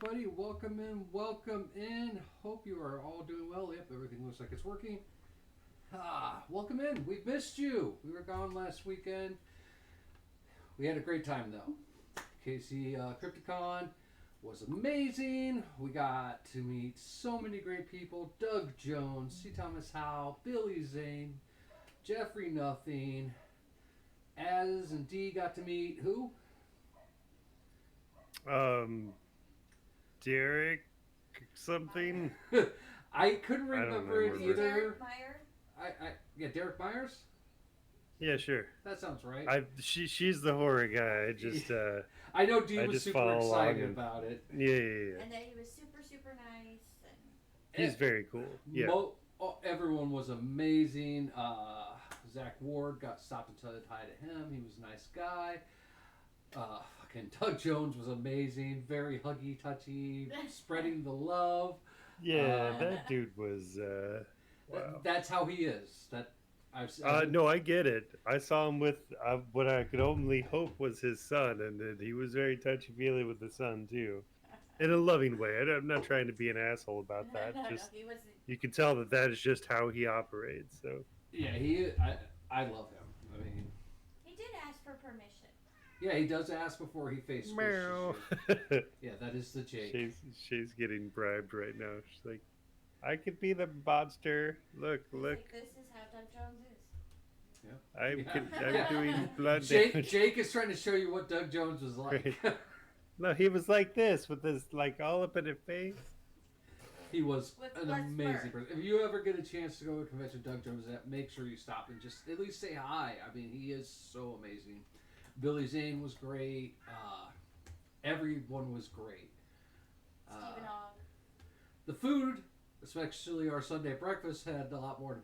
everybody. Welcome in. Welcome in. Hope you are all doing well. Yep, everything looks like it's working. Welcome in. We missed you. We were gone last weekend. We had a great time though. Casey Crypticon was amazing. We got to meet so many great people. Doug Jones, C. Thomas Howe, Billy Zane, Jeffrey Nothing. Az and D got to meet who? Um, Derek something. I couldn't I don't remember it remember. either. Derek Meyer. Yeah, Derek Myers. Yeah, sure. That sounds right. She's the horror guy. I know Dee I was just super follow along excited and about it. yeah. And then he was super, super nice. And Eh, He's very cool. Yeah. Everyone was amazing. Zach Ward got stopped and said hi to him. He was a nice guy. Fucking Doug Jones was amazing. Very huggy, touchy, spreading the love. Yeah, Uh, that dude was wow. that's how he is. That No, I get it. I saw him with what I could only hope was his son, and then he was very touchy feely with the son too, in a loving way. I'm not trying to be an asshole about that. no, Just he was. you can tell that that is just how he operates. So yeah, I love him. I mean, He did ask for permission. yeah, he does ask before he face squishes meow. you. Yeah, that is the Jake. she's getting bribed right now. She's like, I could be the monster. Look, He's look. like, this is how Doug Jones is. I'm Yeah. I'm Yeah. doing blood Jake, damage. Jake is trying to show you what Doug Jones was like. Right. No, he was like this with this like all up in his face. He was With an less amazing fur. person. If you ever get a chance to go to a convention, Doug Jones, make sure you stop and just at least say hi. I mean, he is so amazing. Billy Zane was great. Everyone was great. Stephen Ogg. The food, especially our Sunday breakfast, had a lot more to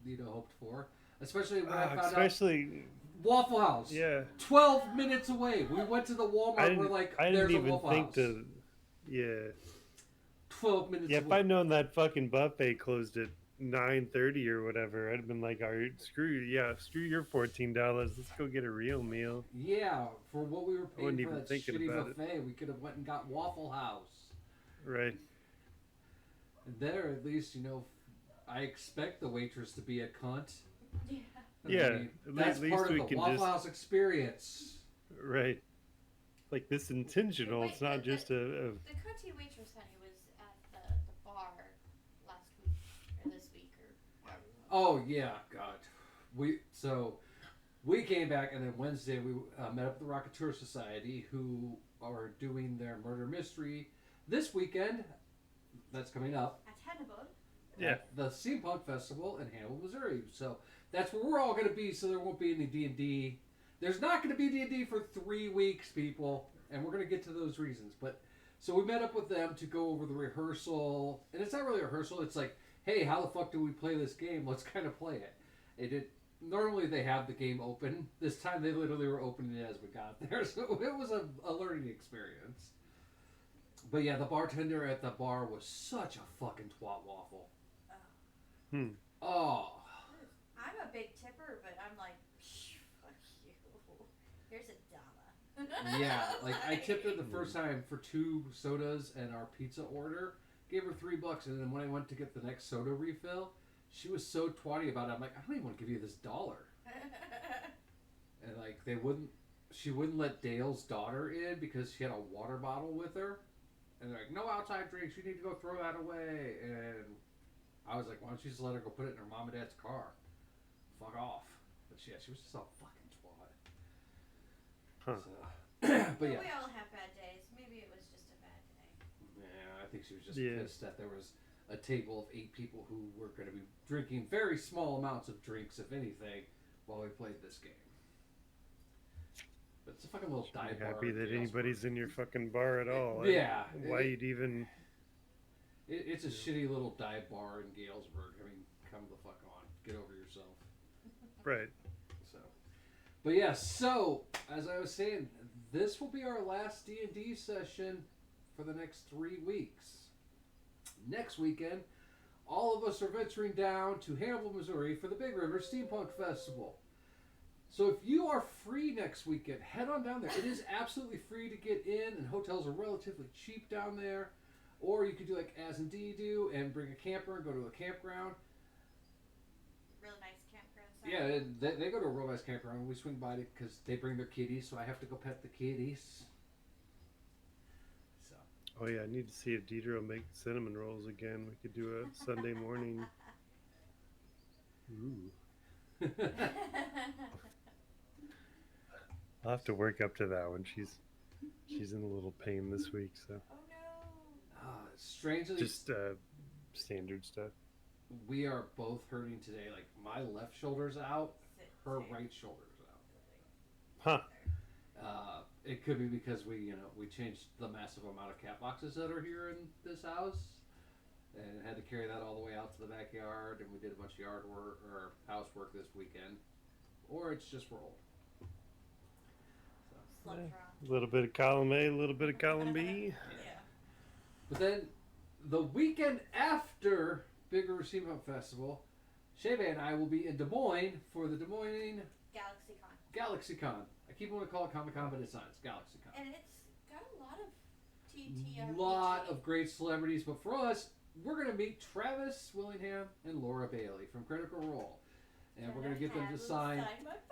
be hoped for. Especially when I found out Especially, Waffle House. yeah. 12 minutes away. We went to the Walmart. We're like, I there's didn't a even Waffle think House. to. Yeah. 12 minutes Yeah. If away. I'd known that fucking buffet closed at 9:30 or whatever, I'd have been like, all right, screw you. Yeah, screw your $14. Let's go get a real meal. Yeah, for what we were I paying wasn't for even that thinking shitty about it. buffet, we could have went and got Waffle House. Right. And there, at least, I expect the waitress to be a cunt. Yeah. I Yeah. mean, At that's least part of we the can Waffle just House experience. right. Like this intentional. Wait, It's not just a the cunty waitress, honey, was at the bar last week or this week or however Oh yeah, God. We came back, and then Wednesday we met up with the Rocketeer Society, who are doing their murder mystery this weekend. That's coming up. at Hannibal. yeah. At the Steampunk Festival in Hannibal, Missouri. So that's where we're all going to be. So there won't be any D&D. There's not going to be D&D for 3 weeks, people, and we're going to get to those reasons. But so we met up with them to go over the rehearsal, and it's not really a rehearsal. It's like, hey, how the fuck do we play this game? Let's kind of play it. Normally they have the game open. This time they literally were opening it as we got there, so it was a learning experience. But yeah, the bartender at the bar was such a fucking twat waffle. Oh. Hmm. Oh, I'm a big tipper, but I'm like, fuck you. Here's $1. yeah. Like I tipped her the first time for 2 sodas and our pizza order. Gave her $3, and then when I went to get the next soda refill, she was so twatty about it. I'm like, I don't even want to give you this dollar. And like she wouldn't let Dale's daughter in because she had a water bottle with her. And they're like, no outside drinks. You need to go throw that away. And I was like, why don't you just let her go put it in her mom and dad's car? Fuck off. But yeah, she was just a fucking twat. Huh. So, but Well, yeah, we all have bad days. Maybe it was just a bad day. yeah, I think she was just Yeah. pissed that there was a table of 8 people who were going to be drinking very small amounts of drinks, if anything, while we played this game. But it's a fucking little dive I'm bar. happy in that Galesburg. anybody's in your fucking bar at all. Yeah. Why you'd even It's a shitty little dive bar in Galesburg. I mean, come the fuck on. Get over yourself. right. So, but yeah. So as I was saying, this will be our last D&D session for the next 3 weeks. Next weekend, all of us are venturing down to Hannibal, Missouri for the Big River Steampunk Festival. So if you are free next weekend, head on down there. It is absolutely free to get in, and hotels are relatively cheap down there. Or you could do like As and D do and bring a camper and go to a campground. Really nice campground. Yeah, they go to a real nice campground. We swing by it because they bring their kitties, so I have to go pet the kitties. So Oh yeah, I need to see if Deidre will make cinnamon rolls again. We could do a Sunday morning. Ooh. I'll have to work up to that one. She's in a little pain this week, so Oh no. strangely, just standard stuff. we are both hurting today. Like my left shoulder's out, her right shoulder's out. Huh. It could be because we changed the massive amount of cat boxes that are here in this house, and had to carry that all the way out to the backyard. And we did a bunch of yard work or housework this weekend, or it's just we're old. Slept wrong. A little bit of column A, a little bit of column B. Yeah. But then the weekend after Big River Steampunk Festival, Shebe and I will be in Des Moines for the Des Moines GalaxyCon. I keep wanting to call it Comic Con, but it's not. It's GalaxyCon. And it's got a lot of TTRPG. Lot of great celebrities, but for us, we're going to meet Travis Willingham and Laura Bailey from Critical Role. And we're going to get them to sign. my box.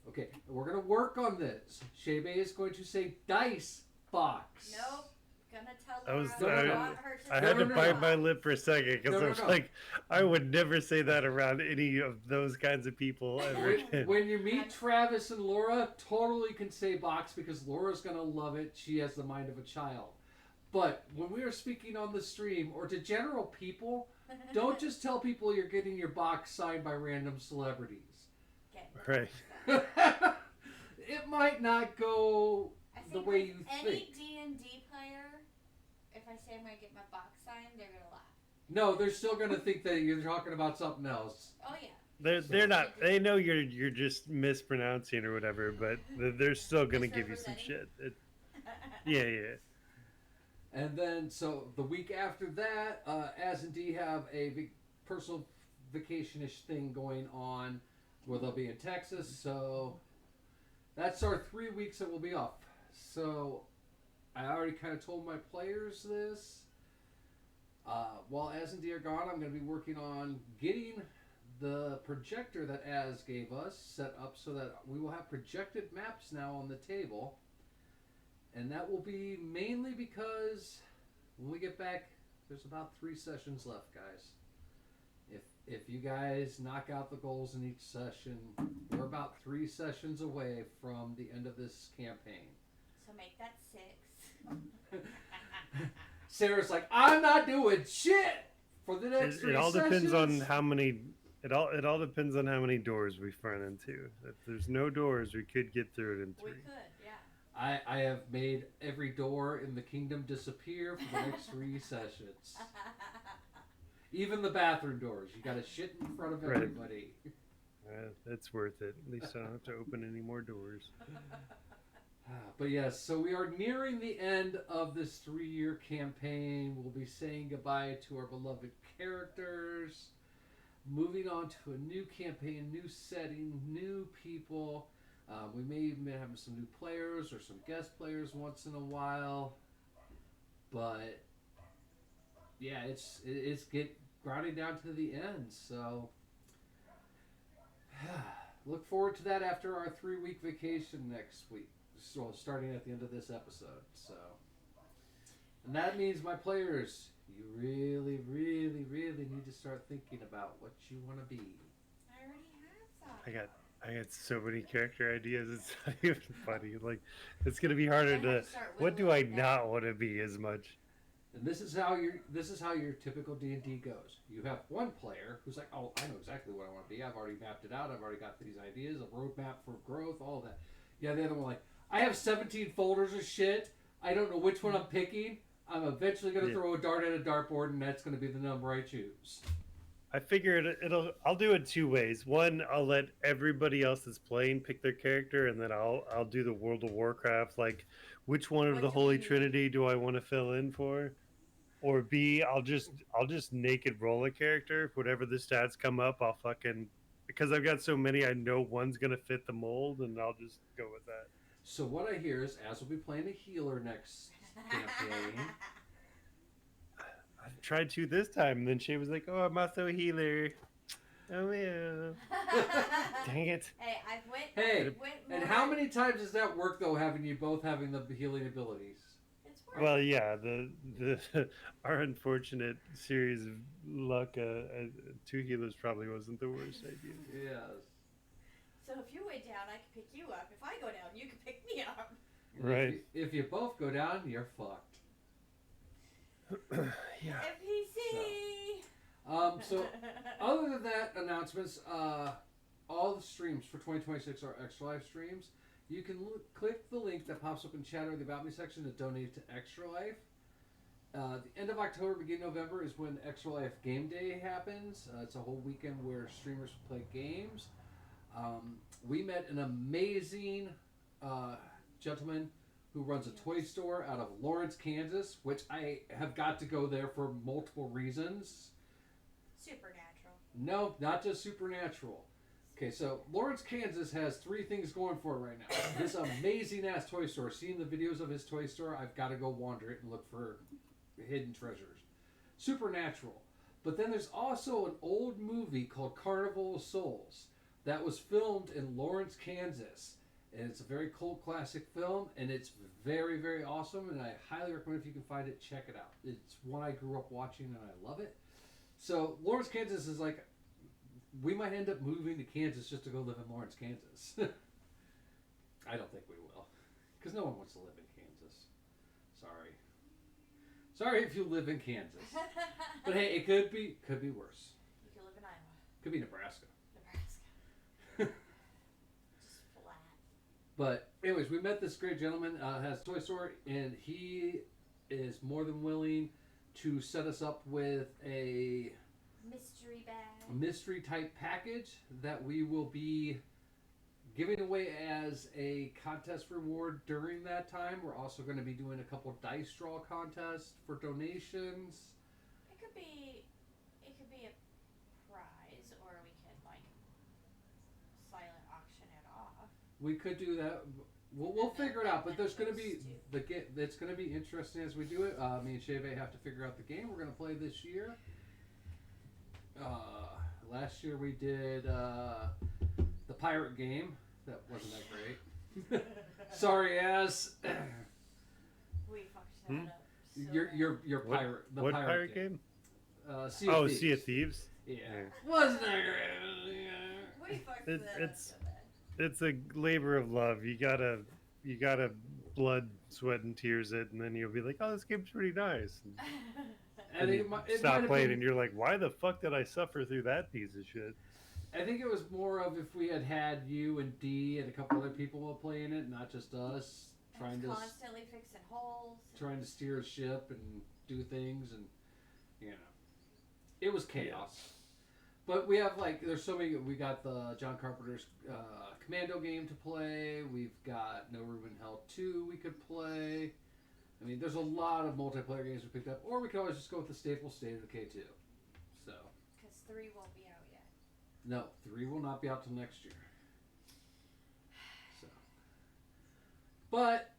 Okay, we're going to work on this. Shebe is going to say Dice Box. Nope. Gonna tell I Laura was- I I- want her to I say had to no, bite no. my lip for a second because No, I was no. like, I would never say that around any of those kinds of people ever again. When you meet Travis and Laura, totally can say box because Laura's going to love it. She has the mind of a child. But when we are speaking on the stream or to general people, don't just tell people you're getting your box signed by random celebrities. Okay. Right. It might not go I the think way with you any think. D&D player, if I say I'm gonna get my box signed, they're gonna laugh. No, they're still going to think that you're talking about something else. Oh yeah. They're not. They know you're just mispronouncing or whatever, but they're still gonna give you some shit. Yeah. And then, so the week after that, As and D have a personal vacation-ish thing going on where they'll be in Texas. So that's our 3 weeks that we'll be off. So I already kind of told my players this. While As and D are gone, I'm going to be working on getting the projector that Az gave us set up so that we will have projected maps now on the table. And that will be mainly because when we get back, there's about 3 sessions left, guys. If you guys knock out the goals in each session, we're about 3 sessions away from the end of this campaign. So make that 6. Sarah's like, I'm not doing shit for the next 3 It all sessions. depends on how many. It all depends on how many doors we run into. If there's no doors, we could get through it in 3. We could, yeah. I have made every door in the kingdom disappear for the next 3 sessions. Even the bathroom doors. You gotta shit in front of Right. everybody. It's worth it. At least I don't have to open any more doors. But yes, so we are nearing the end of this 3-year campaign. We'll be saying goodbye to our beloved characters. Moving on to a new campaign, new setting, new people. We may even have some new players or some guest players once in a while. But yeah, it's get grinding down to the end. So look forward to that after our 3-week vacation next week. So starting at the end of this episode. So, and that means my players, you really, really, really need to start thinking about what you want to be. I already have thought. I got so many character ideas. It's not even funny. Like, it's gonna be harder I have to. to start What do I whittling it down. not want to be as much? And this is how your typical D&D goes. You have one player who's like, oh, I know exactly what I want to be. I've already mapped it out. I've already got these ideas, a roadmap for growth, all that. Yeah, the other one like, I have 17 folders of shit. I don't know which one I'm picking. I'm eventually going to throw a dart at a dartboard, and that's going to be the number I choose. I figure I'll do it 2 ways. One, I'll let everybody else that's playing pick their character, and then I'll do the World of Warcraft, like which one of What the do Holy we need? Trinity do I want to fill in for? Or B, I'll just naked roll a character. Whatever the stats come up, I'll fucking because I've got so many, I know one's gonna fit the mold, and I'll just go with that. So what I hear is, Az will be playing a healer next campaign. I tried to this time, and then she was like, "Oh, I'm also a healer." Oh yeah. Dang it. Hey, I've went. Hey, went and more- how many times does that work though? Having you both having the healing abilities. It's worth. Well, yeah, the our unfortunate series of luck, two healers probably wasn't the worst idea. Yes. So if you went down, I can pick you up. If I go down, you can pick me up. And Right. If you both go down, you're fucked. Yeah. NPC. So other than that, announcements. All the streams for 2026 are Extra Life streams. You can click the link that pops up in chat or the About Me section to donate to Extra Life. The end of October, beginning of November is when Extra Life Game Day happens. It's a whole weekend where streamers play games. We met an amazing gentleman who runs a toy store out of Lawrence, Kansas, which I have got to go there for multiple reasons. Supernatural. No, not just supernatural. Okay, so Lawrence, Kansas has 3 things going for it right now. This amazing ass toy store. Seeing the videos of his toy store, I've got to go wander it and look for hidden treasures. Supernatural. But then there's also an old movie called Carnival of Souls that was filmed in Lawrence, Kansas. And it's a very cult classic film, and it's very, very awesome. And I highly recommend, if you can find it, check it out. It's one I grew up watching, and I love it. So Lawrence, Kansas is like, we might end up moving to Kansas just to go live in Lawrence, Kansas. I don't think we will, because no one wants to live in Kansas. Sorry. Sorry if you live in Kansas. But hey, it could be worse. You can live in Iowa. Could be Nebraska. Nebraska. Just flat. But anyways, we met this great gentleman, has a toy store, and he is more than willing to set us up with a Mystery bag. mystery type package that we will be giving away as a contest reward during that time. We're also going to be doing a couple dice draw contests for donations. It could be a prize, or we could like silent auction it off. We could do that. We'll figure it out, but there's going to be Those it's going to be interesting as we do it. Me and Shave have to figure out the game we're going to play this year. Last year we did the pirate game. That wasn't that great. Sorry, Az. We fucked that up. So Your What- pirate. The what pirate game? Sea of Thieves. Sea of Thieves. Yeah. Yeah. Wasn't that great? Yeah. We fucked It- that up it's- so bad. It's a labor of love. You gotta blood, sweat, and tears it, and then you'll be like, "Oh, this game's pretty nice." And I then think you it might stop have playing, been- and you're like, "Why the fuck did I suffer through that piece of shit?" I think it was more of if we had you and D and a couple other people playing it, not just us, trying to Constantly fixing holes. trying to steer a ship and do things, and you know, it was chaos. But we have there's so many. We got the John Carpenter's Commando game to play. We've got No Room in Hell 2 we could play. I mean, there's a lot of multiplayer games we picked up, or we could always just go with the staple State of the K2. So Because 3 won't be out yet. no, 3 will not be out till next year. So, but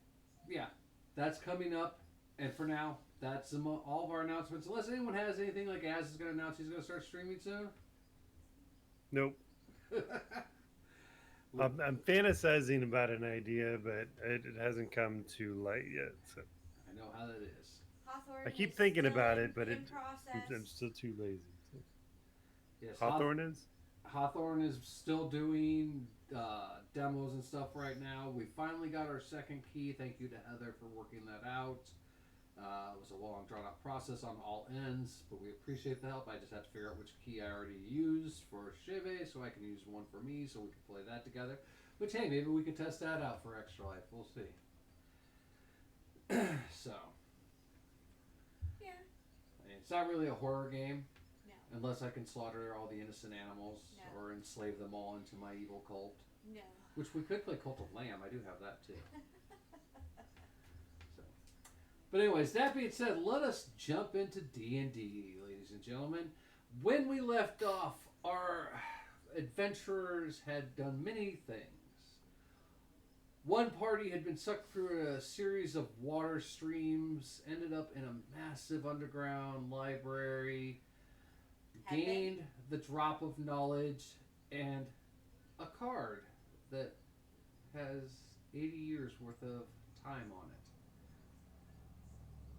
yeah, that's coming up, and for now, that's all of our announcements. Unless anyone has anything, like Az is going to announce he's going to start streaming soon. Nope. I'm fantasizing about an idea, but it hasn't come to light yet. So I know how that is. Hawthorne I keep is thinking still about in- it, but in I'm process. still too lazy. So. Yes, Hawthorne is? Hawthorne is still doing demos and stuff right now. We finally got our second key. Thank you to Heather for working that out. It was a long, drawn-out process on all ends, but we appreciate the help. I just had to figure out which key I already used for Shive, so I can use one for me, so we can play that together. Which, hey, maybe we can test that out for Extra Life. We'll see. So, Yeah. I mean, it's not really a horror game. No. Unless I can slaughter all the innocent animals No. or enslave them all into my evil cult. No. Which we could play Cult of Lamb. I do have that too. So. But anyways, that being said, let us jump into D&D, ladies and gentlemen. When we left off, adventurers had done many things. One party had been sucked through a series of water streams, ended up in a massive underground library, Had they? gained the drop of knowledge, and a card that has 80 years worth of time on it.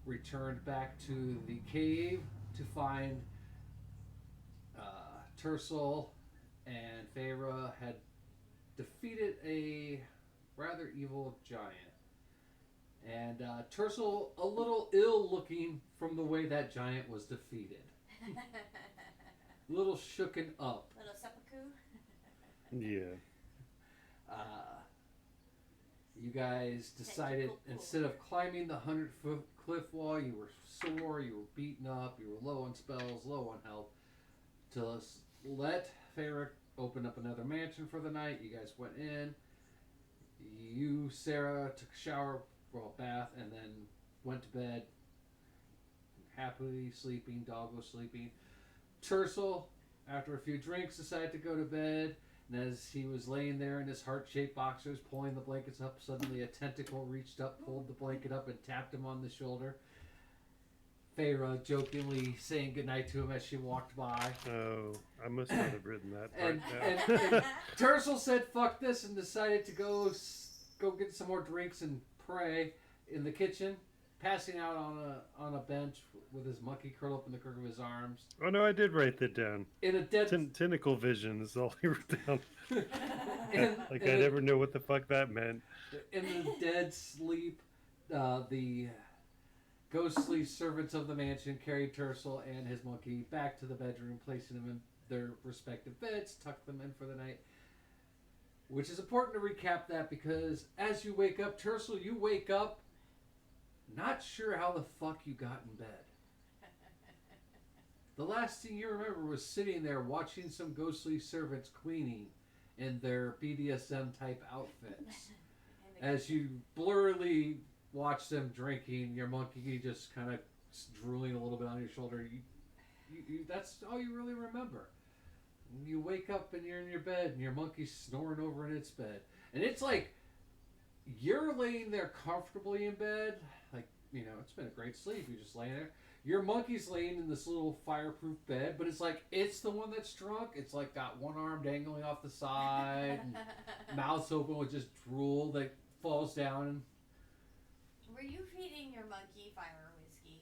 Returned back to the cave to find Tersil and Feyre had defeated a rather evil giant. And Tersil, a little ill looking from the way that giant was defeated. A little shooken up. Little seppuku. Yeah. You guys decided instead of climbing the 100-foot cliff wall, you were sore, you were beaten up, you were low on spells, low on health, to let Feyre open up another mansion for the night. You guys went in. You, Sarah, took a shower, well, bath, and then went to bed. Happily sleeping, dog was sleeping. Tersil, after a few drinks, decided to go to bed. And as he was laying there in his heart-shaped boxers, pulling the blankets up, suddenly a tentacle reached up, pulled the blanket up, and tapped him on the shoulder. Feyre jokingly saying goodnight to him as she walked by. Oh, I must not have written that part And, down. and Tersil said fuck this and decided to go get some more drinks and pray in the kitchen, passing out on a bench with his monkey curled up in the crook of his arms. Oh no, I did write that down. In a dead... Tentacle vision is all I wrote down. Like in I a- never know what the fuck that meant. In the dead sleep, the ghostly servants of the mansion carried Tersil and his monkey back to the bedroom, placing them in their respective beds, tucked them in for the night. Which is important to recap that because as you wake up, Tersil, you wake up not sure how the fuck you got in bed. The last thing you remember was sitting there watching some ghostly servants cleaning in their BDSM type outfits. As you blurrily watch them drinking, your monkey just kind of drooling a little bit on your shoulder. You that's all you really remember. You wake up and you're in your bed and your monkey's snoring over in its bed. And it's like you're laying there comfortably in bed. Like, you know, it's been a great sleep. You're just laying there. Your monkey's laying in this little fireproof bed, but it's like it's the one that's drunk. It's like got one arm dangling off the side, and mouth's open with just drool that falls down. Were you feeding your monkey fire whiskey?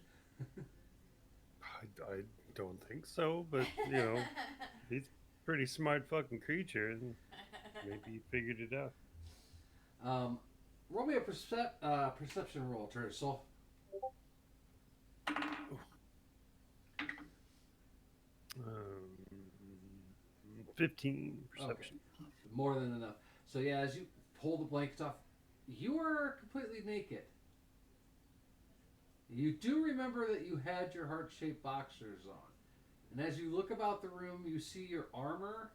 I don't think so, but you know, he's a pretty smart fucking creature, and maybe he figured it out. Roll me a perception roll, Tersil. 15 perception. Okay. More than enough. So yeah, as you pull the blankets off, you are completely naked. You do remember that you had your heart-shaped boxers on. And as you look about the room, you see your armor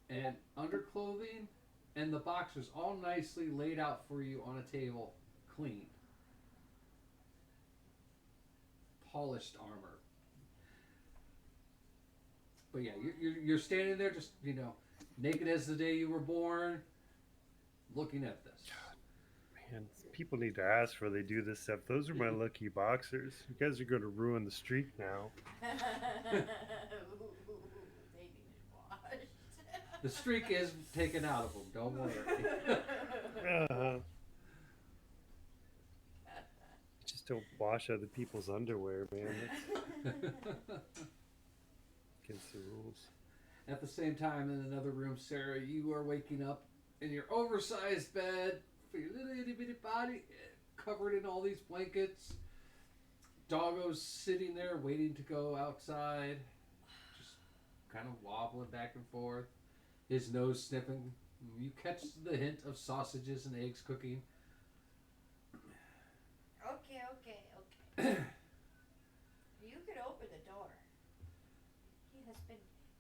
and underclothing and the boxers all nicely laid out for you on a table, clean. Polished armor. But yeah, you're standing there just, you know, naked as the day you were born, looking at this. Man, people need to ask before they do this stuff. Those are my lucky boxers. You guys are going to ruin the streak now. They needed washed. The streak is taken out of them, don't worry. Uh-huh. Just don't wash other people's underwear, man. That's against the rules. At the same time, in another room, Sarah, you are waking up in your oversized bed for your little itty bitty body, covered in all these blankets. Doggo's sitting there waiting to go outside, just kind of wobbling back and forth, his nose sniffing. You catch the hint of sausages and eggs cooking. Okay. You could open the door.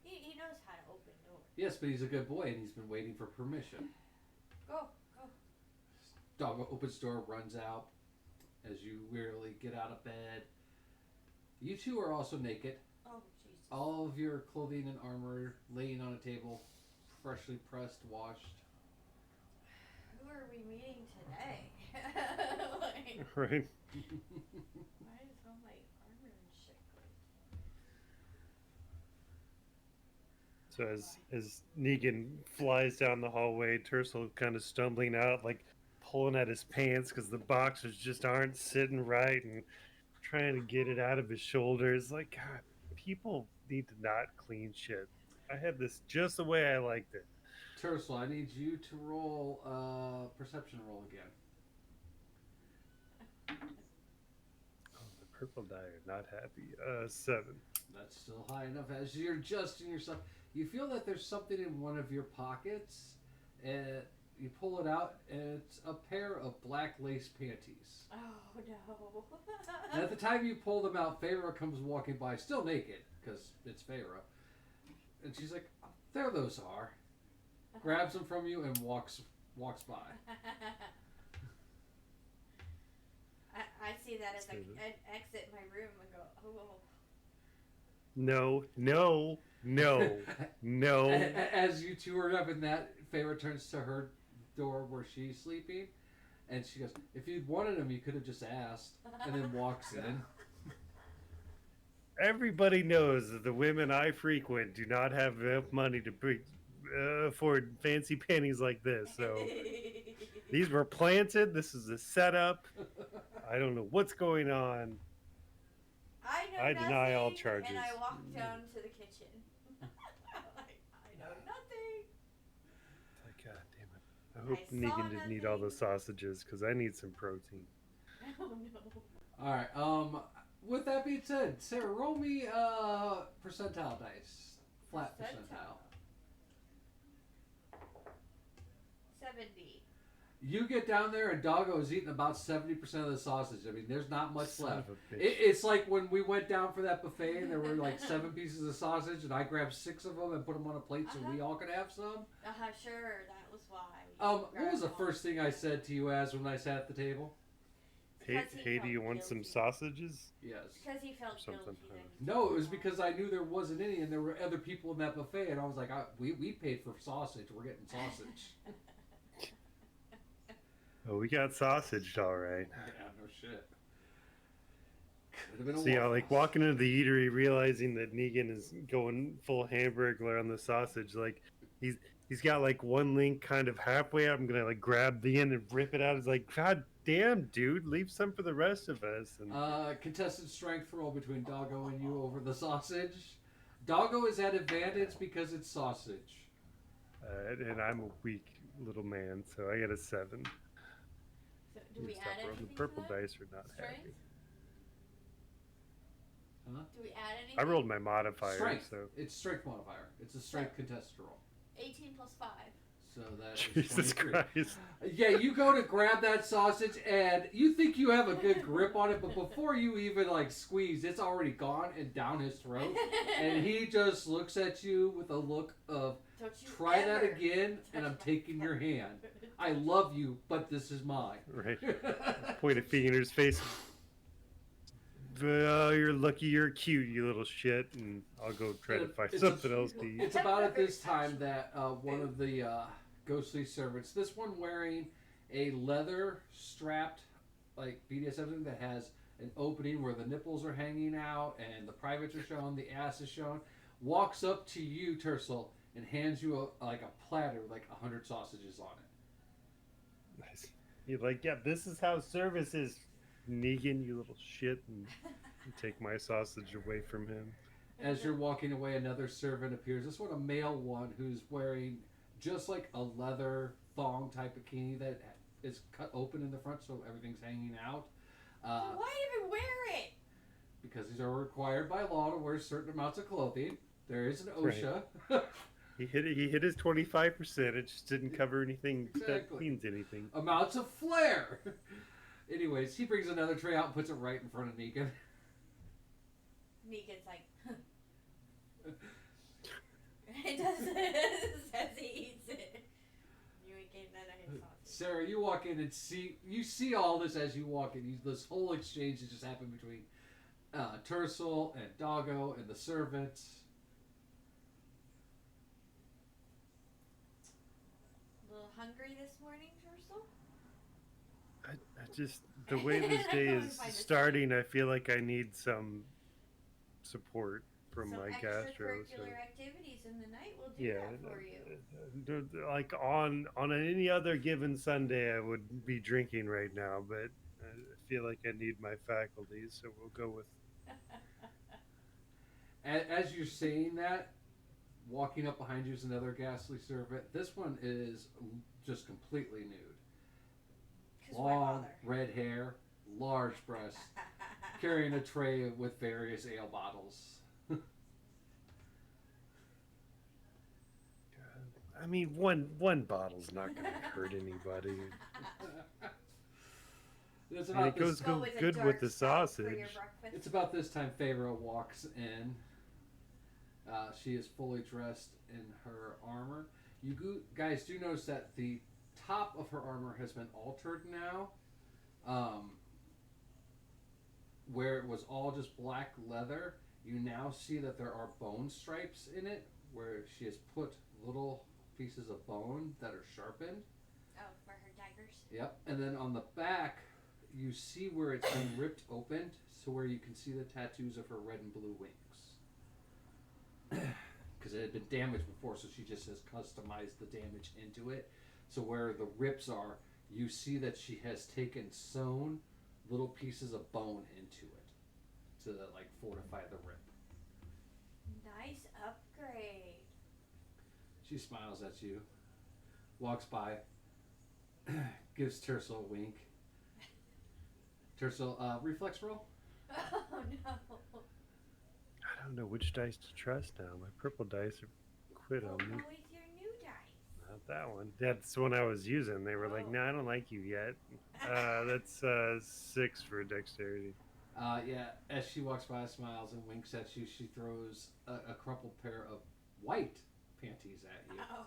He knows how to open doors. Yes, but he's a good boy and he's been waiting for permission. Go. Doggo opens the door, runs out as you wearily get out of bed. You two are also naked. Oh, Jesus. All of your clothing and armor laying on a table, freshly pressed, washed. Who are we meeting today? Like, Right. why is all my armor and shit So as Negan flies down the hallway, Tercel kind of stumbling out, like pulling at his pants because the boxers just aren't sitting right, and trying to get it out of his shoulders. Like, God, people need to not clean shit. I had this just the way I liked it. Tercel, I need you to roll perception roll again. Oh, the purple die are not happy. 7. That's still high enough. As you're adjusting yourself, you feel that there's something in one of your pockets, and you pull it out, and it's a pair of black lace panties. Oh no. And at the time you pull them out, Feyre comes walking by, still naked, because it's Feyre. And she's like, oh, there those are. Grabs them from you and walks by. I see that as I exit my room and go, oh. No, no, no, no. As you two are up in that, Feyre turns to her door where she's sleeping, and she goes, if you'd wanted them, you could have just asked, and then walks in. Everybody knows that the women I frequent do not have enough money to afford fancy panties like this. So these were planted. This is a setup. I don't know what's going on. I deny all nothing, charges. And I walk down to the kitchen. I know nothing. Like, God damn it. I hope I Negan saw didn't eat all the nothing. sausages because I need some protein. Oh no. All right. With that being said, Sarah, roll me percentile dice, flat percentile. 70. You get down there and Doggo is eating about 70% of the sausage. I mean, there's not much Son left. of a bitch. It's like when we went down for that buffet and there were like 7 pieces of sausage and I grabbed 6 of them and put them on a plate so we all could have some. Sure, that was why. What was the first thing I said to you as when I sat at the table? Hey, do you want some sausages? Yes. Because he felt Something, guilty. that he No, it took was off. because I knew there wasn't any and there were other people in that buffet and I was like, we paid for sausage. We're getting sausage. Oh, we got sausaged, all right. Yeah, no shit. Could have been a So yeah, Waffle like House. walking into the eatery, realizing that Negan is going full Hamburglar on the sausage. Like he's got like one link kind of halfway out. I'm gonna like grab the end and rip it out. It's like, God damn, dude, leave some for the rest of us. And Contested strength roll between Doggo and you over the sausage. Doggo is at advantage because it's sausage. and I'm a weak little man, so I got a 7. So, do we Stop add rolling. anything The purple to that? dice are not Strength? happy. Huh? Do we add anything? I rolled my modifier, Strength. so It's strength modifier. It's a strength contested roll. 18 plus 5. So that is Jesus 23. Christ. Yeah, you go to grab that sausage and you think you have a good grip on it, but before you even like squeeze, it's already gone and down his throat. And he just looks at you with a look of, Don't you try ever that again and I'm touch my taking your phone. hand. I love you, but this is mine. Right. Point a finger in his face. Well, you're lucky you're cute, you little shit, and I'll go try to find It's something else to eat. It's about at this time that one of the ghostly servants, this one wearing a leather strapped like BDSM thing that has an opening where the nipples are hanging out and the privates are shown, the ass is shown, walks up to you, Tercel, and hands you a platter with like 100 sausages on it. Nice. You're like, yeah, this is how service is, Negan, you little shit, and you take my sausage away from him. As you're walking away, another servant appears. This one, a male one, who's wearing just like a leather thong type bikini that is cut open in the front, so everything's hanging out. Why even wear it? Because these are required by law to wear certain amounts of clothing. There is an OSHA. He hit his 25%. It just didn't cover anything that Exactly. means anything. Amounts of flair. Anyways, he brings another tray out and puts it right in front of Negan. Negan's like, it doesn't. Says he eats it. You ain't getting that I sausage. Sarah, you walk in and see all this as you walk in. This whole exchange that just happened between Tercel and Doggo and the servants. hungry this morning, Ursula? I just the way this day Go and is find a starting, I feel like I need some support from Some my gastro. So extracurricular activities in the night will do yeah, that for you. like on any other given Sunday, I would be drinking right now, but I feel like I need my faculties, so we'll go with. As you're saying that, walking up behind you is another ghastly servant. This one is just completely nude. 'Cause why Long bother? red hair, large breasts, carrying a tray with various ale bottles. I mean, one bottle's not going to hurt anybody. It's And about it goes this. Go with a good dark with the stout for your sausage. breakfast. It's about this time Pharaoh walks in. She is fully dressed in her armor. Guys do notice that the top of her armor has been altered now. Where it was all just black leather, you now see that there are bone stripes in it, where she has put little pieces of bone that are sharpened. Oh, for her daggers. Yep. And then on the back, you see where it's been ripped open, so where you can see the tattoos of her red and blue wings. Because it had been damaged before, so she just has customized the damage into it. So where the rips are, you see that she has sewn little pieces of bone into it to like fortify the rip. Nice upgrade. She smiles at you, walks by, gives Tercel a wink. Tercel, reflex roll. Oh no. I don't know which dice to trust now. My purple dice are quit Well, on go me. with your new dice. Not that one. That's the one I was using. They were like, Oh. "No, I don't like you yet." That's 6 for dexterity. Yeah, as she walks by, smiles and winks at you, she throws a crumpled pair of white panties at you. Oh.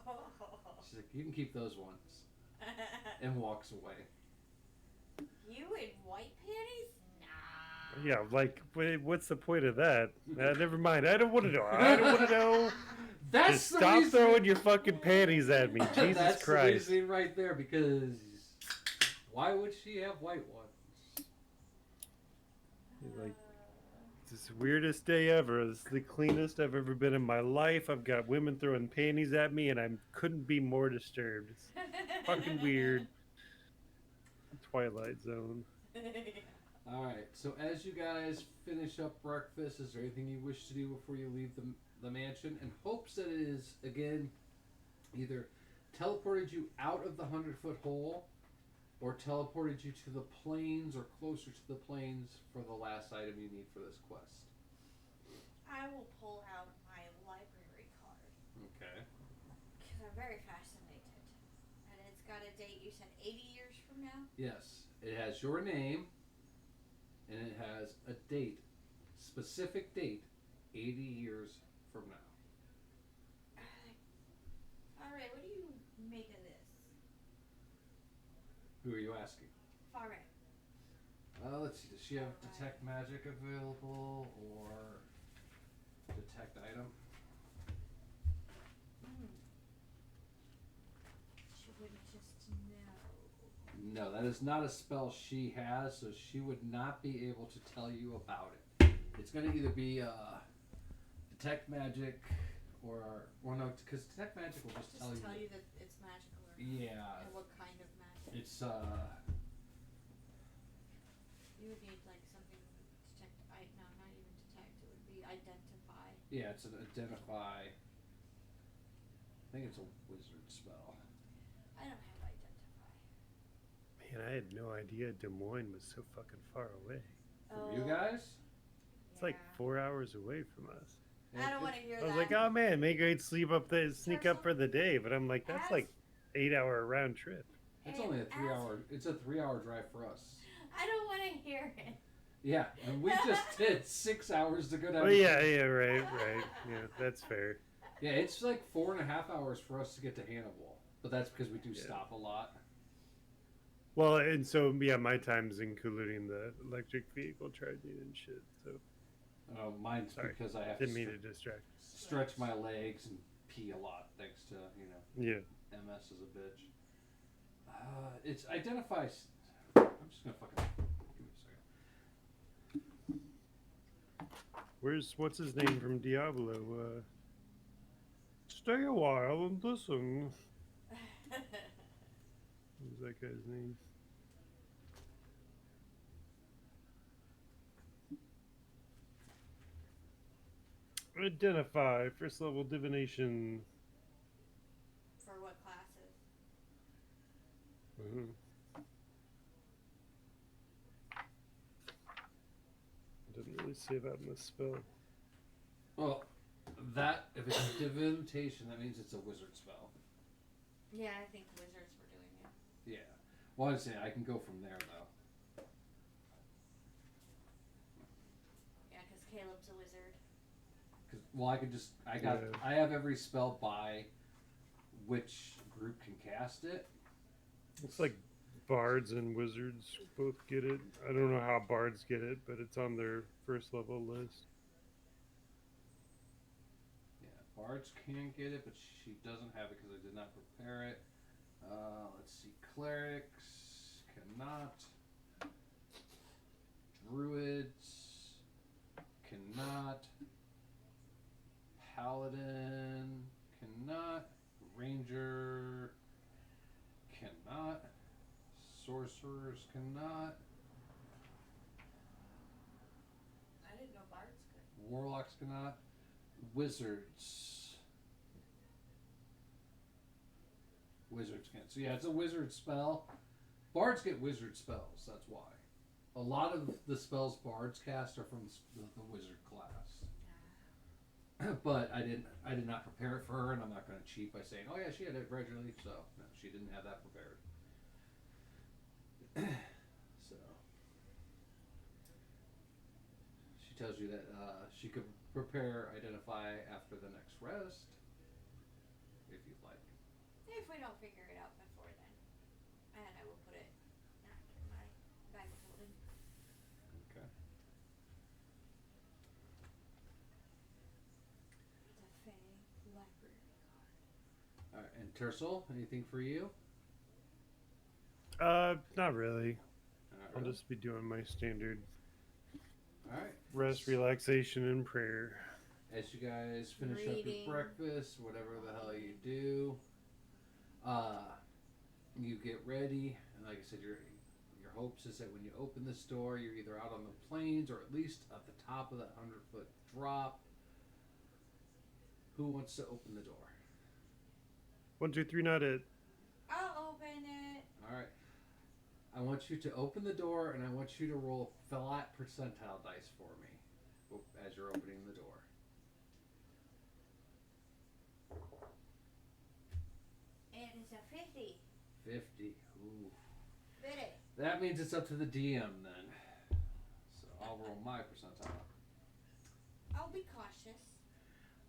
She's like, you can keep those ones. And walks away. You in white panties? Nah. Yeah, like, what's the point of that? Never mind. I don't want to know. I don't want to know. That's Just the stop reason. throwing your fucking panties at me. Jesus That's Christ. the reason right there, because why would she have white ones? Like, it's the weirdest day ever. It's the cleanest I've ever been in my life. I've got women throwing panties at me, and I couldn't be more disturbed. It's fucking weird. Twilight Zone. Alright, so as you guys finish up breakfast, is there anything you wish to do before you leave the mansion? In hopes that it is, again, either teleported you out of the 100-foot hole or teleported you to the plains or closer to the plains for the last item you need for this quest. I will pull out my library card Okay. because I'm very fascinated. And it's got a date. You said 80 years from now? Yes, it has your name and it has a date, specific date, 80 years from now. Alright, what do you make of this? Who are you asking? Alright. Let's see. Does she have detect magic available or detect item? She wouldn't just know. No, that is not a spell she has, so she would not be able to tell you about it. It's going to either be detect magic or no, because detect magic will just tell you. that it's magical or Yeah, and what kind of magic. it's You would need like something that would detect. No, not even detect. It would be identify. yeah, it's an identify. I think it's a wizard spell. I don't have identify. Man, I had no idea Des Moines was so fucking far away. From you guys? It's like 4 hours away from us. I don't want to hear I that. was like, oh man, maybe I'd sleep up there, sneak up for the day. But I'm like, that's like 8-hour round trip. It's only a 3-hour. It's a 3-hour drive for us. I don't want to hear it. Yeah, and we just did 6 hours to go down. Well, yeah, right. Yeah, that's fair. Yeah, it's like 4.5 hours for us to get to Hannibal, but that's because we do stop a lot. Well, and so yeah, my time's including the electric vehicle charging and shit. So Mine's Sorry. because I have didn't to mean to distract. stretch my legs and pee a lot, thanks to Yeah. MS is a bitch. It's identifies. I'm just gonna fucking. Give me a second. What's his name from Diablo? Stay a while and listen. What was that guy's name? Identify first level divination. For what classes? Mhm. Didn't really say that in the spell. Well, that if it's a divination, that means it's a wizard spell. Yeah, I think wizards were doing it. Yeah. Well, I'm saying I can go from there though. Yeah, because Caleb's a wizard. Well, Yeah. I have every spell by which group can cast it. Looks like bards and wizards both get it. I don't know how bards get it, but it's on their first level list. Yeah, bards can get it, but she doesn't have it because I did not prepare it. Let's see, clerics cannot. Druids cannot. Paladin cannot. Ranger cannot. Sorcerers cannot. I didn't know bards could. Warlocks cannot. Wizards. Wizards can't. So yeah, it's a wizard spell. Bards get wizard spells. That's why. A lot of the spells bards cast are from the wizard class. But I did not prepare it for her, and I'm not going to cheat by saying, "Oh yeah, she had it originally." So no, she didn't have that prepared. So she tells you that she could prepare, identify after the next rest, if you'd like. If we don't figure it out before then. And I will put it back in my bag of holding. Okay. It's a Fae library card. All right, and Tercel, anything for you? Not really. Not I'll really? just be doing my standard All right. rest, relaxation, and prayer. As you guys finish up Reading. your breakfast, whatever the hell you do, you get ready, and like I said, your hopes is that when you open this door, you're either out on the plains or at least at the top of that 100-foot drop. Who wants to open the door? 1, 2, 3, not it. I'll open it. All right. I want you to open the door, and I want you to roll flat percentile dice for me as you're opening the door. And it's a 50. 50. Ooh. 50. That means it's up to the DM then. So I'll roll my percentile. I'll be cautious.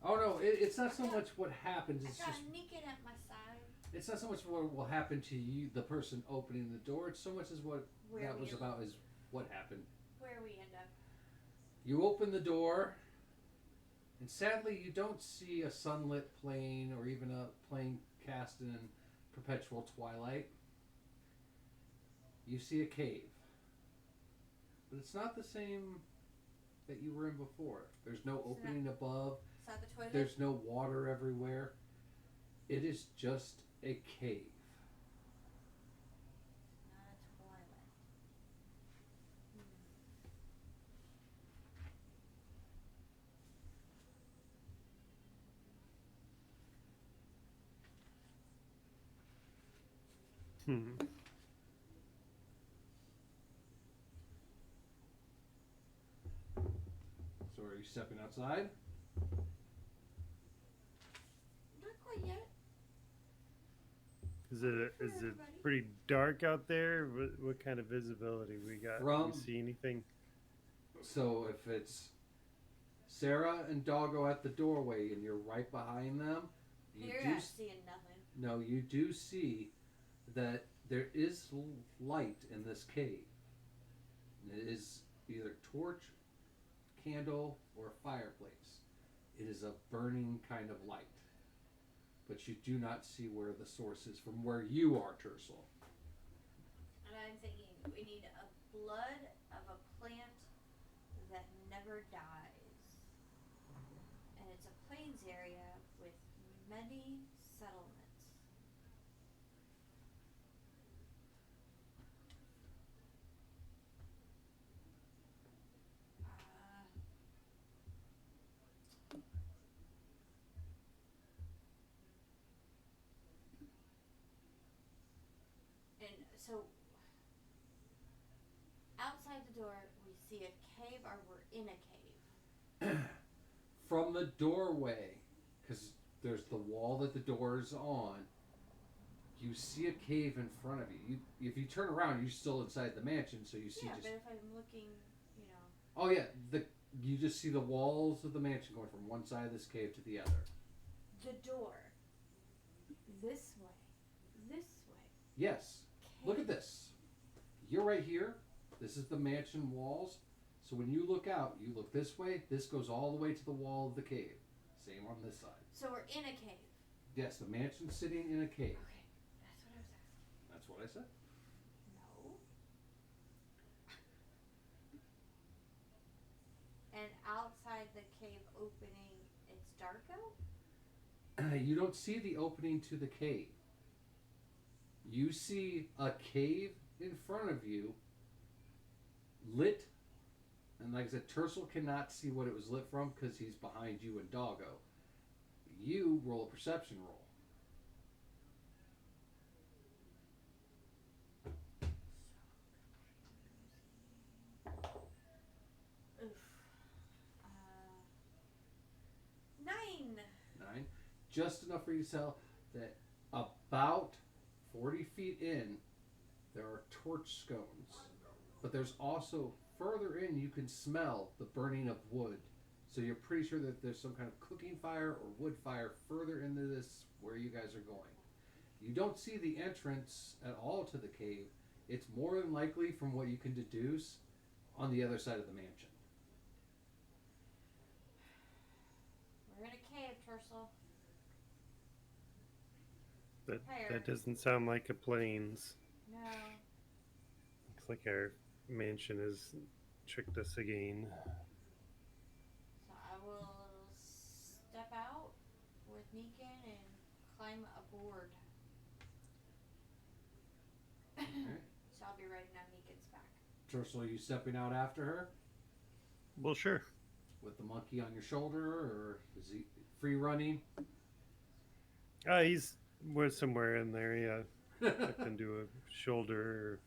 Oh no, it's not so much what happens. I It's got just Nikin at my side. it's not so much what will happen to you, the person opening the door. It's so much as what Where that we was about is what happened. Where we end up. You open the door, and sadly, you don't see a sunlit plane or even a plane cast in perpetual twilight. You see a cave, but it's not the same that you were in before. There's no opening above. Is that the toilet? There's no water everywhere. It is just a cave. Not a toilet. Hmm. So are you stepping outside? Not quite yet. Is it everybody. pretty dark out there? What kind of visibility we got? From- You see anything? So if it's Sarah and Doggo at the doorway and you're right behind them, you You're do not seeing nothing. no, you do see that there is light in this cave. And it is either torch, candle, or fireplace. It is a burning kind of light. But you do not see where the source is from where you are, Tercel. I'm thinking we need a blood of a plant that never dies. And it's a plains area with many settlements. Uh, and so outside the door we see a cave, or we're in a cave. From the doorway, because there's the wall that the door is on, you see a cave in front of you. If you turn around, you're still inside the mansion, so you see Yeah, just. but if I'm looking, you know. Oh yeah, you just see the walls of the mansion going from one side of this cave to the other. The door. This way. This way. Yes. Cave. Look at this. You're right here. This is the mansion walls. So when you look out, you look this way. This goes all the way to the wall of the cave. Same on this side. So we're in a cave. Yes, the mansion's sitting in a cave. Okay, that's what I was asking. That's what I said. No. And outside the cave opening, it's dark out? You don't see the opening to the cave. You see a cave in front of you, lit, and like I said, Tercel cannot see what it was lit from because he's behind you and Doggo. You roll a perception roll. Oof. 9. 9. Just enough for you to tell that about 40 feet in, there are torch scones. But there's also further in, you can smell the burning of wood. So you're pretty sure that there's some kind of cooking fire or wood fire further into this where you guys are going. You don't see the entrance at all to the cave. It's more than likely, from what you can deduce, on the other side of the mansion. We're in a cave, Tercel. That doesn't sound like a plains. No. Looks like our mansion has tricked us again. So I will step out with Negan and climb aboard. Alright. So I'll be riding on Negan's back. Tercel, are you stepping out after her? Well, sure. With the monkey on your shoulder, or is he free running? We're somewhere in there, yeah. I can do a shoulder.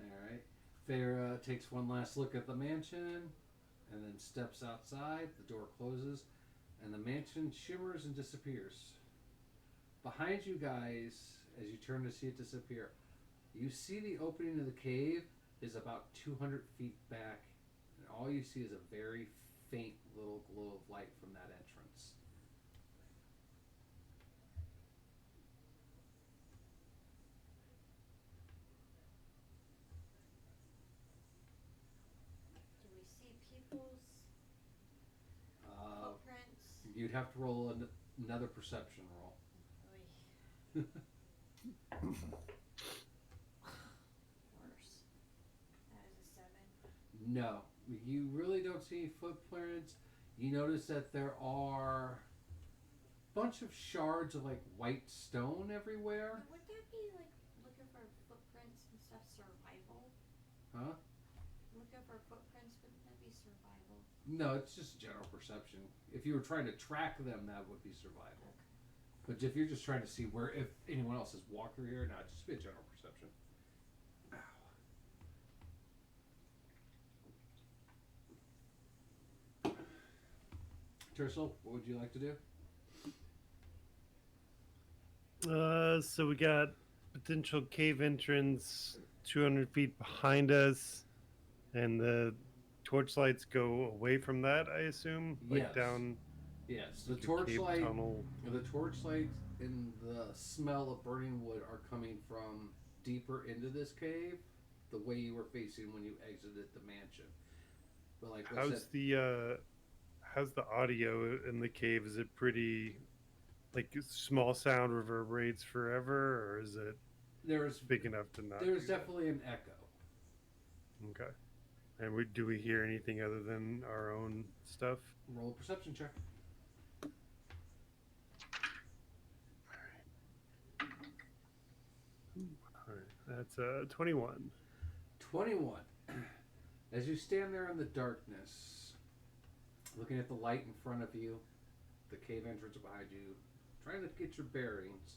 Alright. Farah takes one last look at the mansion and then steps outside. The door closes and the mansion shimmers and disappears. Behind you guys, as you turn to see it disappear, you see the opening of the cave is about 200 feet back, and all you see is a very faint little glow of light from that entrance. Do we see people's footprints? You'd have to roll another perception roll. Oy. Worse. That is a 7. No, you really don't see any footprints. You notice that there are a bunch of shards of like white stone everywhere. Would that be like looking for footprints and stuff survival? Huh? Looking for footprints, wouldn't that be survival? No, it's just general perception. If you were trying to track them, that would be survival. But if you're just trying to see if anyone else has walked through here, no, it'd just be a general perception. Ow. Tercel, what would you like to do? So we got potential cave entrance 200 feet behind us, and the torchlights go away from that, I assume? Like Yes. down Yes, the like a cave torchlight. tunnel. The torchlight and the smell of burning wood are coming from deeper into this cave, the way you were facing when you exited the mansion. But like I said, How's the audio in the cave? Is it pretty, like, small sound reverberates forever, or is it There's big enough to not. there's do that. definitely an echo. Okay. And do we hear anything other than our own stuff? Roll a perception check. All right. That's 21. 21. As you stand there in the darkness, looking at the light in front of you, the cave entrance behind you, trying to get your bearings,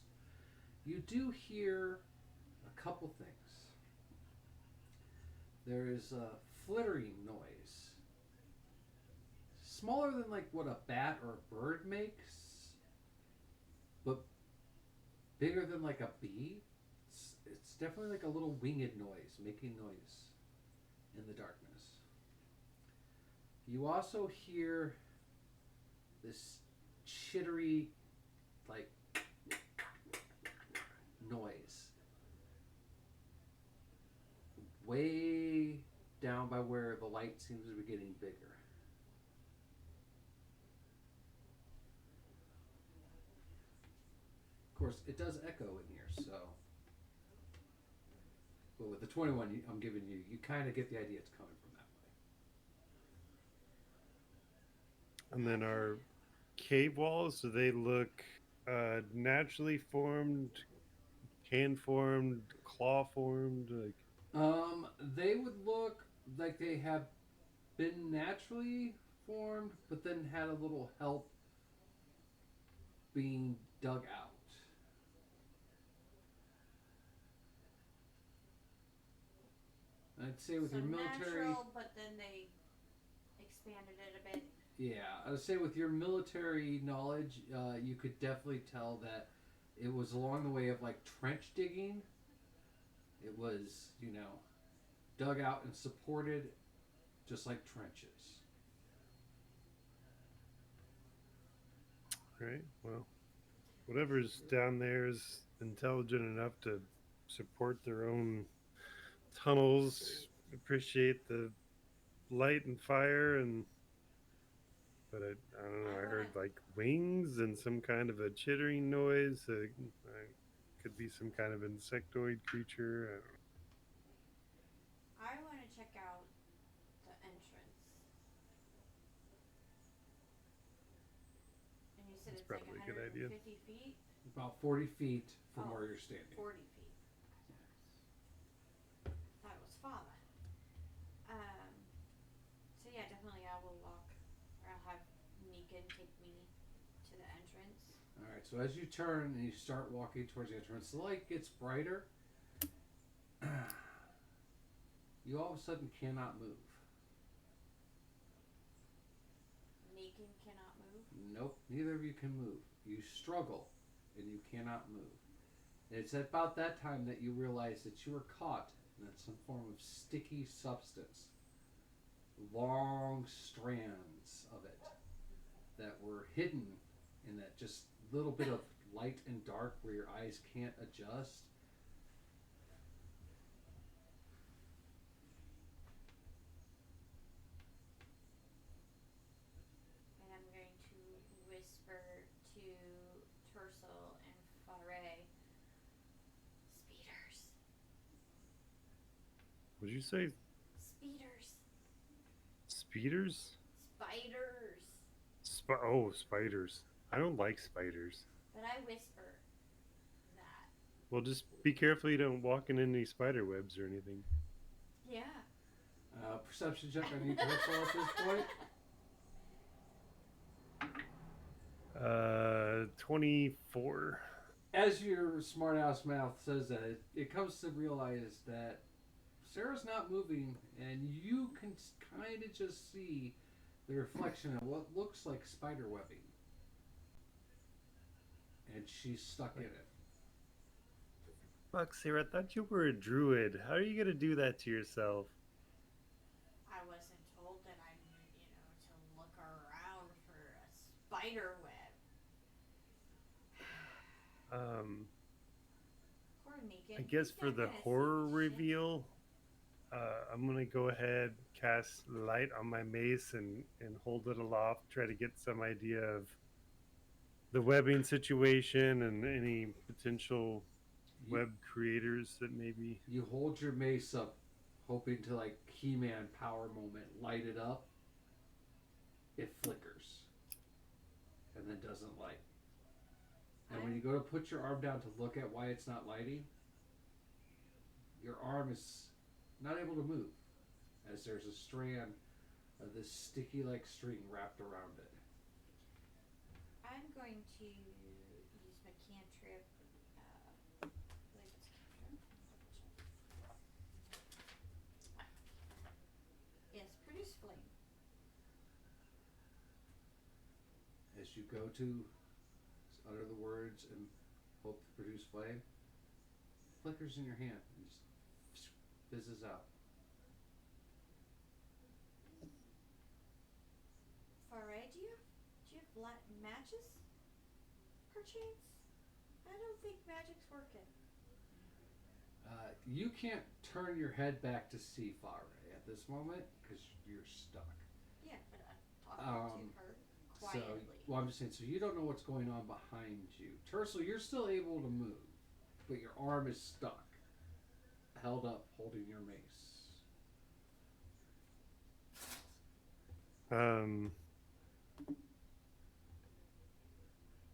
you do hear a couple things. There is a flittering noise, smaller than like what a bat or a bird makes, but bigger than like a bee. It's definitely like a little winged noise, making noise in the darkness. You also hear this chittery, like, noise way down by where the light seems to be getting bigger. Of course, it does echo in here, so. But with the 21 I'm giving you, you kind of get the idea it's coming from that way. And then our cave walls, do they look naturally formed, hand formed, claw formed? Like, They would look like they have been naturally formed, but then had a little help being dug out. I'd say with So your military, natural, but then they expanded it a bit. yeah, I would say with your military knowledge, you could definitely tell that it was along the way of like trench digging. It was, dug out and supported just like trenches. right? Well, whatever's down there is intelligent enough to support their own tunnels, appreciate the light and fire, but I don't know. I heard like wings and some kind of a chittering noise. Could be some kind of insectoid creature. I don't know. I want to check out the entrance. And you said That's it's like probably a good idea. 150 feet? About 40 feet from Oh, where you're standing. 40 feet. Thought it was farther. So yeah, definitely I will walk, or I'll have Meekin take me to the entrance. Alright, so as you turn and you start walking towards the entrance, the light gets brighter. You all of a sudden cannot move. Meekin cannot move. Nope, neither of you can move. You struggle and you cannot move. And it's at about that time that you realize that you were caught in some form of sticky substance. Long strands of it that were hidden in that just little bit of light and dark where your eyes can't adjust. And I'm going to whisper to Tercel and Faray, speeders. Would you say Speeders. speeders? Spiders. Spiders. I don't like spiders. But I whisper that. Well, just be careful you don't walk in any spider webs or anything. Yeah. Perception check I need to roll at this point. 24. As your smart ass mouth says that, it comes to realize that Sarah's not moving, and you can kind of just see the reflection of what looks like spider webbing. And she's stuck in it. Fuck, Sarah, I thought you were a druid. How are you gonna do that to yourself? I wasn't told that I needed, to look around for a spider web. Poor Meekin. I guess He's for not the gonna see horror shit. reveal, I'm gonna go ahead, cast light on my mace and hold it aloft, try to get some idea of the webbing situation and any potential web creators that maybe. You hold your mace up, hoping to like He-Man power moment, light it up. It flickers, and then doesn't light. And when you go to put your arm down to look at why it's not lighting, your arm is not able to move, as there's a strand of this sticky like string wrapped around it. I'm going to use my cantrip. I believe it's cantrip. Yes, produce flame. As you go to utter the words and hope to produce flame, flickers in your hand and just fizzes out. Faray, do you have matches? Perchance? I don't think magic's working. You can't turn your head back to see Faray at this moment because you're stuck. Yeah, but I'm talking to her quietly. I'm just saying, so you don't know what's going on behind you. Tercel, you're still able to move, but your arm is stuck, held up, holding your mace.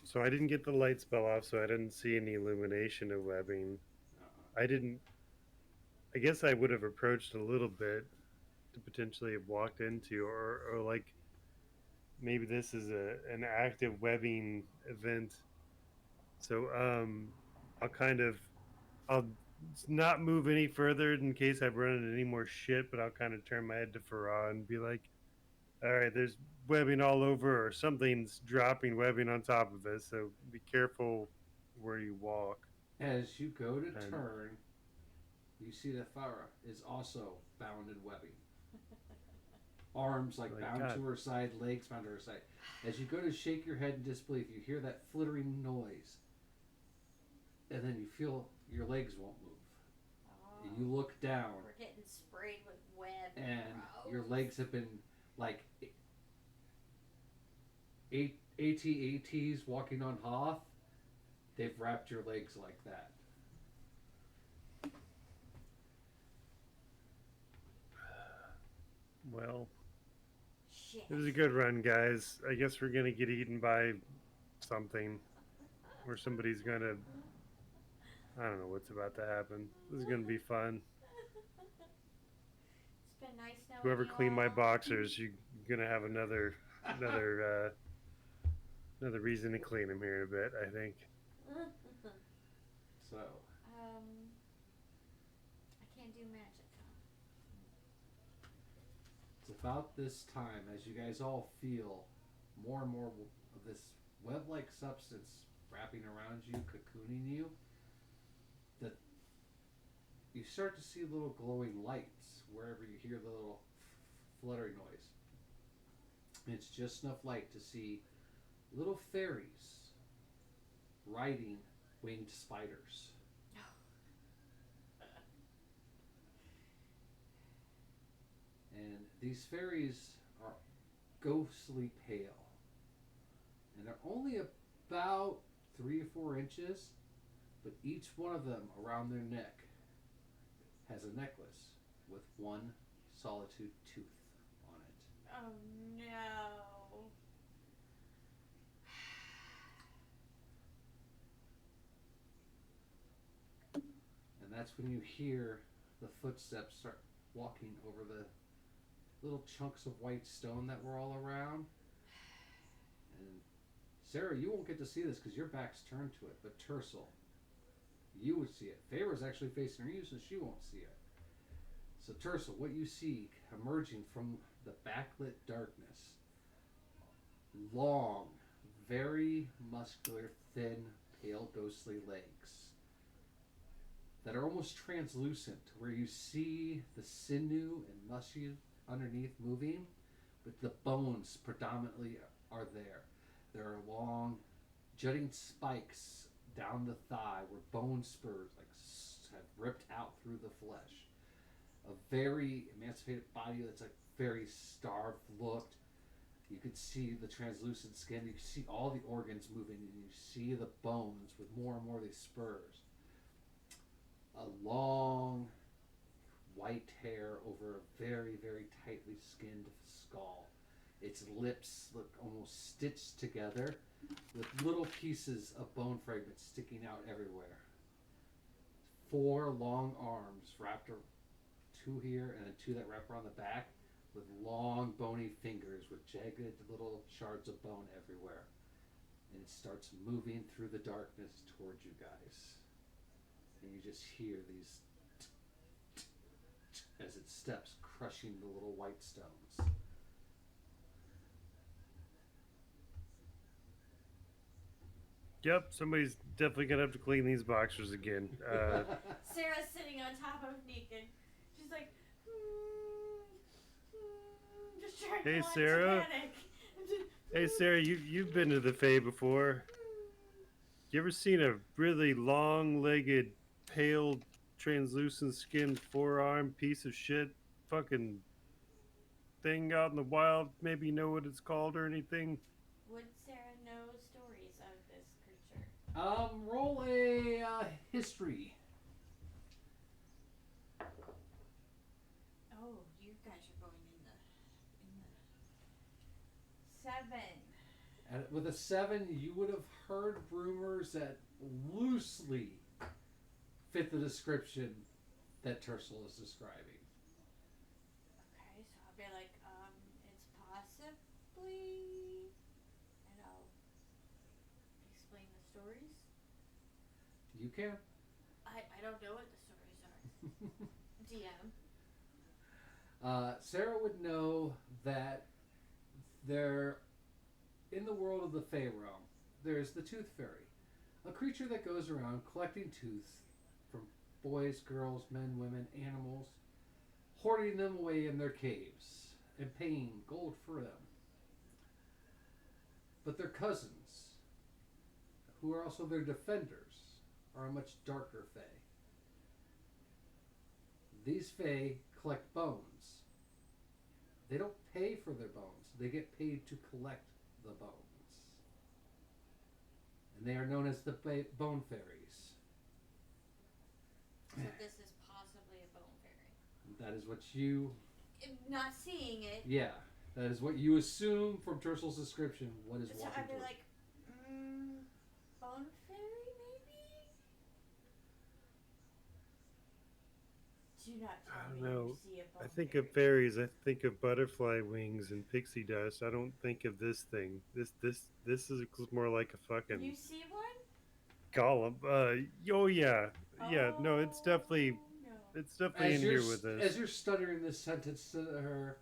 So I didn't get the light spell off, so I didn't see any illumination of webbing. I didn't. I guess I would have approached a little bit to potentially have walked into, or like maybe this is an active webbing event. So I'll not move any further in case I've run into any more shit, but I'll kind of turn my head to Farah and be like, all right, there's webbing all over, or something's dropping webbing on top of this, so be careful where you walk. As you go to turn, you see that Farah is also bound in webbing. Arms like bound God. to her side, legs bound to her side. As you go to shake your head in disbelief, you hear that flittering noise. And then you feel your legs won't move. Oh, You look down, we're getting sprayed with web. and Gross. your legs have been like AT-ATs walking on Hoth. They've wrapped your legs like that. Well, Shit. it was a good run, guys. I guess we're gonna get eaten by something, or somebody's gonna. I don't know what's about to happen. This is gonna be fun. It's been nice knowing Whoever you cleaned my all. boxers, you're gonna have another reason to clean them here in a bit. I think. So, I can't do magic, huh? it's about this time as you guys all feel more and more of this web-like substance wrapping around you, cocooning you, that you start to see little glowing lights wherever you hear the little fluttering noise. It's just enough light to see little fairies riding winged spiders. And these fairies are ghostly pale. And they're only about 3 or 4 inches, but each one of them around their neck has a necklace with one solitude tooth on it. Oh no. And that's when you hear the footsteps start walking over the little chunks of white stone that were all around. And Sarah, you won't get to see this because your back's turned to it, but Tercel, you would see it. Feyre's actually facing you, so she won't see it. So Tercel, what you see emerging from the backlit darkness, long, very muscular, thin, pale, ghostly legs that are almost translucent, where you see the sinew and muscle underneath moving, but the bones predominantly are there. There are long, jutting spikes down the thigh where bone spurs have ripped out through the flesh. A very emancipated body that's like very starved looked. You could see the translucent skin. You could see all the organs moving, and you see the bones with more and more of these spurs. a long white hair over a very, very tightly skinned skull. Its lips look almost stitched together with little pieces of bone fragments sticking out everywhere. 4 long arms wrapped, 2 here and then 2 that wrap around the back, with long bony fingers with jagged little shards of bone everywhere. And it starts moving through the darkness towards you guys. And you just hear these as it steps, crushing the little white stones. Yep, somebody's definitely gonna have to clean these boxers again. Sarah's sitting on top of Negan. She's like, just trying Hey, not Sarah. to panic. Hey Sarah, you've been to the Fae before. You ever seen a really long-legged, pale, translucent skinned 4-armed piece of shit fucking thing out in the wild? Maybe you know what it's called or anything? Would Sarah know stories of this creature? Roll a history. Oh, you guys are going in the 7. With a 7, you would have heard rumors that loosely fit the description that Tercel is describing. Okay, so I'll be like, it's possibly, and I'll explain the stories. You can. I don't know what the stories are. DM. Sarah would know that there, in the world of the Fey realm, there's the Tooth Fairy, a creature that goes around collecting tooths from boys, girls, men, women, animals, hoarding them away in their caves and paying gold for them. But their cousins, who are also their defenders, are a much darker Fey. These Fey collect bones. They don't pay for their bones. They get paid to collect the bones. And they are known as the Bone Fairies. So this is possibly a bone fairy. That is what you... Not seeing it. Yeah. That is what you assume from Tercel's description. What is So walking I'd be towards. like, bone fairy maybe? Do not I tell don't me know. you see a bone I think fairy. of fairies. I think of butterfly wings and pixie dust. I don't think of this thing. This is more like a fucking You see one? golem. Oh yeah, yeah. No, it's definitely Oh, no. it's definitely in you're, here with as us. you're stuttering this sentence to her,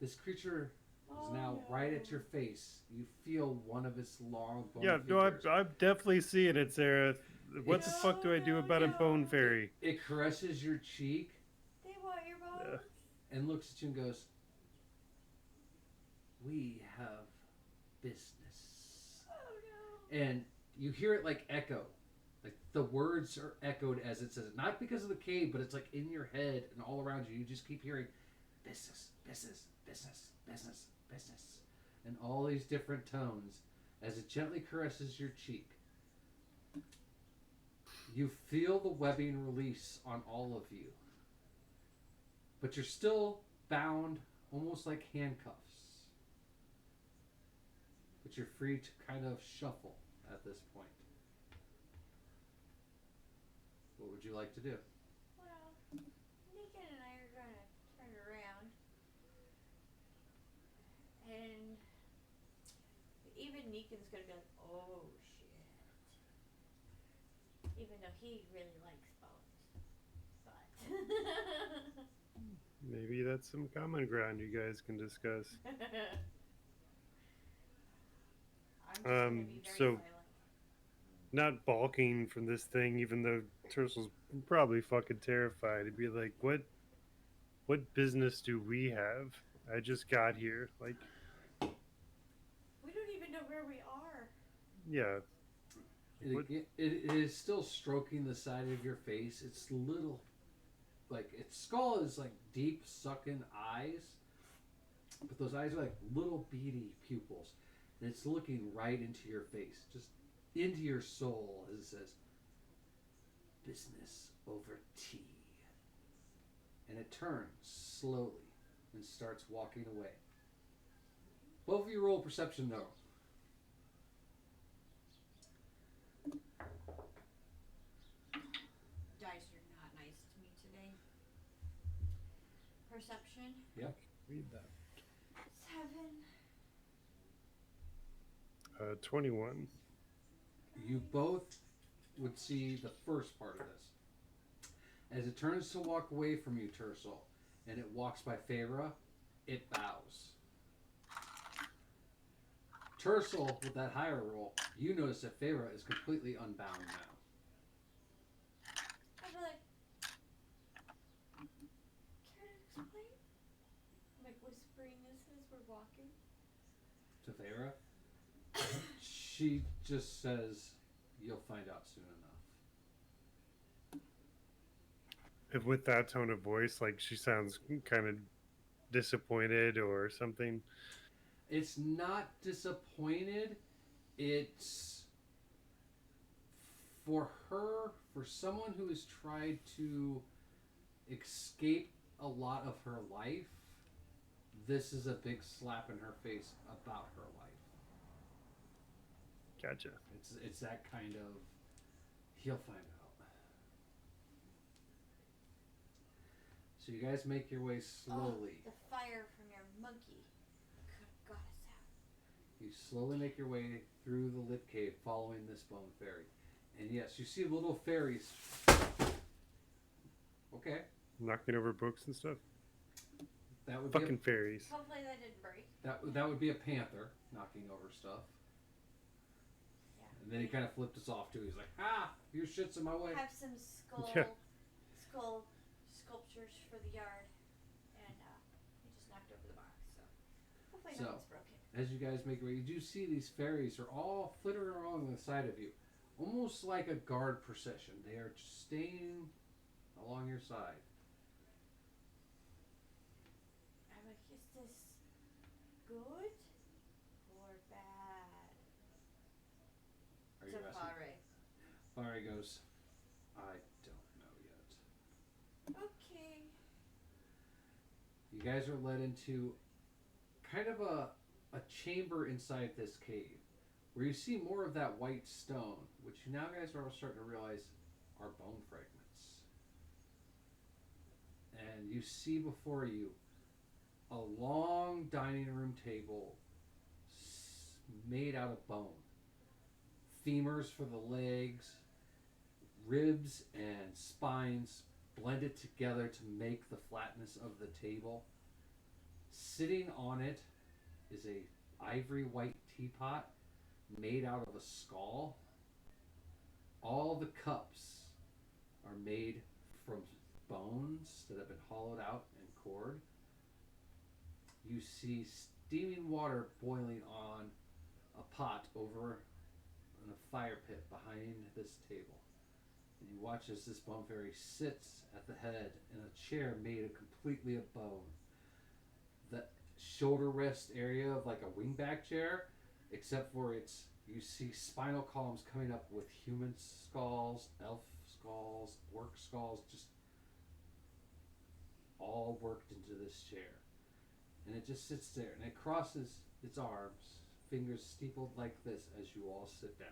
this creature is now right at your face. You feel one of its long bone Yeah, no, fingers. I'm definitely seeing it, Sarah. What the fuck do I do about a bone fairy? It caresses your cheek They want your bones? and looks at you and goes, "We have business." Oh no. And you hear it like echo. Like the words are echoed as it says it. Not because of the cave, but it's like in your head and all around you. You just keep hearing business, business, business, business, business. And all these different tones as it gently caresses your cheek. You feel the webbing release on all of you. But you're still bound almost like handcuffs. But you're free to kind of shuffle at this point. What would you like to do? Well, Negan and I are gonna turn around. And even Negan's gonna be like, oh shit. Even though he really likes bones. But Maybe that's some common ground you guys can discuss. I'm just gonna be very so- silent. Not balking from this thing, even though Tercel's probably fucking terrified. He'd be like, what business do we have? I just got here. Like, We don't even know where we are. yeah. What- It is still stroking the side of your face. It's little, like its skull is like deep sunken eyes, but those eyes are like little beady pupils, and it's looking right into your face, just into your soul, as it says, "Business over tea. And it turns slowly and starts walking away. Both of you roll perception though. Dice are not nice to me today. Perception. Read that. 7. 21. You both would see the first part of this. As it turns to walk away from you, Tercel, and it walks by Feyre, it bows. Tercel, with that higher roll, you notice that Feyre is completely unbound now. I'd be like, care to explain? I'm like whispering this as we're walking. To Feyre, she just says, "You'll find out soon enough." If with that tone of voice, like she sounds kind of disappointed or something. It's not disappointed. It's for her, for someone who has tried to escape a lot of her life, this is a big slap in her face about her life. Gotcha. It's that kind of, he'll find out. So you guys make your way slowly. Oh, the fire from your monkey could have got us out. You slowly make your way through the lit cave following this bone fairy. And yes, you see little fairies. Okay. Knocking over books and stuff. That would Fucking be fairies. Hopefully that didn't break. that would be a panther knocking over stuff. Yeah. And then he kind of flipped us off too. He's like, "Ah, your shit's in my way." Have some skull Yeah. sculptures for the yard, and we just knocked over the box. So hopefully So- nothing's broken. As you guys make your way, you do see these fairies are all flittering along the side of you, almost like a guard procession. They are staying along your side. I'm like, is this good or bad? Are you To asking? Fare. Barry goes, "I don't know yet." Okay. You guys are led into kind of a chamber inside this cave where you see more of that white stone, which you now guys are all starting to realize are bone fragments. And you see before you a long dining room table made out of bone. Femurs for the legs, ribs and spines blended together to make the flatness of the table. Sitting on it is a ivory white teapot made out of a skull. All the cups are made from bones that have been hollowed out and cored. You see steaming water boiling on a pot over in a fire pit behind this table. And you watch as this bone fairy sits at the head in a chair made completely of bone. The shoulder rest area of like a wingback chair, except for you see spinal columns coming up with human skulls, elf skulls, orc skulls, just all worked into this chair. And it just sits there and it crosses its arms, fingers steepled like this as you all sit down.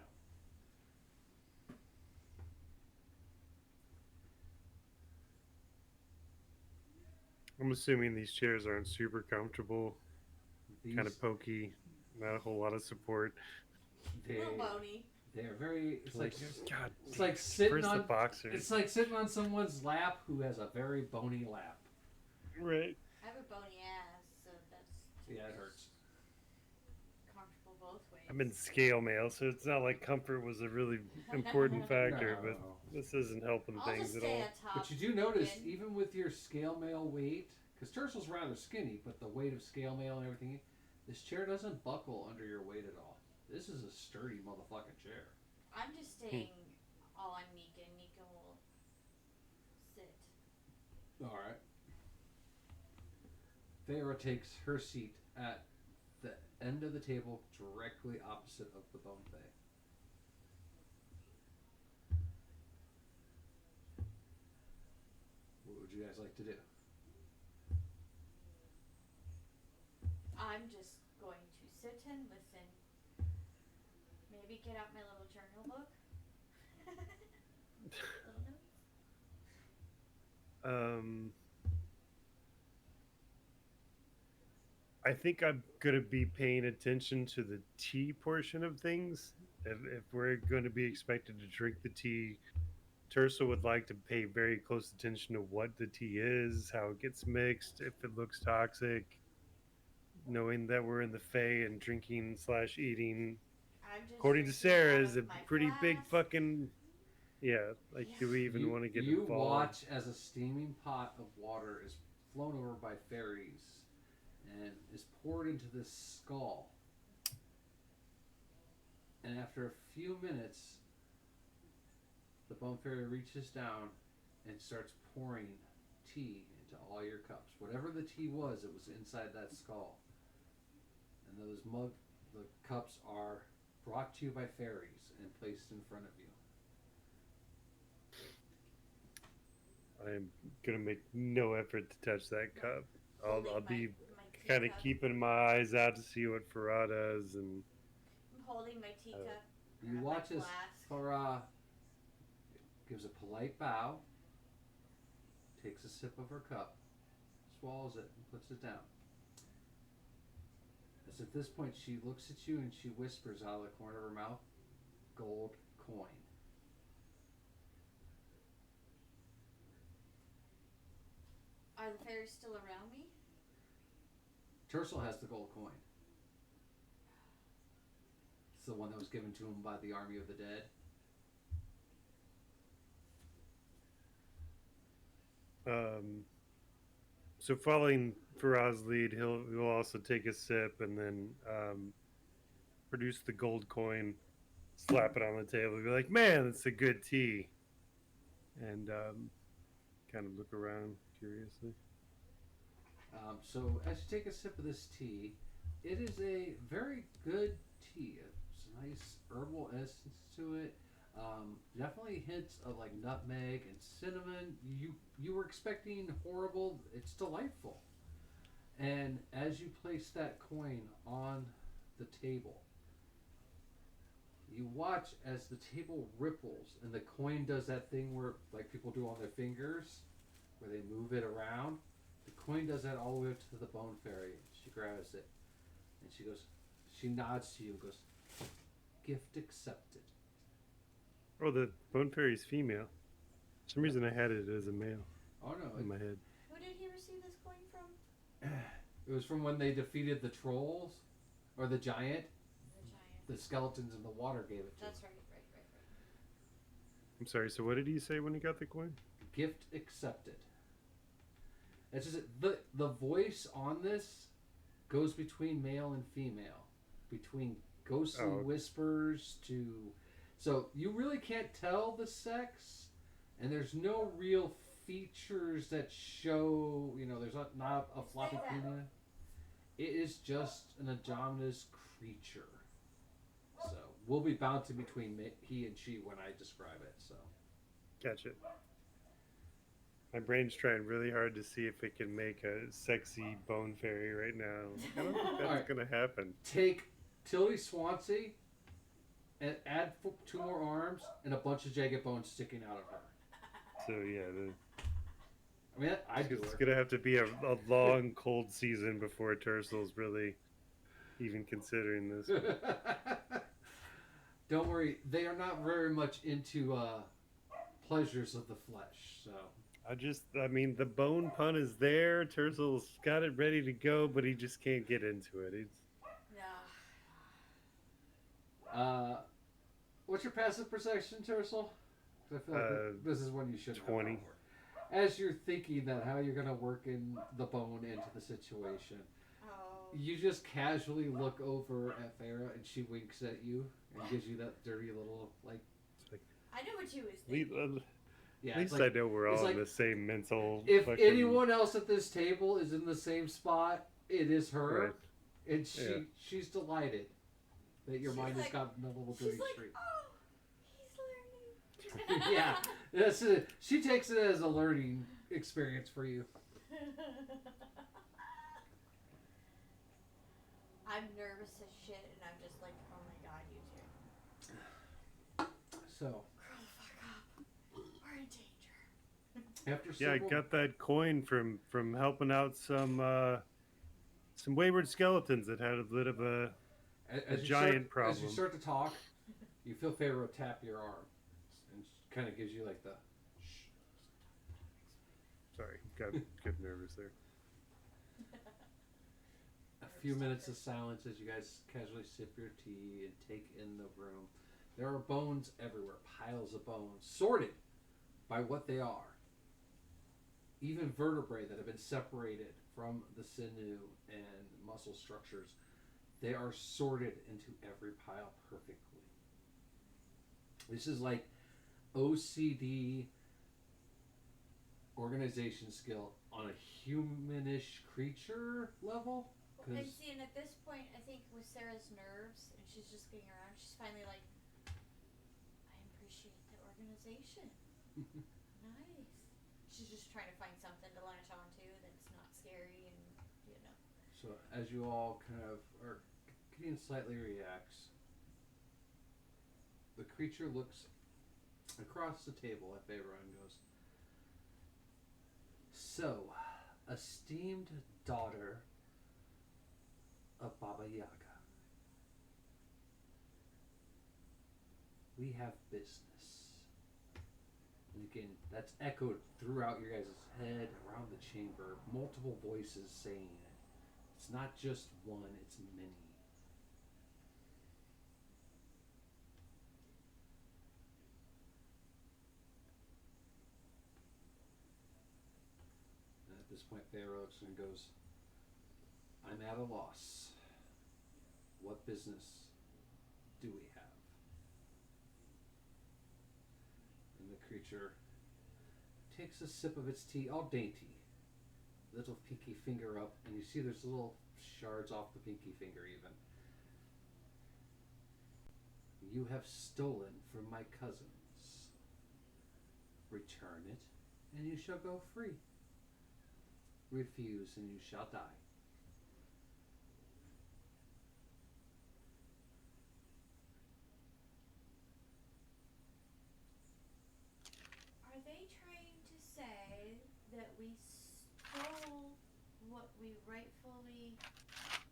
I'm assuming these chairs aren't super comfortable, These, kind of pokey, not a whole lot of support. they, Little bony. they are very. God, It's like sitting where's the on. boxers? It's like sitting on someone's lap who has a very bony lap. Right. I have a bony ass, so that's Yeah, it hurts. comfortable both ways. I'm in scale mail, so it's not like comfort was a really important factor, but No. this isn't helping I'll things just at stay all. on top. But you do notice, again. even with your scale mail weight, because Tercel's rather skinny, but the weight of scale mail and everything, this chair doesn't buckle under your weight at all. This is a sturdy motherfucking chair. I'm just staying all on Nika, and Nika will sit. All right. Feyre takes her seat at the end of the table, directly opposite of the bone fae. you guys like to do? I'm just going to sit and listen. Maybe get out my little journal book. Little notes. I think I'm gonna be paying attention to the tea portion of things. If we're going to be expected to drink the tea, Tersa would like to pay very close attention to what the tea is, how it gets mixed, if it looks toxic. Knowing that we're in the Fae and drinking slash eating, I'm just according to drinking Sarah, out is a of my pretty big flask. fucking yeah. Like, do we even want to get You involved? watch as a steaming pot of water is flown over by fairies and is poured into this skull. And after a few minutes, the bone fairy reaches down and starts pouring tea into all your cups. Whatever the tea was, it was inside that skull. And the cups are brought to you by fairies and placed in front of you. I'm gonna make no effort to touch that cup. I'll Holding be my kind of teacup. keeping my eyes out to see what Farah does, and I'm holding my teacup. You my watch as flask. Farah gives a polite bow, takes a sip of her cup, swallows it, and puts it down. As at this point, she looks at you and she whispers out of the corner of her mouth, "Gold coin." Are the fairies still around me? Tercel has the gold coin. It's the one that was given to him by the army of the dead. So following Farah's lead, he'll also take a sip and then produce the gold coin, slap it on the table, be like, "Man, it's a good tea," and kind of look around curiously. So as you take a sip of this tea, it is a very good tea. It's a nice herbal essence to it. Definitely hints of like nutmeg and cinnamon. You were expecting horrible. It's delightful. And as you place that coin on the table, you watch as the table ripples and the coin does that thing where like people do on their fingers, where they move it around. The coin does that all the way up to the bone fairy. She grabs it and she nods to you and goes, "Gift accepted." Oh, the bone fairy's female. For some reason, I had it as a male Oh no, in my head. Who did he receive this coin from? it was from when they defeated the trolls or the giant. The giant. The skeletons in the water gave it to That's him. right. I'm sorry. So, what did he say when he got the coin? Gift accepted. It's just the voice on this goes between male and female, between ghostly Oh, okay. whispers to, so you really can't tell the sex, and there's no real features that show. There's not a floppy Say that. penis. It is just an androgynous creature. So we'll be bouncing between he and she when I describe it. So. Gotcha. My brain's trying really hard to see if it can make a sexy bone fairy right now. I don't think that's Alright. gonna happen. Take Tilly Swansea and add 2 more arms and a bunch of jagged bones sticking out of her. So yeah, I mean, I'd do it's her. gonna have to be a long cold season before Tercel's really even considering this. Don't worry, they are not very much into pleasures of the flesh. So I mean, the bone pun is there. Tercel's got it ready to go, but he just can't get into it. He's No. what's your passive perception, Tercel? 'Cause I feel like this is one you should 20. have. As you're thinking that how you're gonna work in the bone into the situation, Oh. you just casually look over at Farah and she winks at you and gives you that dirty little like. I know what you was at thinking. Yeah, least it's like, I know we're it's all in like the same mental. if fucking- anyone else at this table is in the same spot, it is her, Right. and Yeah. she's delighted that your She's mind has like- gotten a little dirty She's like, streak. oh, he's learning. Yeah, that's it. She takes it as a learning experience for you. I'm nervous as shit, and I'm just like, oh my god, you two. So Grow the fuck up. We're in danger. Yeah, after I several, got that coin from helping out some wayward skeletons that had a bit of a as you giant start, as you problem. start to talk, you feel Pharaoh tap your arm, and kind of gives you like the. Shh. Sorry, got nervous there. A few minutes of silence as you guys casually sip your tea and take in the room. There are bones everywhere, piles of bones, sorted by what they are. Even vertebrae that have been separated from the sinew and muscle structures, they are sorted into every pile perfectly. This is like OCD organization skill on a humanish creature level. And see, and at this point, I think with Sarah's nerves, and she's just getting around, she's finally like, I appreciate the organization. Nice. She's just trying to find something to latch onto that's not scary and, you know. So as you all kind of are getting slightly relaxed, the creature looks across the table at Pharaoh and goes, "So, esteemed daughter of Baba Yaga, we have business." And again, that's echoed throughout your guys' head, around the chamber, multiple voices saying it. It's not just one, it's many. And at this point, Pharaoh looks and goes, "I'm at a loss. What business do we have?" And the creature takes a sip of its tea, all dainty. Little pinky finger up, and you see there's little shards off the pinky finger even. "You have stolen from my cousins. Return it, and you shall go free. Refuse, and you shall die." Are they trying to say that we stole what we rightfully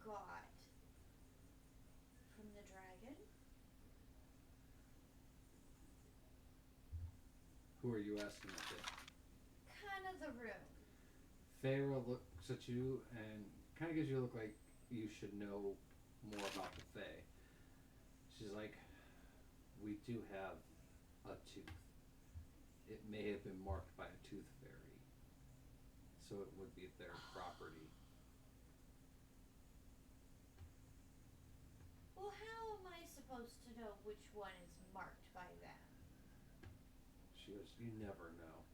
got from the dragon? Who are you asking that to? Kind of the room. Pharaoh looks at you and kind of gives you a look like you should know more about the Fae. She's like, "We do have a tooth. It may have been marked by a tooth fairy, so it would be their property." Well, how am I supposed to know which one is marked by them? She goes, "You never know.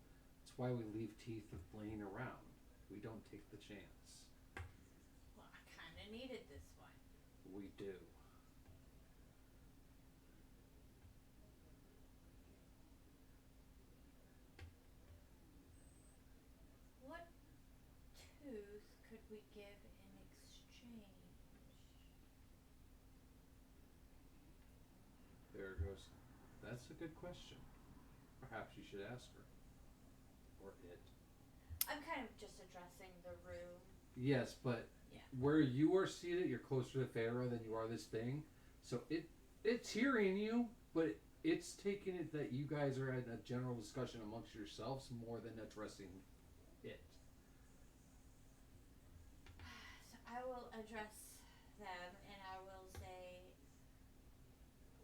That's why we leave teeth laying around. We don't take the chance." Well, I kind of needed this one. "We do." What tooth could we give in exchange? Pharaoh goes, "That's a good question. Perhaps you should ask her. Or it." I'm kind of just addressing the room. Yes, but Yeah. where you are seated, you're closer to Pharaoh than you are this thing. So it's hearing you, but it's taking it that you guys are at a general discussion amongst yourselves more than addressing it. So I will address them and I will say,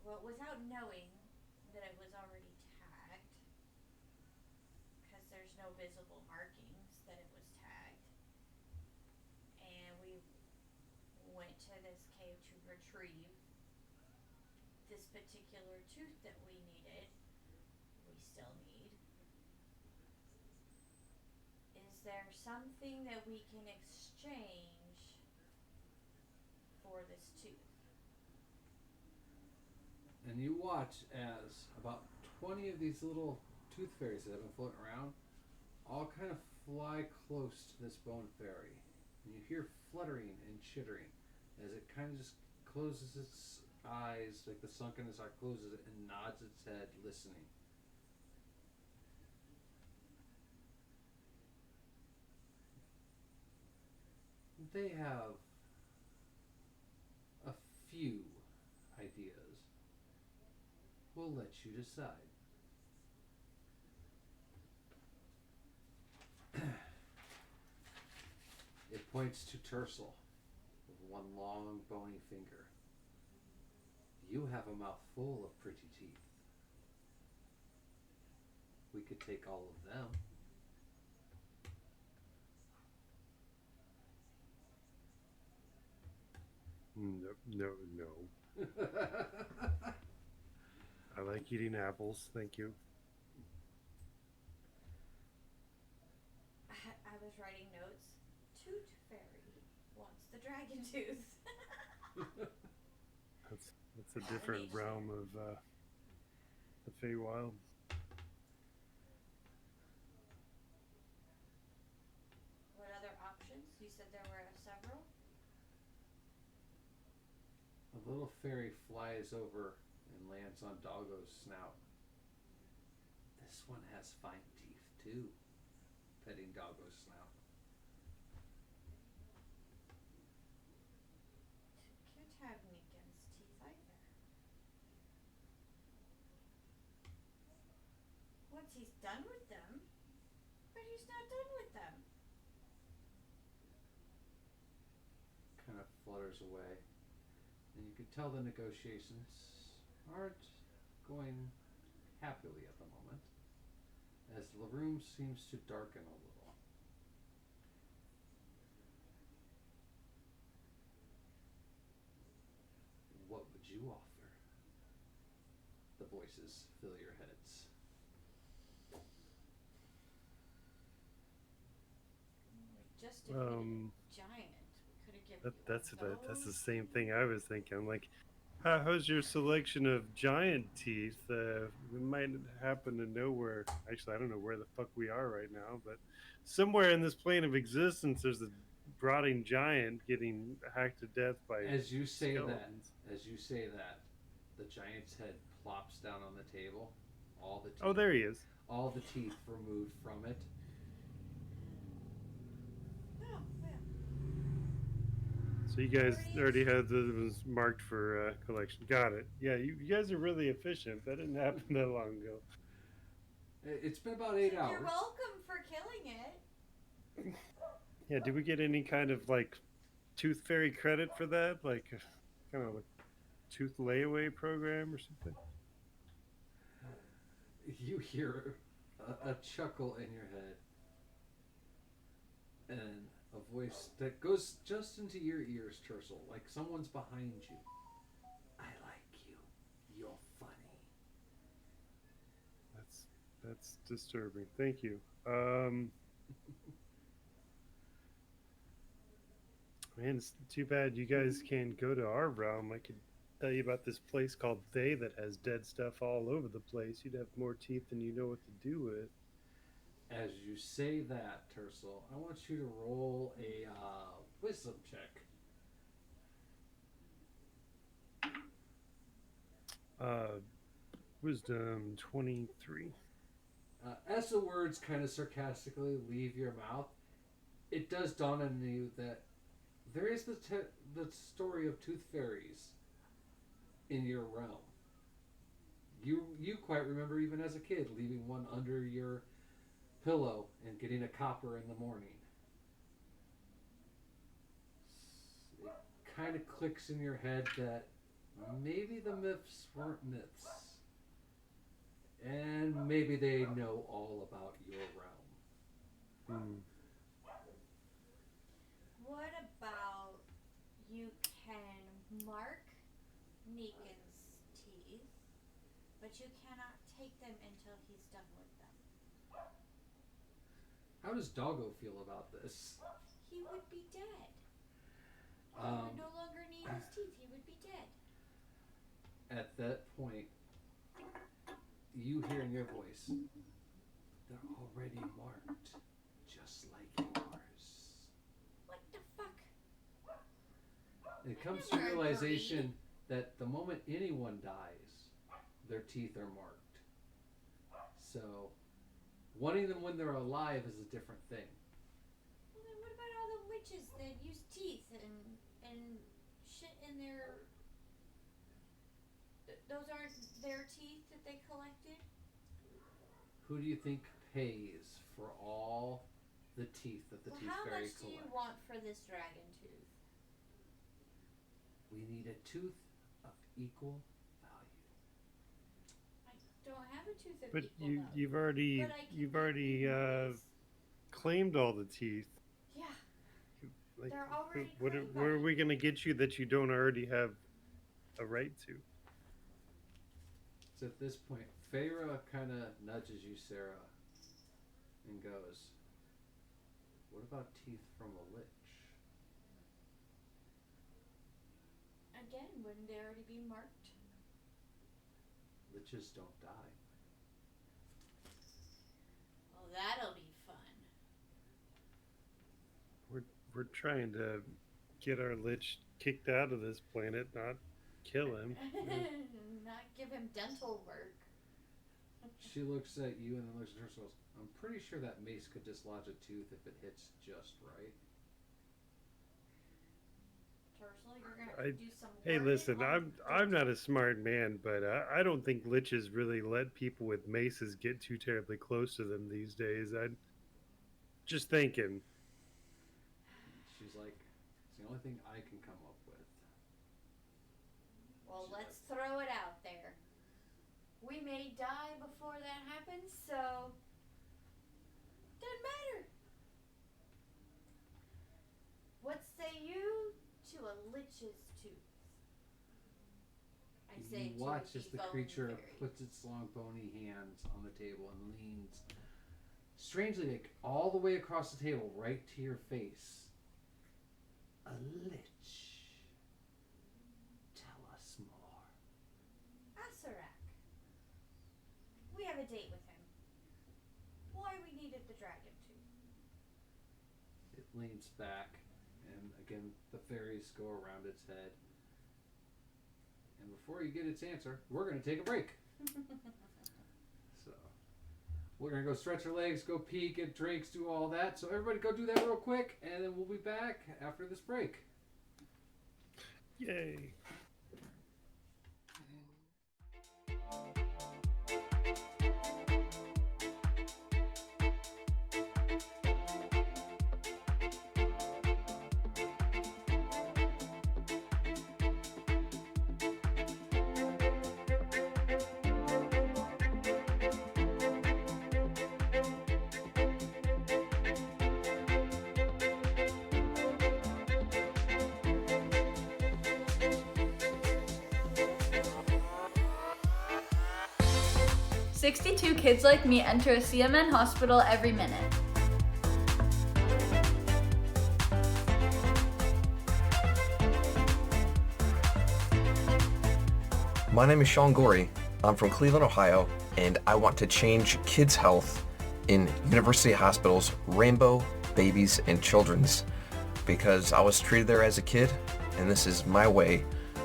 well, without knowing that it was already tagged, because there's no visible markings that it was tagged, and we went to this cave to retrieve this particular tooth that we needed, we still need. Is there something that we can exchange for this tooth? And you watch as about 20 of these little tooth fairies that have been floating around all kind of fly close to this bone fairy. And you hear fluttering and chittering as it kind of just closes its eyes, like the sunkenness eye closes it and nods its head, listening. They have a few ideas. We'll let you decide. It points to Tercel with one long bony finger. You have a mouth full of pretty teeth. We could take all of them. No. I like eating apples. Thank you. I was writing notes. Toot Fairy wants the dragon tooth. That's a different realm of the Feywild. What other options? You said there were several? A little fairy flies over and lands on Doggo's snout. This one has fine teeth too. Petting Doggo's snout. Can't have Meekin's teeth either. Once he's done with them, but he's not done with them. Kind of flutters away. And you can tell the negotiations aren't going happily at the moment, as the room seems to darken a little. What would you offer? The voices fill your heads. We just defeated a giant. We could have given That's the same thing I was thinking. Like, how's your selection of giant teeth? We might happen to know where. Actually, I don't know where the fuck we are right now, but somewhere in this plane of existence, there's a rotting giant getting hacked to death by. As you say skeletons. that, the giant's head plops down on the table. All the teeth, Oh, there he is. all the teeth removed from it. Oh, yeah. So you guys already had those marked for collection. Got it. Yeah, you guys are really efficient. That didn't happen that long ago. It's been about 8 hours. You're welcome for killing it. Yeah, did we get any kind of like tooth fairy credit for that? Like kind of like tooth layaway program or something? You hear a chuckle in your head, and a voice that goes just into your ears, Tercel, like someone's behind you. I like you. You're funny. That's disturbing. Thank you. Man, it's too bad you guys can't go to our realm. I could tell you about this place called Thay that has dead stuff all over the place. You'd have more teeth than you know what to do with. As you say that, Tercel, I want you to roll a wisdom check. Wisdom 23. As the words kind of sarcastically leave your mouth, it does dawn on you that there is the story of tooth fairies in your realm. You quite remember, even as a kid, leaving one under your pillow and getting a copper in the morning. It kind of clicks in your head that maybe the myths weren't myths. And maybe they know all about your realm. What about you can mark Meekin's teeth, but you cannot take them until he's done with them. How does Doggo feel about this? He would be dead. He would no longer need his teeth. He would be dead. At that point, you hear in your voice, They're already marked, just like yours. What the fuck? And it comes I to never realization that the moment anyone dies, their teeth are marked. So, wanting them when they're alive is a different thing. Well, then what about all the witches that use teeth and shit in their... Those aren't their teeth that they collected? Who do you think pays for all the teeth that the Well, Tooth how Fairy much do you collects? want for this dragon tooth? We need a tooth of equal value. I don't have a tooth of But equal value. you've already But I can you've get already these. claimed all the teeth. Yeah, Like, they're already where are we gonna get you that you don't already have a right to? So at this point, Feyre kind of nudges you, Sarah, and goes, "What about teeth from a lich?" Again, wouldn't they already be marked? Liches don't die. Well, that'll be fun. We're trying to get our lich kicked out of this planet, not kill him. Not give him dental work. She looks at you and then looks at her and goes, "I'm pretty sure that mace could dislodge a tooth if it hits just right." Ursula, you're gonna have to do some Hey, work listen, on I'm not a smart man, but I don't think liches really let people with maces get too terribly close to them these days. I just thinking. She's like, "It's the only thing I can come up with." Well, She's let's throw it out there. We may die before that happens, so doesn't matter. What say you to a lich's tooth? I say You watch to as the bone creature fairy. puts its long bony hands on the table and leans strangely like all the way across the table right to your face. "A lich. Tell us more." Asarak. We have a date with him. Why we needed the dragon tooth. It leans back, and again the fairies go around its head. And before you get its answer, we're going to take a break. So, we're going to go stretch our legs, go pee, get drinks, do all that. So, everybody go do that real quick, and then we'll be back after this break. Yay. "62 kids like me enter a CMN hospital every minute." My name is Sean Gorey. I'm from Cleveland, Ohio, and I want to change kids' health in University Hospital's Rainbow Babies and Children's because I was treated there as a kid, and this is my way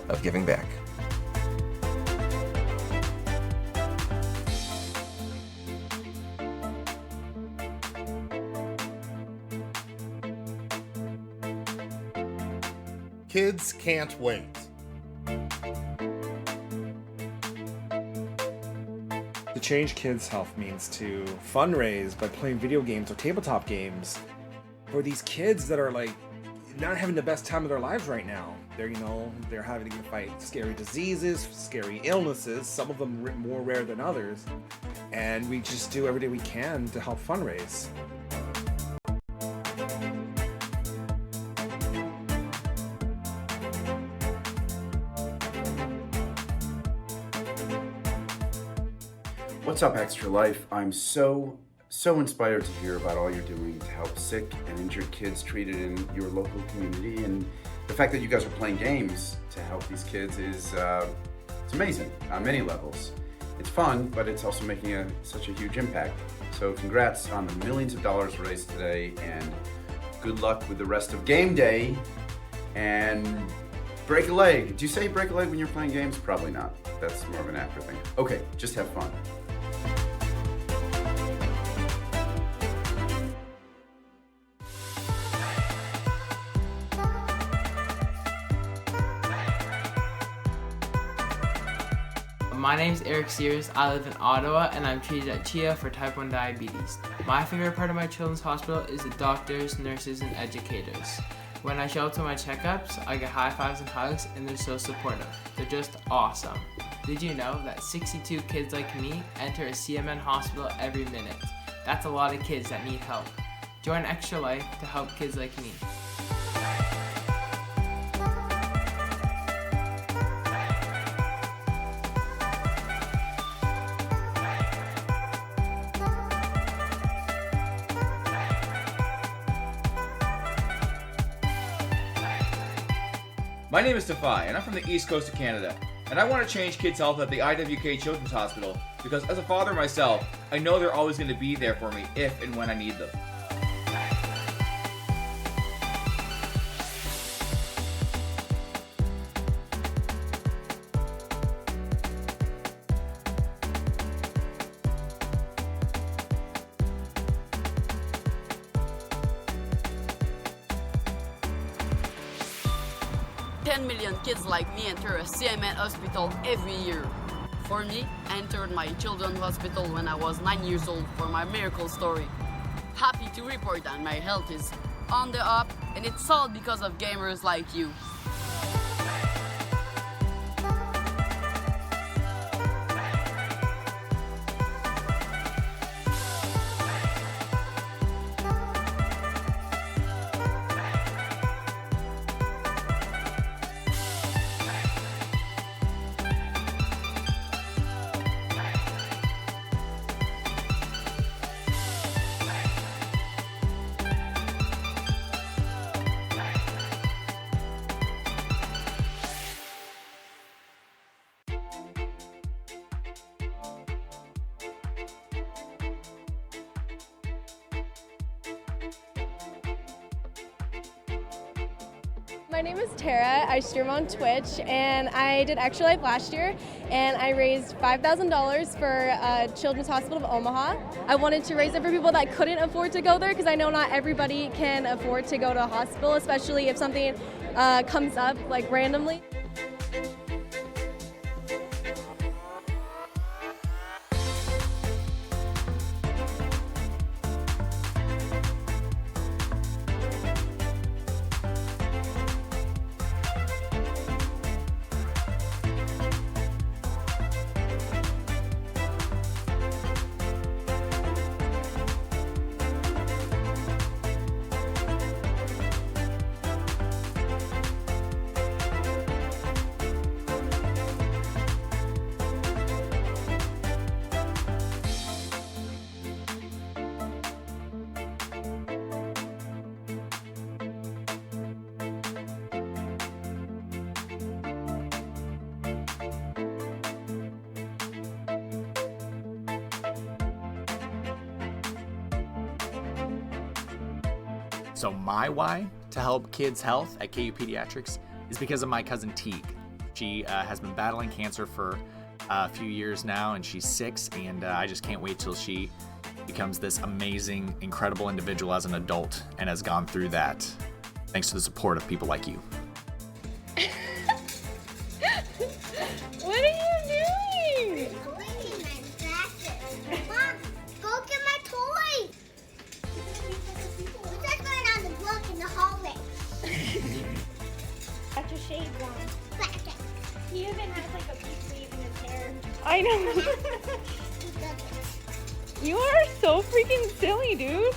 of giving back. Kids can't wait. To change kids' health means to fundraise by playing video games or tabletop games for these kids that are like not having the best time of their lives right now. They're having to fight scary diseases, scary illnesses, some of them more rare than others. And we just do everything we can to help fundraise. What's up, Extra Life? I'm so inspired to hear about all you're doing to help sick and injured kids treated in your local community, and the fact that you guys are playing games to help these kids is it's amazing on many levels. It's fun, but it's also making such a huge impact. So congrats on the millions of dollars raised today, and good luck with the rest of game day. And break a leg. Do you say break a leg when you're playing games? Probably not. That's more of an actor thing. Okay, just have fun. My name's Eric Sears. I live in Ottawa and I'm treated at CHIA for type 1 diabetes. My favorite part of my children's hospital is the doctors, nurses, and educators. When I show up to my checkups, I get high fives and hugs, and they're so supportive. They're just awesome. Did you know that 62 kids like me enter a CMN hospital every minute? That's a lot of kids that need help. Join Extra Life to help kids like me. My name is Defy, and I'm from the East Coast of Canada, and I want to change kids' health at the IWK Children's Hospital because as a father myself, I know they're always going to be there for me if and when I need them. Million kids like me enter a CMN hospital every year. For me, I entered my children's hospital when I was 9 years old for my miracle story. Happy to report that my health is on the up, and it's all because of gamers like you. My name is Tara. I stream on Twitch, and I did Extra Life last year, and I raised $5,000 for Children's Hospital of Omaha. I wanted to raise it for people that couldn't afford to go there, because I know not everybody can afford to go to a hospital, especially if something comes up like randomly. So my why to help kids' health at KU Pediatrics is because of my cousin Teague. She has been battling cancer for a few years now, and she's 6, and I just can't wait till she becomes this amazing, incredible individual as an adult and has gone through that thanks to the support of people like you. What are you doing? Cleaning my glasses. Mom, go get my toy. We're just going on the block in the hallway. Got your shades on. He even has like a big wave in his hair. I know. You are so freaking silly, dude.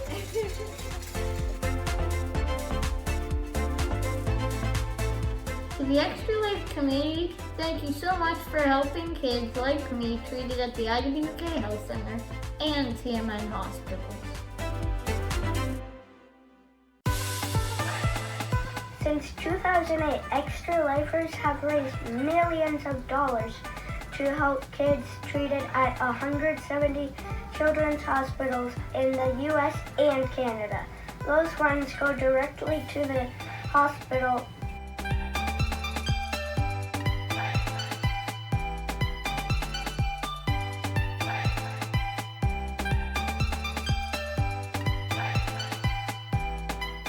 To the Extra Life community, thank you so much for helping kids like me treated at the IWK Health Center and TMN hospitals. Since 2008, Extra Lifers have raised millions of dollars to help kids treated at 170 children's hospitals in the U.S. and Canada. Those funds go directly to the hospital.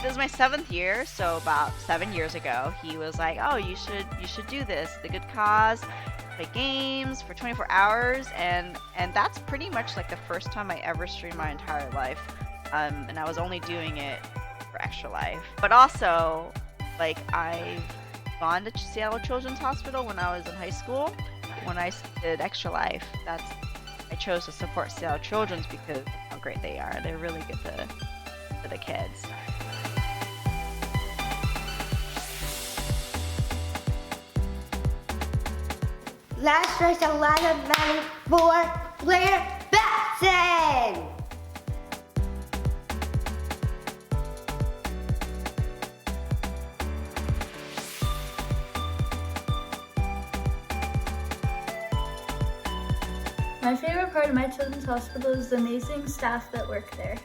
This is my 7th year, so about 7 years ago, he was like, "Oh, you should do this. The good cause, play games for 24 hours," and that's pretty much like the first time I ever streamed my entire life, and I was only doing it for Extra Life. But also, like, I've gone to Seattle Children's Hospital when I was in high school. When I did Extra Life, I chose to support Seattle Children's because of how great they are. They're really good to the kids. Let's raise a lot of money for Blair Batson! My favorite part of my children's hospital is the amazing staff that work there.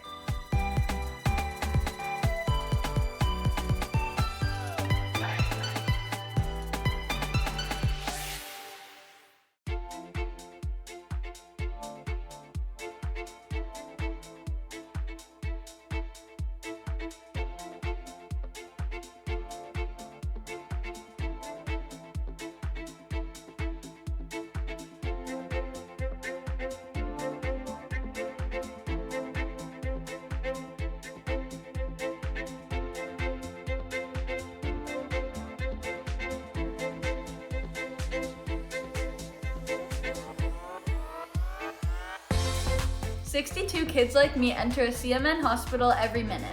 "62 kids like me enter a CMN hospital every minute."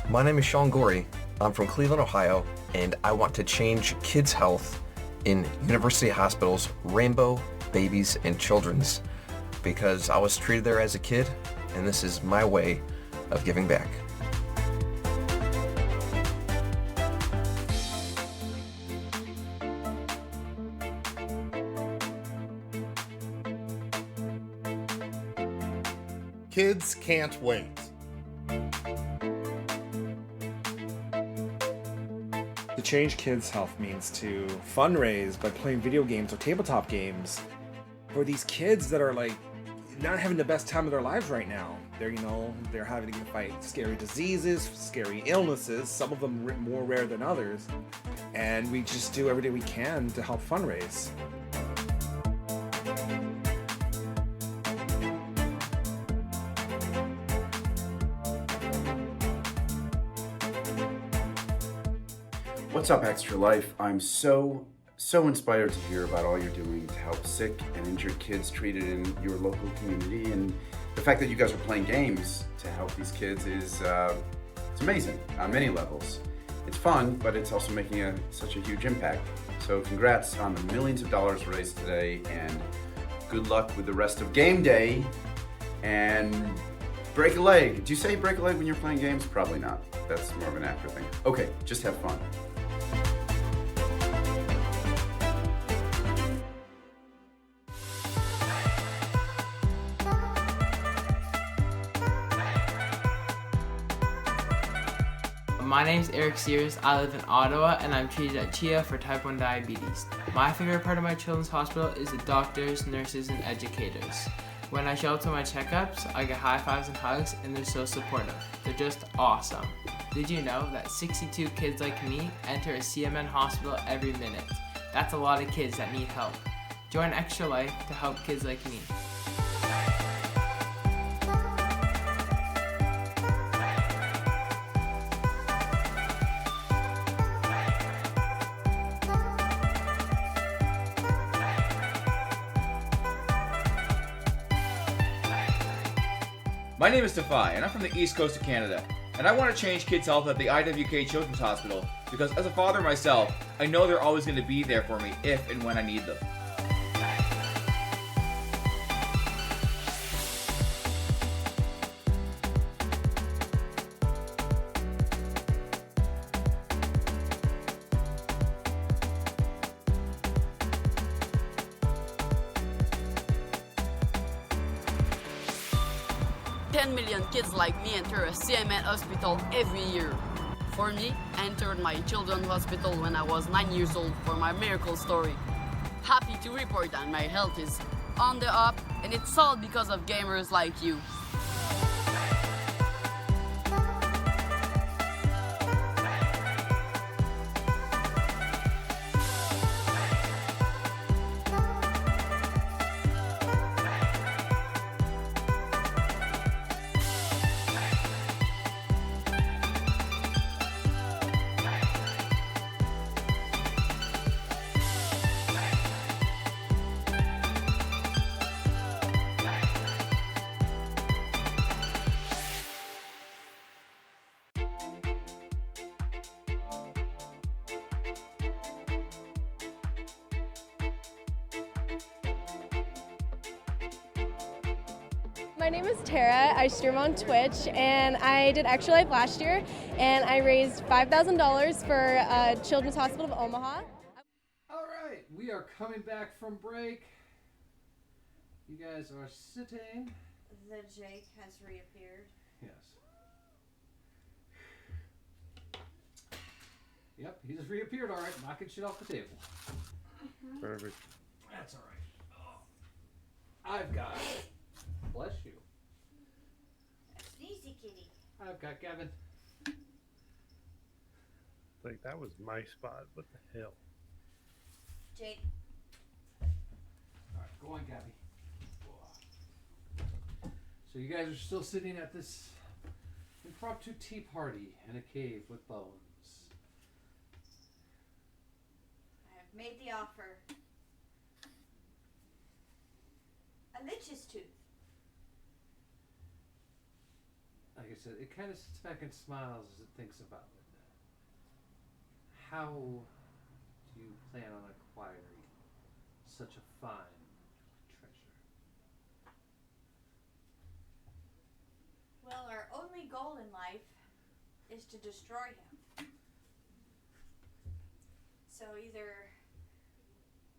My name is Sean Gorey. I'm from Cleveland, Ohio, and I want to change kids' health in University Hospitals, Rainbow, Babies, and Children's, because I was treated there as a kid, and this is my way of giving back. Kids can't wait. To change kids' health means to fundraise by playing video games or tabletop games for these kids that are like not having the best time of their lives right now. They're having to fight scary diseases, scary illnesses, some of them more rare than others, and we just do everything we can to help fundraise. What's up, Extra Life? I'm so inspired to hear about all you're doing to help sick and injured kids treated in your local community, and the fact that you guys are playing games to help these kids is it's amazing on many levels. It's fun, but it's also making such a huge impact. So congrats on the millions of dollars raised today, and good luck with the rest of game day. And break a leg. Do you say break a leg when you're playing games? Probably not. That's more of an actor thing. Okay, just have fun. My name's Eric Sears. I live in Ottawa and I'm treated at CHEA for type 1 diabetes. My favorite part of my children's hospital is the doctors, nurses, and educators. When I show up to my checkups, I get high fives and hugs, and they're so supportive. They're just awesome. Did you know that 62 kids like me enter a CMN hospital every minute? That's a lot of kids that need help. Join Extra Life to help kids like me. My name is Defy, and I'm from the East Coast of Canada, and I want to change kids' health at the IWK Children's Hospital because as a father myself, I know they're always going to be there for me if and when I need them. 10 million kids like me enter a CMN hospital every year. For me, I entered my children's hospital when I was 9 years old for my miracle story. Happy to report that my health is on the up, and it's all because of gamers like you. My name is Tara. I stream on Twitch, and I did Extra Life last year, and I raised $5,000 for Children's Hospital of Omaha. All right, we are coming back from break. You guys are sitting. The Jake has reappeared. Yes. Yep, he just reappeared. All right, knocking shit off the table. Perfect. That's all right. Oh, I've got. Bless you. A sneezy kitty. I've got Gavin. Like, that was my spot. What the hell? Jake. All right, go on, Gabby. So you guys are still sitting at this impromptu tea party in a cave with bones. I have made the offer. A lich's tooth. Like I said, it kind of sits back and smiles as it thinks about it. How do you plan on acquiring such a fine treasure? Well, our only goal in life is to destroy him. So either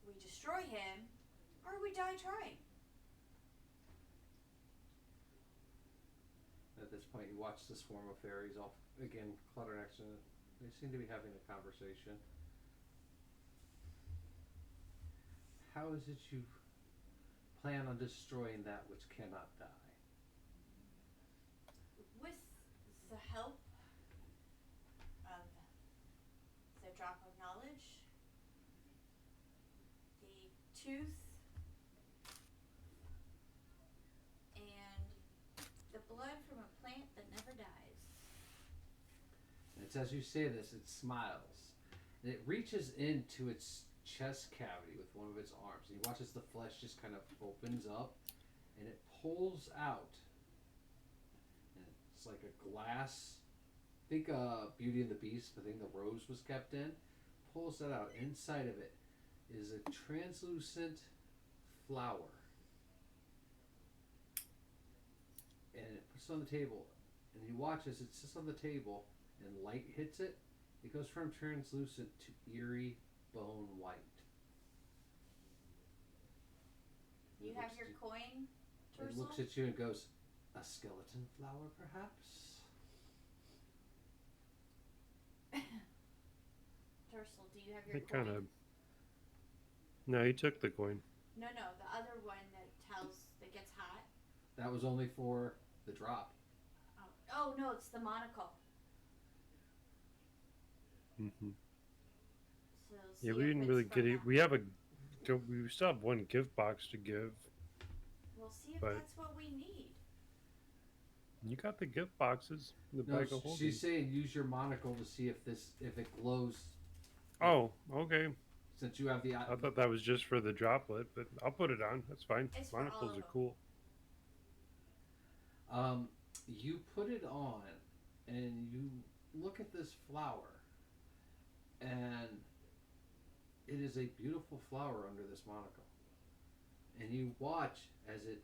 we destroy him or we die trying. At this point, you watch the swarm of fairies all again clutter next to it. They seem to be having a conversation. How is it you plan on destroying that which cannot die? With the help of the drop of knowledge, the tooth, and the blood from a plant that never dies. And it's as you say this, it smiles. And it reaches into its chest cavity with one of its arms. And you watch as the flesh just kind of opens up and it pulls out. And it's like a glass. Think Beauty and the Beast, the thing the rose was kept in. Pulls that out. Inside of it is a translucent flower. And it puts it on the table. And you watch as it sits on the table and light hits it. It goes from translucent to eerie bone white. You have your coin, It Tercel? looks at you and goes, a skeleton flower, perhaps? Tercel, do you have your It coin? kind of. No, he took the coin. No, the other one that gets hot. That was only for the drop. Oh no, it's the monocle. Mm-hmm. So Yeah, see we if didn't it's really from get it. that. We have a. We still have one gift box to give. We'll see if but- that's what we need. You got the gift boxes. The No, bag of holding. she's saying use your monocle to see if it glows. Oh, okay. Since you have the. I thought that was just for the droplet, but I'll put it on. That's fine. It's for all Monocles of are them. cool. You put it on, and you look at this flower, and it is a beautiful flower under this monocle. And you watch as it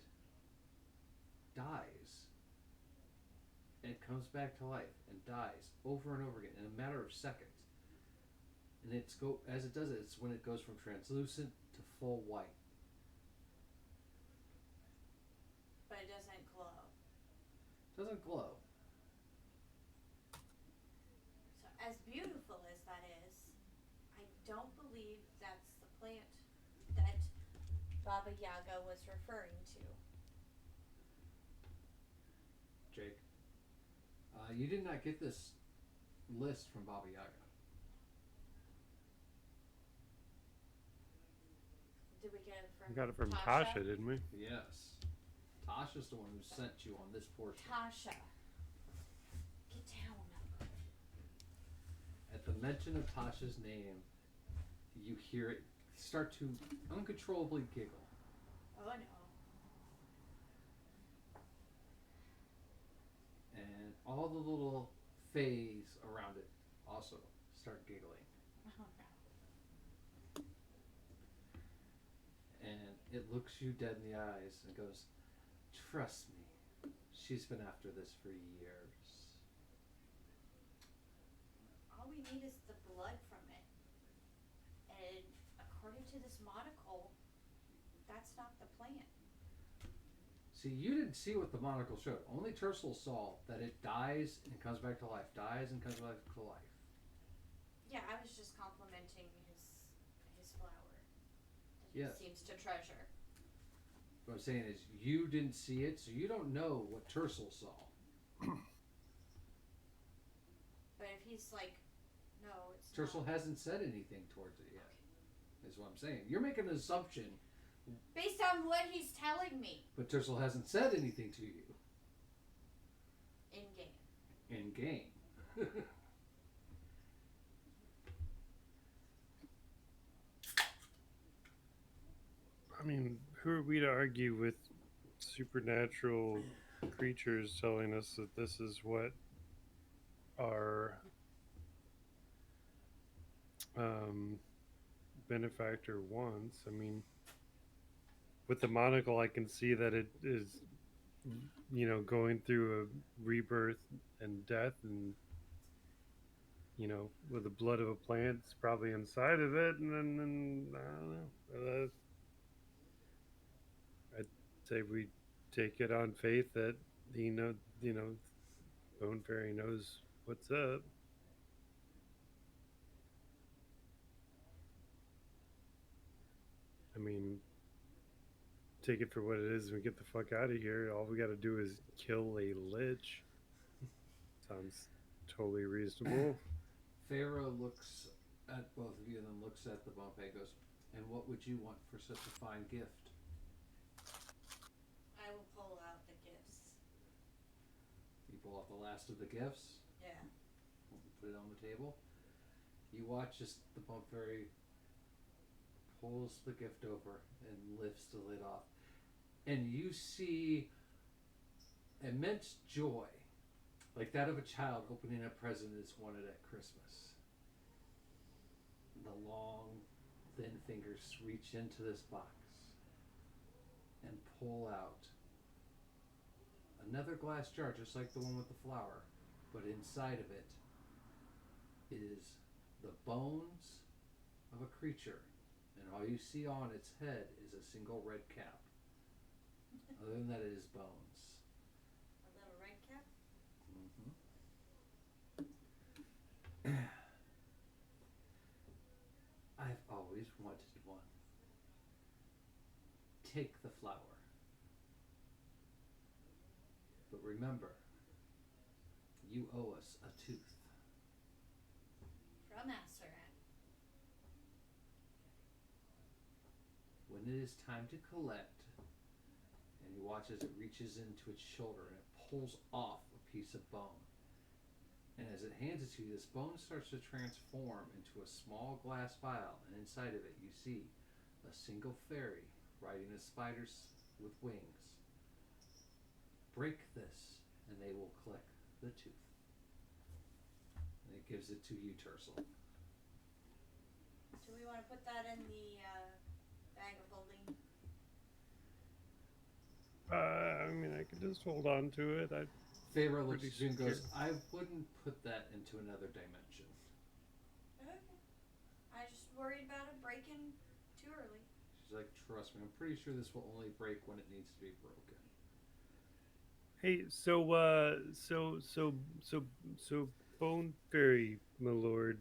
dies, and comes back to life, and dies over and over again in a matter of seconds. And as it does it, it's when it goes from translucent to full white. But it doesn't glow. Doesn't glow. So as beautiful as that is, I don't believe that's the plant that Baba Yaga was referring to. Jake, you did not get this list from Baba Yaga. Did we get it from We got it from Tasha? Tasha, didn't we? Yes. Tasha's the one who sent you on this portion. Tasha. Get down. At the mention of Tasha's name, you hear it start to uncontrollably giggle. Oh no. And all the little fays around it also start giggling. Oh no. And it looks you dead in the eyes and goes, "Trust me, she's been after this for years." All we need is the blood from it. And according to this monocle, that's not the plant. See, you didn't see what the monocle showed. Only Tercel saw that it dies and comes back to life, dies and comes back to life. Yeah, I was just complimenting his flower that Yes. he seems to treasure. What I'm saying is, you didn't see it, so you don't know what Tercel saw. But if he's like, no, it's Tercel not. hasn't said anything towards it yet, is what I'm saying. You're making an assumption, Based on what he's telling me but Tercel hasn't said anything to you in game. in game. I mean, who are we to argue with supernatural creatures telling us that this is what our benefactor wants? I mean, with the monocle, I can see that it is, you know, going through a rebirth and death, and you know, with the blood of a plant, it's probably inside of it, and then I don't know. I'd say we take it on faith that he know, you know, Bone Fairy knows what's up. I mean, take it for what it is and we get the fuck out of here. All we got to do is kill a lich. Sounds totally reasonable. Pharaoh looks at both of you and then looks at the bump and goes, "And what would you want for such a fine gift?" I will pull out the gifts. You pull out the last of the gifts, Yeah. put it on the table. You watch as the bump fairy pulls the gift over and lifts the lid off. And you see immense joy, like that of a child opening a present that's wanted at Christmas. The long, thin fingers reach into this box and pull out another glass jar, just like the one with the flower, but inside of it is the bones of a creature, and all you see on its head is a single red cap. Other than that, it is bones. A little red cap? I've always wanted one. Take the flower. But remember, you owe us a tooth. From Asaran. When it is time to collect, and you watch as it reaches into its shoulder and it pulls off a piece of bone. And as it hands it to you, this bone starts to transform into a small glass vial, and inside of it you see a single fairy riding a spider with wings. Break this, and they will collect the tooth. And it gives it to you, Tercel. Do we want to put that in the bag of holding? I mean, I could just hold on to it. Pharaoh looks Pretty at you and goes, secure. "I wouldn't put that into another dimension." Okay. I just worried about it breaking too early. She's like, "Trust me, I'm pretty sure this will only break when it needs to be broken." Hey, so Bone Fairy, my lord.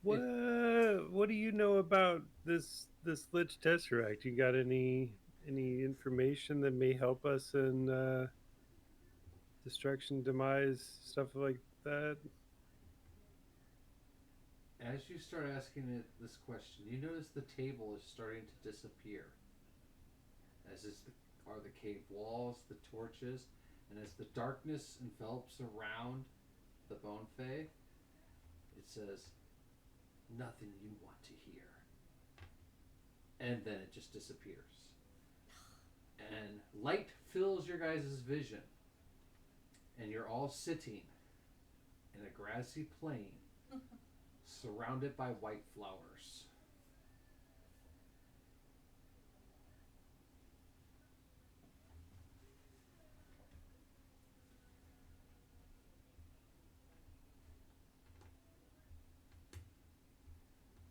What do you know about this Lich Tesseract? You got any information that may help us in destruction, demise, stuff like that? As you start asking it this question, you notice the table is starting to disappear. Are the cave walls, the torches, and as the darkness envelops around the Bone Fae, it says, "Nothing you want to hear." And then it just disappears. And light fills your guys' vision. And you're all sitting in a grassy plain surrounded by white flowers.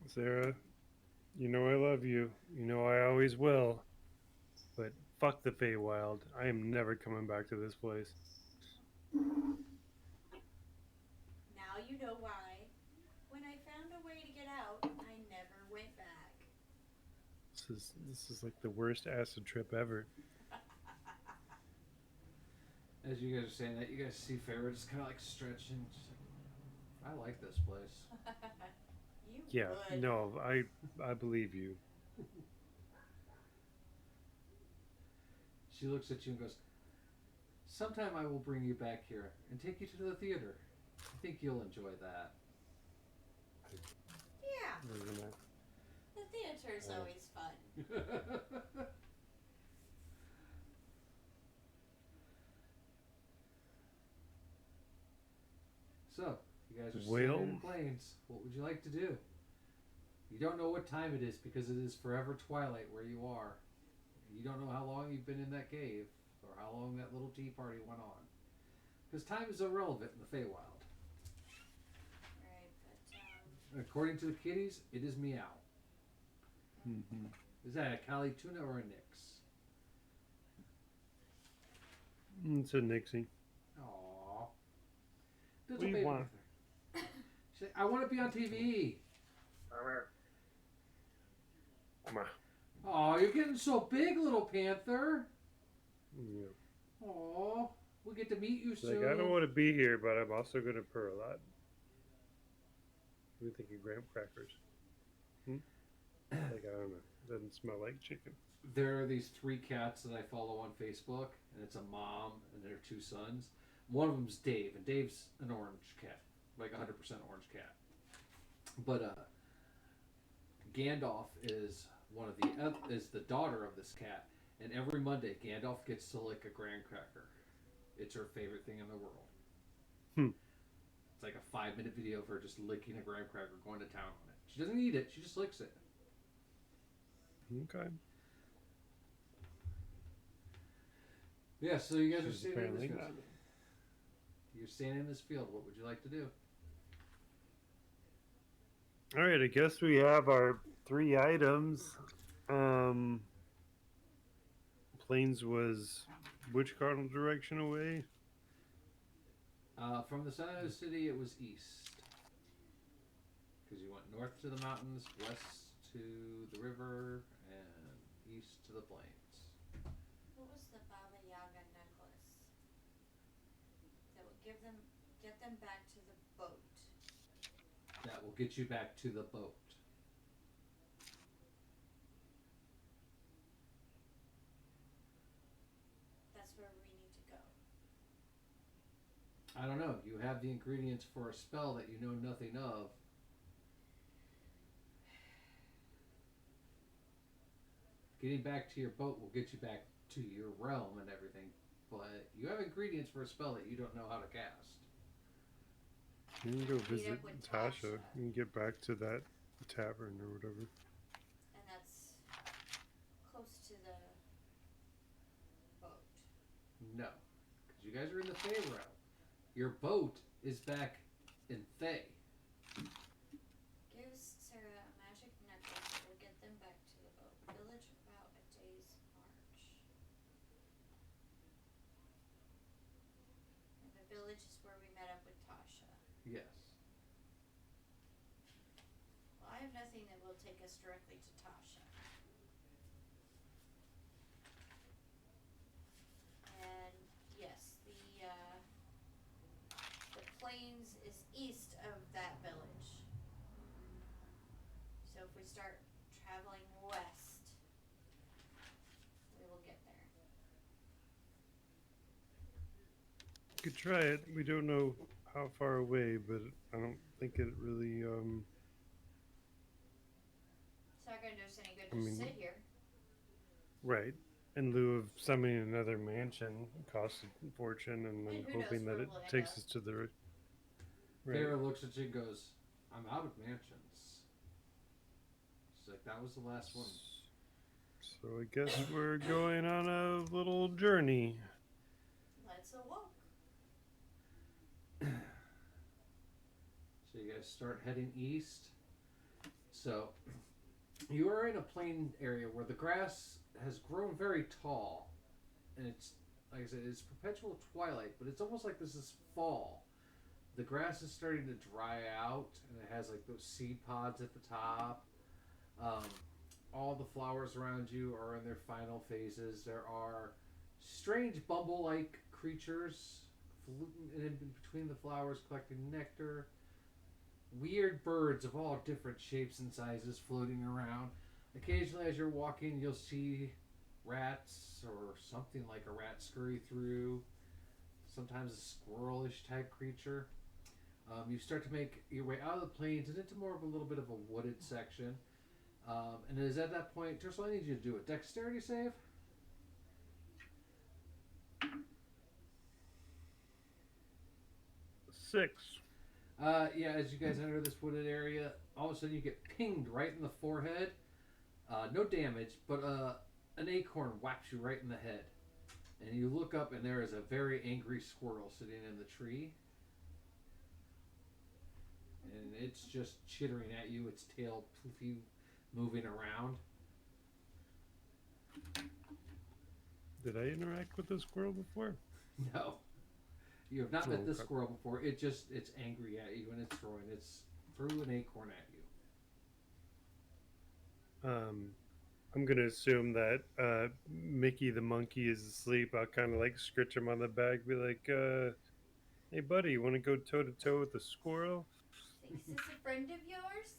Sarah, you know I love you. You know I always will. But fuck the Feywild. I am never coming back to this place. Now you know why. When I found a way to get out, I never went back. This is like the worst acid trip ever. As you guys are saying that, you guys see Farrah just kind of like stretching. Just like, I like this place. You Yeah, would. no, I believe you. She looks at you and goes, "Sometime I will bring you back here and take you to the theater. I think you'll enjoy that." Yeah, We're gonna- the theater's always fun. So, you guys are Well- sitting in the plains. What would you like to do? You don't know what time it is because it is forever twilight where you are. You don't know how long you've been in that cave or how long that little tea party went on. Because time is irrelevant in the Feywild. Right, but According to the kitties, it is meow. Mm-hmm. Is that a Cali tuna or a Nix? It's a Nixie. Aww. What do you want? She's like, "I want to be on TV." Come on. Aw, you're getting so big, little panther. Yeah. Aw, we'll get to meet you It's soon. like, I don't want to be here, but I'm also going to purr a lot. What do you think of graham crackers? Like, I don't know. Doesn't smell like chicken. There are these 3 cats that I follow on Facebook, and it's a mom and their 2 sons. One of them's Dave, and Dave's an orange cat, like 100% orange cat. But Gandalf is is the daughter of this cat, and every Monday Gandalf gets to lick a graham cracker. It's her favorite thing in the world. It's like a 5-minute video of her just licking a graham cracker, going to town on it. She doesn't eat it; she just licks it. Okay. Yeah, so you guys are She's standing in this apparently field. not. You're standing in this field. What would you like to do? All right, I guess we have our 3 items. Plains was which cardinal direction away? From the center of the city, it was east. Because you went north to the mountains, west to the river, and east to the plains. what was the Baba Yaga necklace that would get them back to the boat? That will get you back to the boat. That's where we need to go. I don't know. You have the ingredients for a spell that you know nothing of. Getting back to your boat will get you back to your realm and everything, but you have ingredients for a spell that you don't know how to cast. You can go Meet visit up with Tasha. Tasha. You can get back to that tavern or whatever. And that's close to the boat. No, because you guys are in the Fey realm. Your boat is back in Thay. Give Sarah a magic necklace that will get them back to the boat. Village about a day's march. village is where we met up with Tasha. Yes. Well, I have nothing that will take us directly to Tasha. And yes, the plains is east of that village. So if we start traveling west, we will get there. Could try it. We don't know how far away, but I don't think it really. It's not going to do us any good I to mean- sit here. Right. In lieu of summoning another mansion, costs a fortune, and then And who knows hoping that where it we'll end takes up. us to the. Right. Farrah looks at you and goes, I'm out of mansions. She's like, that was the last one. So I guess we're going on a little journey. Let's a walk. So you guys start heading east. So you are in a plain area where the grass has grown very tall. And it's, like I said, it's perpetual twilight, but it's almost like this is fall. The grass is starting to dry out, and it has like those seed pods at the top. All the flowers around you are in their final phases. There are strange bumble-like creatures floating in between the flowers collecting nectar. Weird birds of all different shapes and sizes floating around. Occasionally as you're walking, you'll see rats or something like a rat scurry through. Sometimes a squirrelish type creature. You start to make your way out of the plains and into more of a little bit of a wooded section. And it is at that point, Tercel, I need you to do a dexterity save. Six. Yeah, as you guys enter this wooded area, all of a sudden you get pinged right in the forehead. No damage, but an acorn whaps you right in the head. And you look up and there is a very angry squirrel sitting in the tree. And it's just chittering at you, its tail poofy moving around. Did I interact with the squirrel before? No. You have not met this Okay. squirrel before. It's angry at you and it's threw an acorn at you. I'm gonna assume that Mickey the monkey is asleep. I'll kind of like scritch him on the back, be like, "Hey, buddy, you want to go toe to toe with the squirrel?" Is this a friend of yours?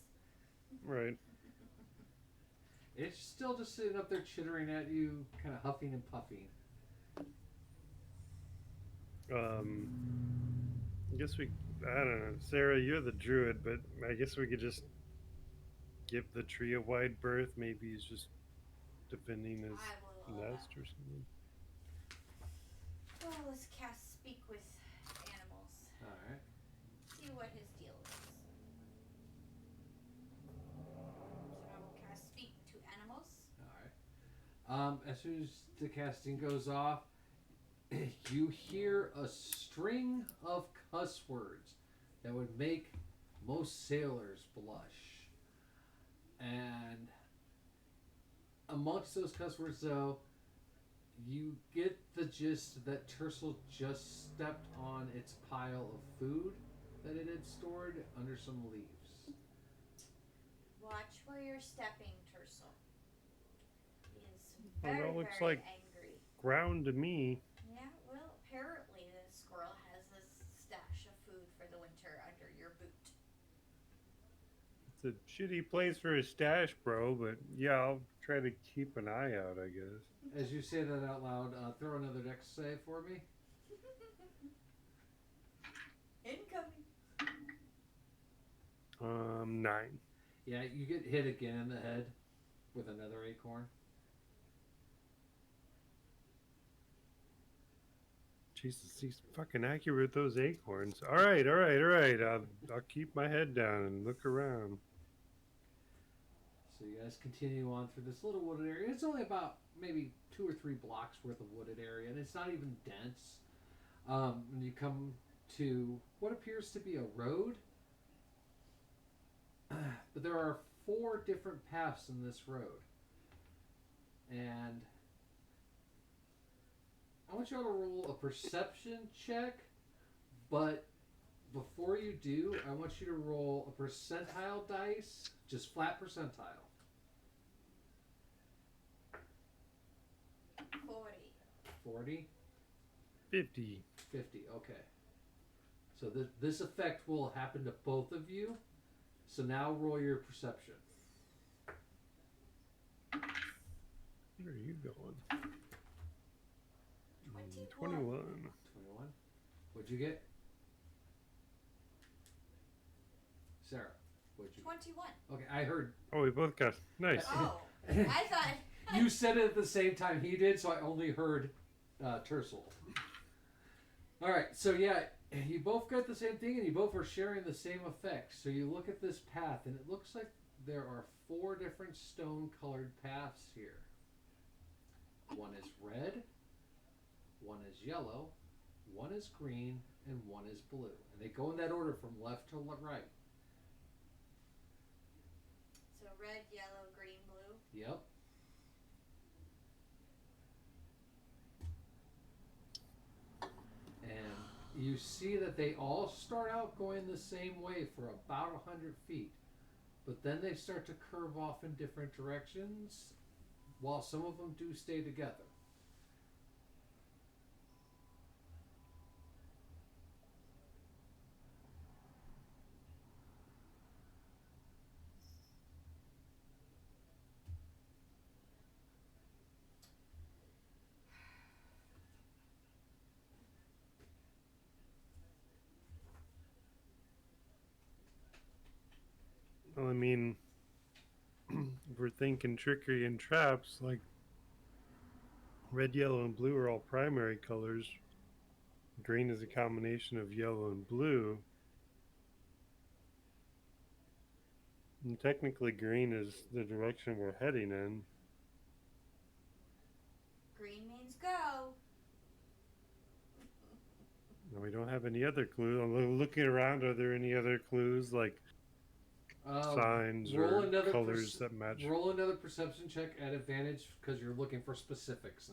Right. It's still just sitting up there chittering at you, kind of huffing and puffing. I guess I don't know, Sarah, you're the druid, but I guess we could just give the tree a wide berth. Maybe he's just defending his nest or something. Oh, let's cast Speak with Animals. Alright. See what his deal is. So I will cast Speak to Animals. Alright. As soon as the casting goes off, you hear a string of cuss words that would make most sailors blush. And amongst those cuss words, though, you get the gist that Tercel just stepped on its pile of food that it had stored under some leaves. Watch where you're stepping, Tercel. He is Oh, very, that looks very like angry. ground to me. Yeah, well, apparently the squirrel has this stash of food for the winter under your boot. It's a shitty place for a stash, bro, but yeah, I'll try to keep an eye out, I guess. As you say that out loud, throw another dex save for me. Incoming. 9. Yeah, you get hit again in the head with another acorn. Jesus, he's fucking accurate with those acorns. All right. I'll keep my head down and look around. So you guys continue on through this little wooded area. It's only about maybe 2 or 3 blocks worth of wooded area, and it's not even dense. When you come to what appears to be a road, but there are 4 different paths in this road. And I want y'all to roll a perception check But before you do, I want you to roll a percentile dice, just flat percentile. 40. 40? 50. 50, okay. So this effect will happen to both of you. So now roll your perception. Where are you going? 21. 21. 21. What'd you get? Sarah, what'd you 21. Okay, I heard. Oh, we both got nice. Oh, I thought. You said it at the same time he did, so I only heard Tercel. All right, so yeah, you both got the same thing, and you both are sharing the same effects. So you look at this path, and it looks like there are 4 different stone-colored paths here. One is red, one is yellow, one is green, and one is blue. And they go in that order from left to right. So red, yellow, green, blue. Yep. And you see that they all start out going the same way for about 100 feet. But then they start to curve off in different directions, while some of them do stay together. Well, I mean, if we're thinking trickery and traps, like red, yellow, and blue are all primary colors. Green is a combination of yellow and blue. And technically, green is the direction we're heading in. Green means go. And we don't have any other clues. I'm looking around. Are there any other clues, like signs roll or another colors that match? Roll another perception check at advantage because you're looking for specifics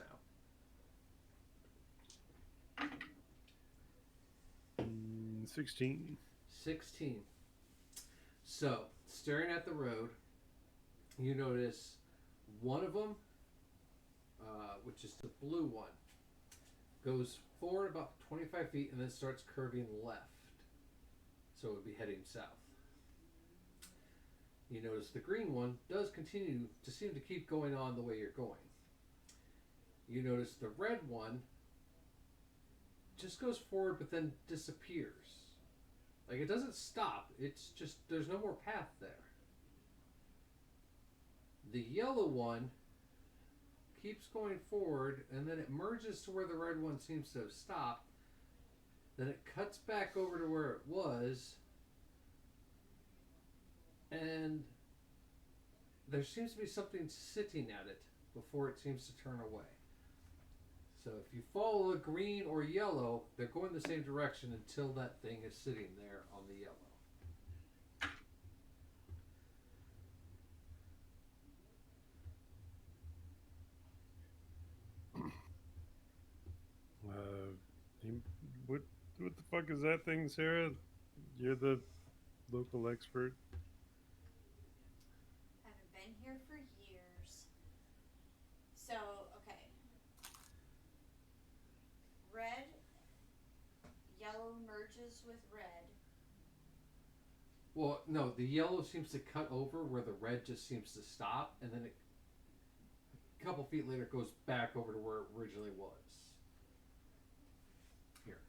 now. 16. 16. So, staring at the road, you notice one of them, which is the blue one, goes forward about 25 feet and then starts curving left. So it would be heading south. You notice the green one does continue to seem to keep going on the way you're going. You notice the red one just goes forward but then disappears. Like, it doesn't stop. It's just, there's no more path there. The yellow one keeps going forward, and then it merges to where the red one seems to have stopped. Then it cuts back over to where it was, and there seems to be something sitting at it before it seems to turn away. So if you follow the green or yellow, they're going the same direction until that thing is sitting there on the yellow. What the fuck is that thing, Sarah? You're the local expert. Haven't been here for years. So, okay. Red, yellow merges with red. Well, no, the yellow seems to cut over where the red just seems to stop, and then it, a couple feet later, goes back over to where it originally was. Here,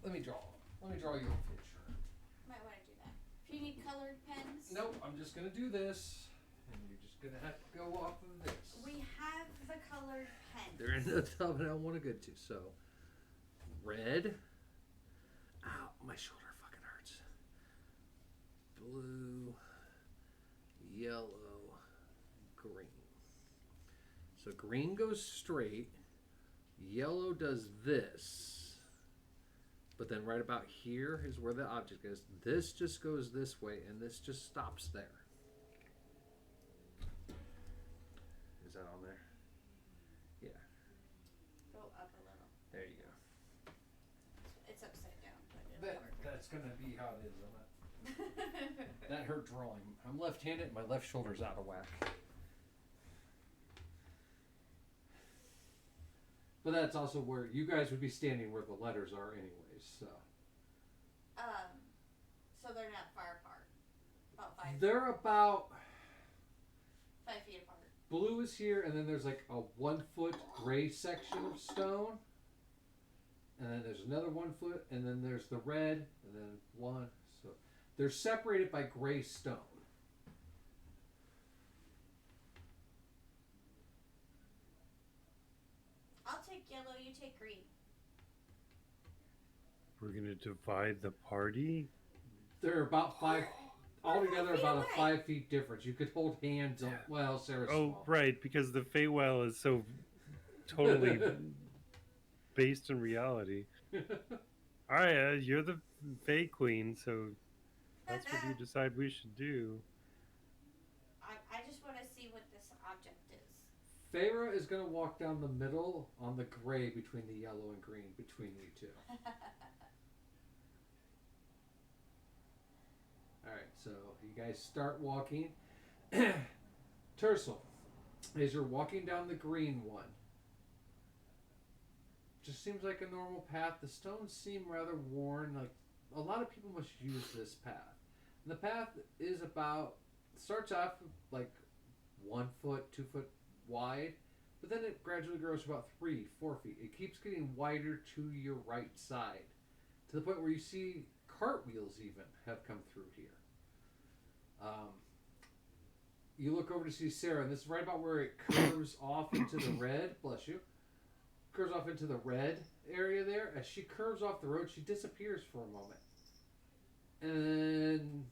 let me draw you a picture. Might want to do that. If you need colored pens. Nope, I'm just gonna do this, and you're just gonna have to go off of this. We have the colored pens. They're in the tub, and I don't want to go to. So, red. Ow, my shoulder fucking hurts. Blue, yellow, green. So green goes straight. Yellow does this. But then right about here is where the object is. This just goes this way, and this just stops there. Is that on there? Yeah. Go up a little. There you go. It's upside down. But that's gonna be how it is. That hurt drawing. I'm left-handed. My left shoulder's out of whack. But that's also where you guys would be standing, where the letters are, anyways. So. So they're not far apart. About 5 feet. They're about 5 feet apart. blue is here, and then there's like a 1 foot gray section of stone, and then there's another 1 foot, and then there's the red, and then one. So they're separated by gray stone. I'll take yellow, you take green. We're gonna divide the party. They're about 5 altogether, feet about away. a 5 feet difference. You could hold hands on. Well, Sarah's Oh, small. right, because the Feywild is so totally based in reality. All right, you're the Fey Queen, so that's what you decide we should do. I just want to see what this object is. Feyre is gonna walk down the middle on the gray between the yellow and green between you two. Alright, so you guys start walking. Tercel, as you're walking down the green one, just seems like a normal path. The stones seem rather worn. Like a lot of people must use this path. And the path is starts off like 1 foot, 2 foot wide, but then it gradually grows to about 3, 4 feet. It keeps getting wider to your right side, to the point where you see cartwheels even have come through here. You look over to see Sarah, and this is right about where it curves off into the red. Bless you. Curves off into the red area there. As she curves off the road, she disappears for a moment, and then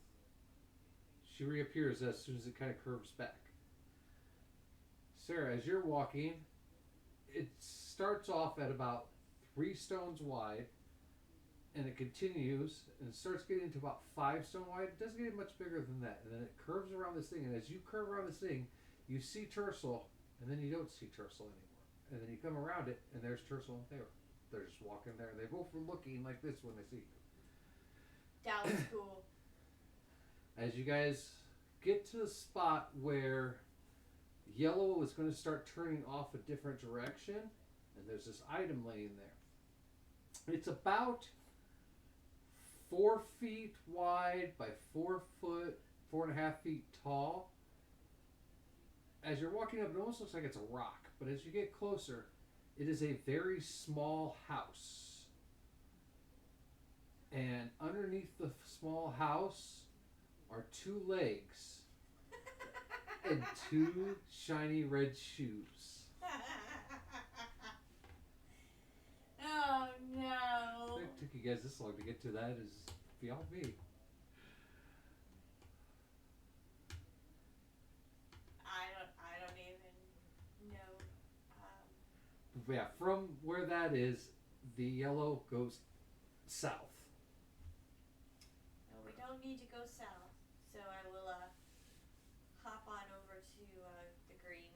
she reappears as soon as it kind of curves back. Sarah, as you're walking, it starts off at about 3 stones wide, and it continues and starts getting to about 5 stone wide. It doesn't get much bigger than that, and then it curves around this thing. And as you curve around this thing, you see Tercel, and then you don't see Tercel anymore. And then you come around it, and there's Tercel and Feyre. They're just walking there. They both were looking like this when they see you. That was cool. As you guys get to the spot where yellow is going to start turning off a different direction, and there's this item laying there. It's about 4 feet wide by 4 foot, 4.5 feet tall. As you're walking up, it almost looks like it's a rock, but as you get closer, it is a very small house. And underneath the small house are 2 legs and 2 shiny red shoes. Oh no! It took you guys this long to get to that. Is beyond me. I don't even know. But yeah, from where that is, the yellow goes south. No, we don't need to go south. So I will hop on over to the green.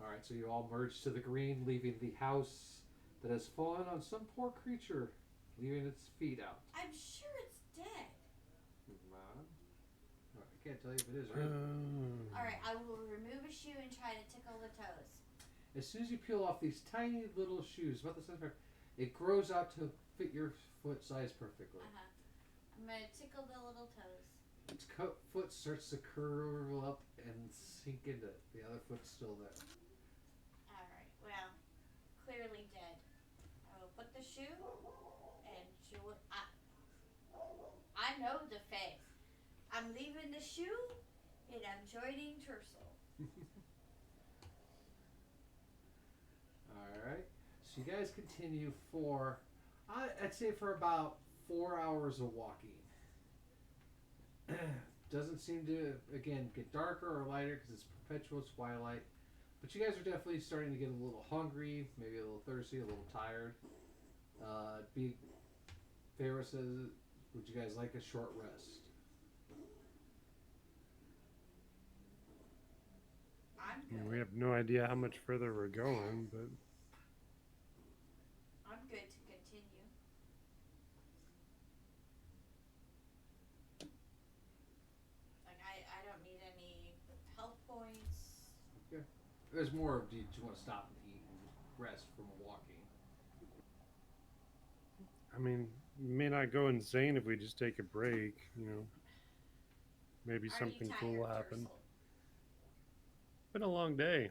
All right, so you all merge to the green, leaving the house that has fallen on some poor creature, leaving its feet out. I'm sure it's dead. I can't tell you if it is or isn't. Alright, I will remove a shoe and try to tickle the toes. As soon as you peel off these tiny little shoes, about the size of it grows out to fit your foot size perfectly. I'm going to tickle the little toes. Its foot starts to curl up and sink into it. The other foot's still there. Alright, well, clearly dead. I will put the shoe and she will. I know the Fae. I'm leaving the shoe and I'm joining Tercel. Alright. So you guys continue for, I'd say for about 4 hours of walking. Doesn't seem to, again, get darker or lighter because it's perpetual twilight. But you guys are definitely starting to get a little hungry, maybe a little thirsty, a little tired. Feyre says, would you guys like a short rest? We have no idea how much further we're going, but I'm good to continue. There's more of do you want to stop and eat and rest from walking? I mean, we may not go insane if we just take a break, you know. Maybe something cool will happen. Been a long day.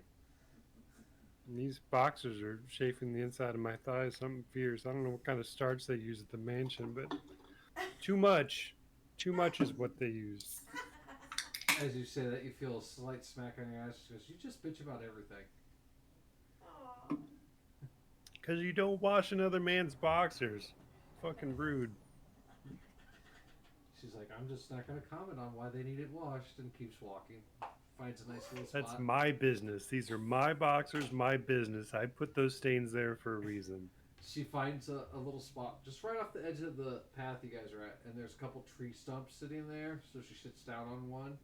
And these boxers are chafing the inside of my thighs. Something fierce. I don't know what kind of starch they use at the mansion, but too much. Too much is what they use. As you say that, you feel a slight smack on your ass because you just bitch about everything. Because you don't wash another man's boxers. Fucking rude. She's like, I'm just not going to comment on why they need it washed, and keeps walking. Finds a nice little spot. That's my business. These are my boxers, my business. I put those stains there for a reason. She finds a little spot just right off the edge of the path you guys are at, and there's a couple tree stumps sitting there, so she sits down on one.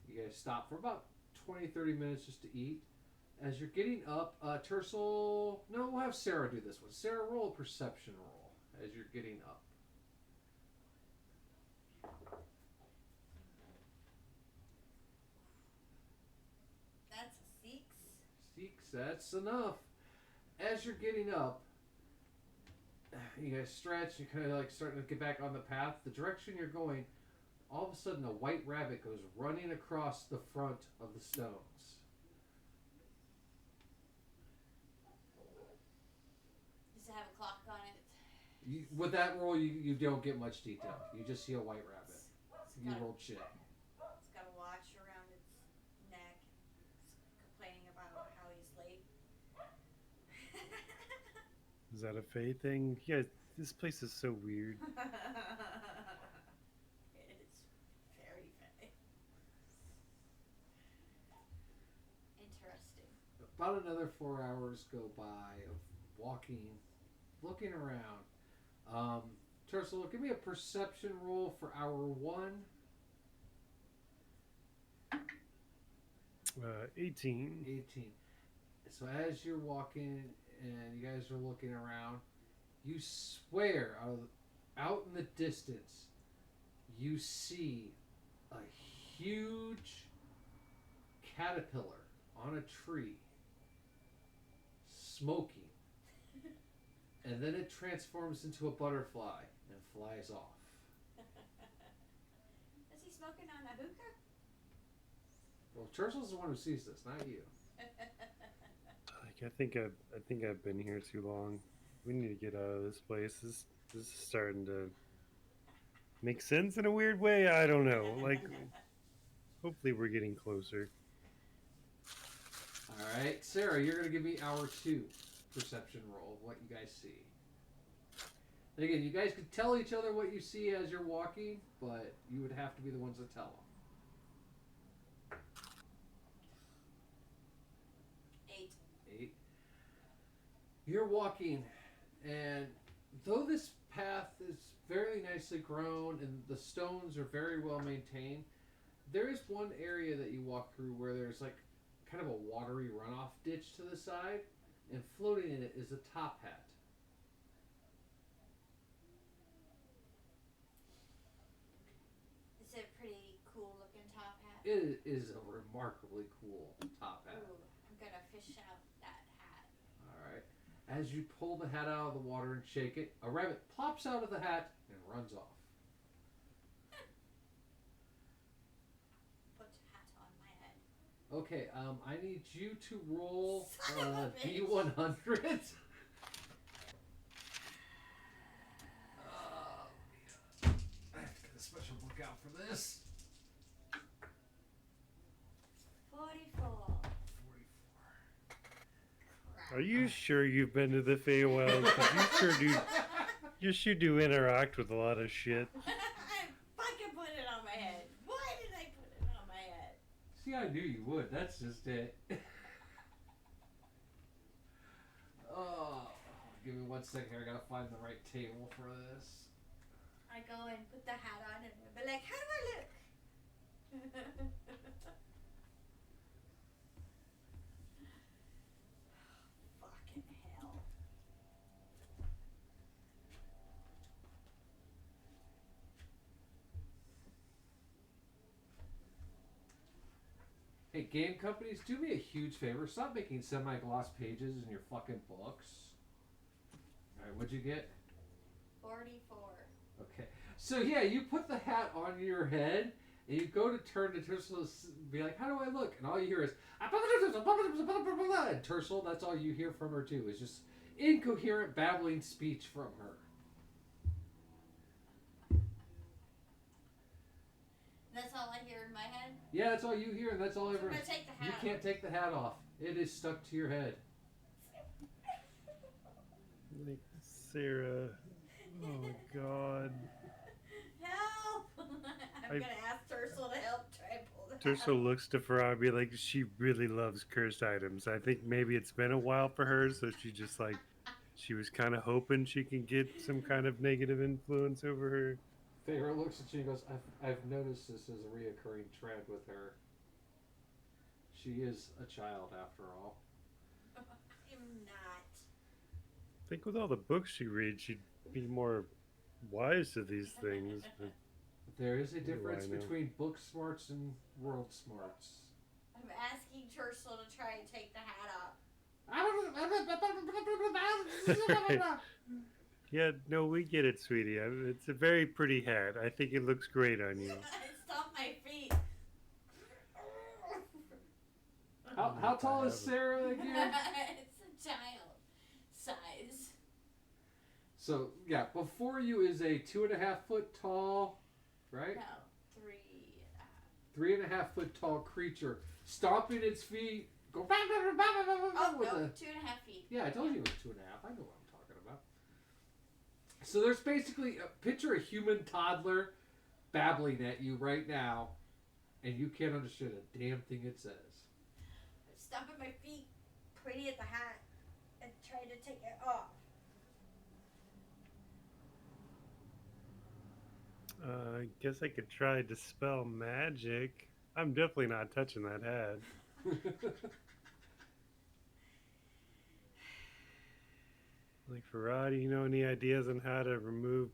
You guys stop for about 20-30 minutes just to eat. As you're getting up, Tercel... No, we'll have Sarah do this one. Sarah, roll a perception roll as you're getting up. That's a 6. 6, that's enough. As you're getting up, you guys stretch, you're kind of like starting to get back on the path. The direction you're going, all of a sudden a white rabbit goes running across the front of the stones. Does it have a clock on it? With that roll, you don't get much detail. You just see a white rabbit. You rolled shit. It's got a watch around its neck. It's complaining about how he's late. Is that a Faye thing? Yeah, this place is so weird. It's very fake. Interesting. About another 4 hours go by of walking, looking around. Tercel, give me a perception roll for hour 1. 18. 18. So as you're walking and you guys are looking around, you swear out in the distance, you see a huge caterpillar on a tree smoking. And then it transforms into a butterfly and flies off. Is he smoking on a hookah? Well, Tercel's the one who sees this, not you. Like, I think I've been here too long. We need to get out of this place. This is starting to make sense in a weird way. I don't know. Like, hopefully we're getting closer. All right, Sarah, you're gonna give me hour 2 perception roll of what you guys see. And again, you guys could tell each other what you see as you're walking, but you would have to be the ones that tell them. 8. You're walking, and though this path is very nicely grown and the stones are very well maintained, there is one area that you walk through where there's like kind of a watery runoff ditch to the side, and floating in it is a top hat. It's a pretty cool looking top hat. It is a remarkably cool top hat. Ooh, I'm gonna fish out that hat. Alright. As you pull the hat out of the water and shake it, a rabbit plops out of the hat and runs off. Put a hat on my head. Okay, I need you to roll Son of a bitch. D100. I have to get a special book out for this. 44. Are you sure you've been to the Feywild? 'Cause you sure do interact with a lot of shit. I fucking put it on my head. Why did I put it on my head? See, I knew you would. That's just it. Oh, give me 1 second here. I gotta find the right table for this. I go and put the hat on and I'll be like, how do I look? Fucking hell. Hey, game companies, do me a huge favor. Stop making semi-gloss pages in your fucking books. Alright, what'd you get? 44. Okay. So, yeah, you put the hat on your head, and you go to turn to Tercel and be like, how do I look? And all you hear is, and Tercel, that's all you hear from her, too, is just incoherent, babbling speech from her. That's all I hear in my head? Yeah, that's all you hear, and that's all So I'm everyone. gonna take the You hat can't off. take the hat off. It is stuck to your head. Like Sarah. Oh God. Help! I'm gonna ask Tercel to help try and pull that Tercel looks to Farabi like she really loves cursed items. I think maybe it's been a while for her, so she just like she was kind of hoping she can get some kind of negative influence over her. Feyre looks at you and goes, I've noticed this is a reoccurring trend with her. She is a child, after all. I'm not. I think with all the books she reads, she'd be more wise to these things. But There is a what do difference I know? between book smarts and world smarts. I'm asking Tercel to try and take the hat off. Yeah, no, we get it, sweetie. It's a very pretty hat. I think it looks great on you. Stop my feet. How tall is Sarah again? It's a child size. So, yeah, before you is a 2.5 foot tall, right? No, 3.5. 3.5 foot tall creature, stomping its feet, go Oh, with no, a 2.5 feet. Yeah, I told you it was 2.5. I know what I'm talking about. So there's basically picture a human toddler babbling at you right now, and you can't understand a damn thing it says. I'm stomping my feet, pointing at the hat, and trying to take it off. I guess I could try dispel magic. I'm definitely not touching that hat. Like Farad, you know any ideas on how to remove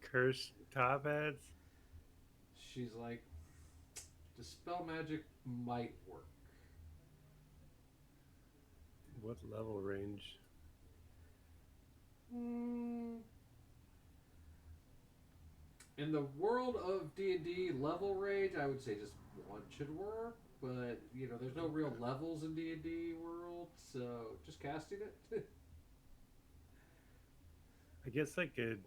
cursed top hats? She's like, dispel magic might work. What level range? In the world of D&D level range, I would say just one should work, but you know, there's no real levels in D&D world, so just casting it. I guess I could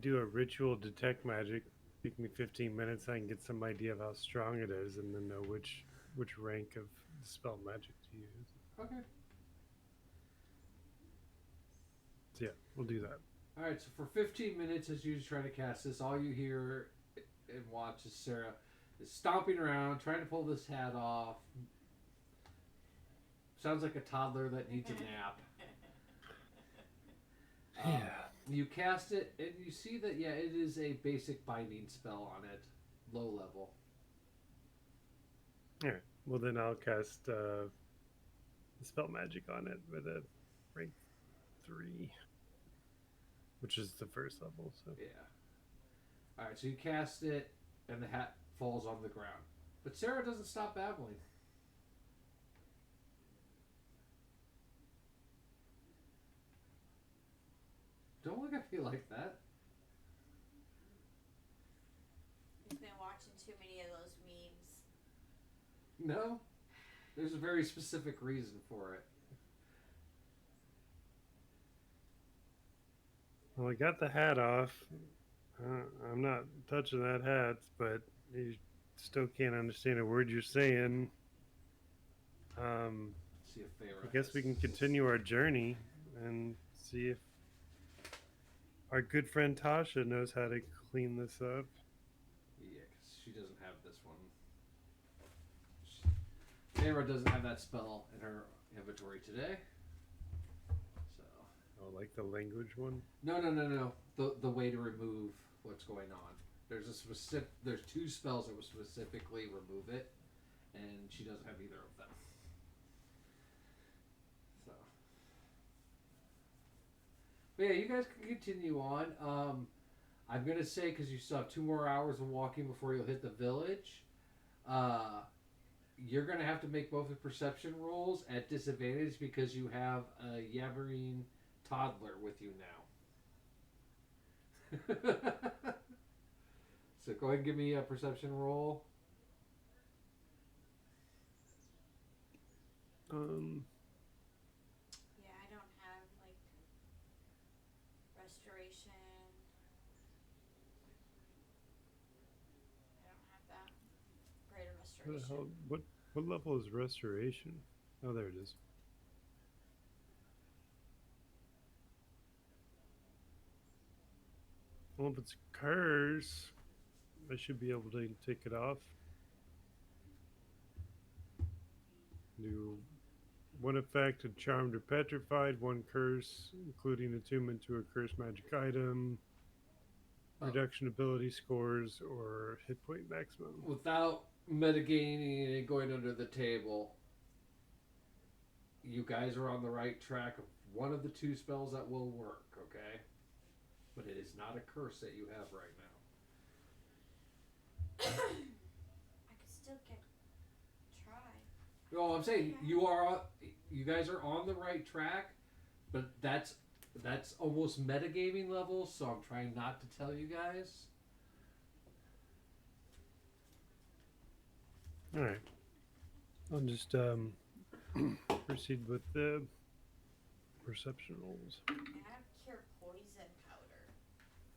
do a ritual detect magic. Take me 15 minutes. I can get some idea of how strong it is, and then know which rank of dispel magic to use. Okay. So yeah, we'll do that. All right, so for 15 minutes as you try to cast this, all you hear and watch is Sarah is stomping around, trying to pull this hat off. Sounds like a toddler that needs a nap. You cast it, and you see that, yeah, it is a basic binding spell on it. Low level. Alright, well then I'll cast dispel magic on it with a rank 3. Which is the first level, so. Yeah. Alright, so you cast it, and the hat falls on the ground. But Sarah doesn't stop babbling. Don't look at me like that. He's been watching too many of those memes. No. There's a very specific reason for it. Well, I got the hat off. I'm not touching that hat, but you still can't understand a word you're saying. See if Feyre I guess we can continue our journey and see if our good friend Tasha knows how to clean this up. Yeah, because she doesn't have this one. Feyre doesn't have that spell in her inventory today. So. Oh, like the language one? No. The way to remove what's going on. There's a specific. There's 2 spells that will specifically remove it, and she doesn't have either of them. So. But yeah, you guys can continue on. I'm gonna say because you still have 2 more hours of walking before you'll hit the village. You're gonna have to make both the perception rolls at disadvantage because you have a yammering toddler with you now. So go ahead and give me a perception roll. Yeah, I don't have like restoration. I don't have that greater What, the restoration. hell, what level is restoration? Oh, there it is. Well, if it's curse, I should be able to take it off. Do one effect, charmed or petrified, 1 curse, including attunement to a cursed magic item, reduction ability scores, or hit point maximum. Without metagaining and going under the table, you guys are on the right track of one of the 2 spells that will work, okay? But it is not a curse that you have right now. I could still try. No, I'm saying you guys are on the right track, but that's almost metagaming level, so I'm trying not to tell you guys. All right. I'll just proceed with the perception rolls. I have cure poison powder,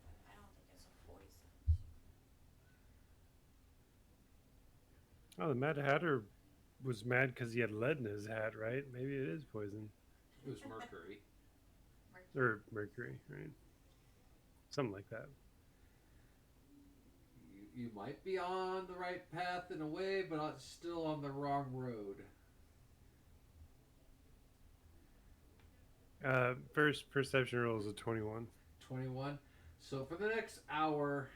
but I don't think it's a poison. Oh, the Mad Hatter was mad because he had lead in his hat, right? Maybe it is poison. It was mercury. Or mercury, right? Something like that. You might be on the right path in a way, but still on the wrong road. First perception roll is a 21. 21. So for the next hour,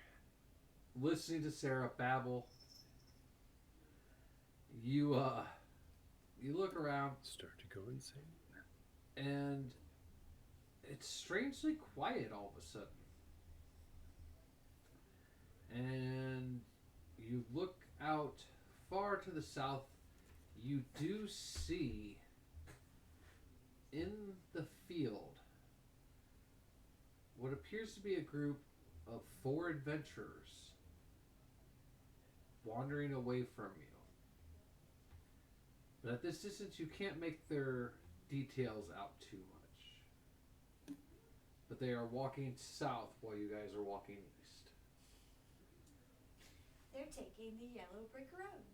listening to Sarah babble, you look around, start to go insane, and it's strangely quiet all of a sudden. And you look out far to the south, you do see in the field what appears to be a group of 4 adventurers wandering away from you. But at this distance, you can't make their details out too much. But they are walking south while you guys are walking east. They're taking the yellow brick road.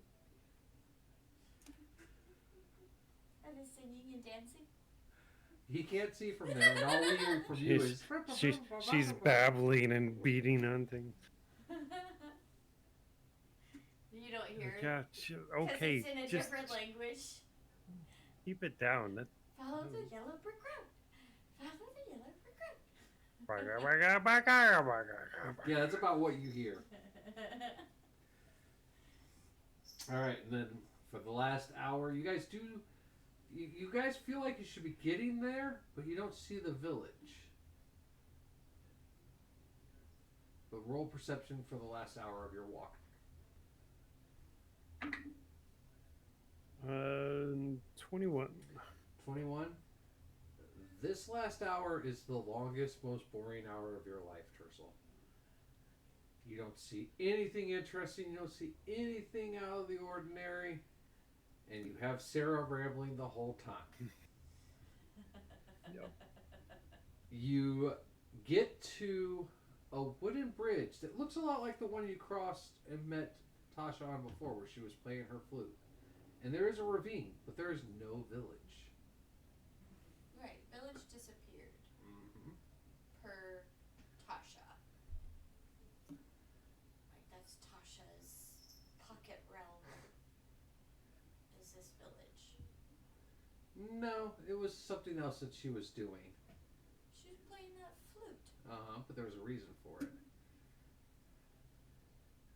Are they singing and dancing? He can't see from there, and all we hear from you is... She's babbling and beating on things. You don't hear it? Yeah, okay, Because it's in a just different language. keep it down. That, Follow the yellow brick road. Follow the yellow brick road. Yeah, that's about what you hear. Alright, and then for the last hour, you guys do... You guys feel like you should be getting there, but you don't see the village. But roll perception for the last hour of your walk. 21. 21. This last hour is the longest, most boring hour of your life, Tercel. You don't see anything interesting. You don't see anything out of the ordinary. And you have Sarah rambling the whole time. Yep. You get to a wooden bridge that looks a lot like the one you crossed and met Tasha on before, where she was playing her flute. And there is a ravine, but there is no village. Right, village disappeared. Mm-hmm. Per Tasha. Right, that's Tasha's pocket realm. Is this village? No, it was something else that she was doing. She was playing that flute. But there was a reason for it.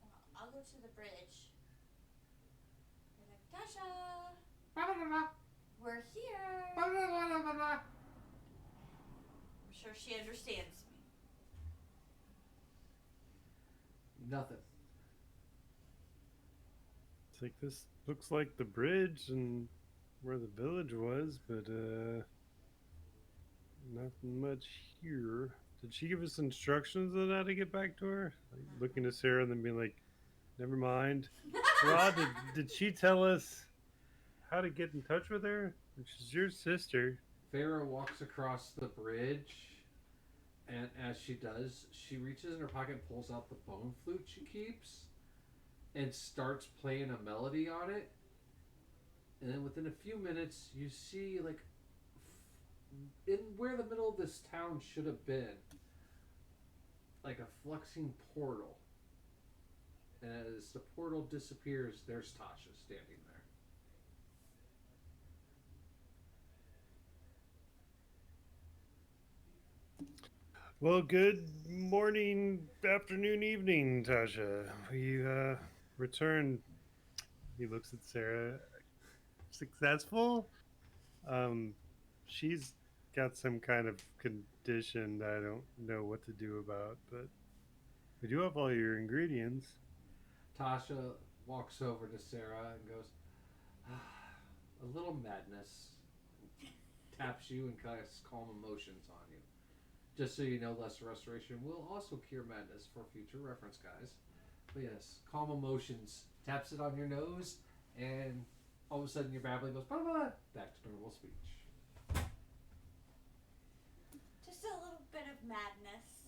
Well, I'll go to the bridge. They're like, Tasha! We're here! I'm sure she understands me. Nothing. It's like, this looks like the bridge and where the village was, but nothing much here. Did she give us instructions on how to get back to her? Like, looking to Sarah and then being like, never mind. Rod, did she tell us how to get in touch with her? She's your sister. Farah walks across the bridge, and as she does, she reaches in her pocket and pulls out the bone flute she keeps and starts playing a melody on it. And then within a few minutes, you see, like, in where the middle of this town should have been, like a fluxing portal. And as the portal disappears, there's Tasha standing there. Well, good morning, afternoon, evening, Tasha. We returned. He looks at Sarah. Successful? She's got some kind of condition that I don't know what to do about, but we do have all your ingredients. Tasha walks over to Sarah and goes, a little madness. Taps you and casts calm emotions on you. Just so you know, Lesser Restoration will also cure madness for future reference, guys. But yes, calm emotions. Taps it on your nose, and all of a sudden your babbling goes, blah, blah, blah, back to normal speech. Just a little bit of madness.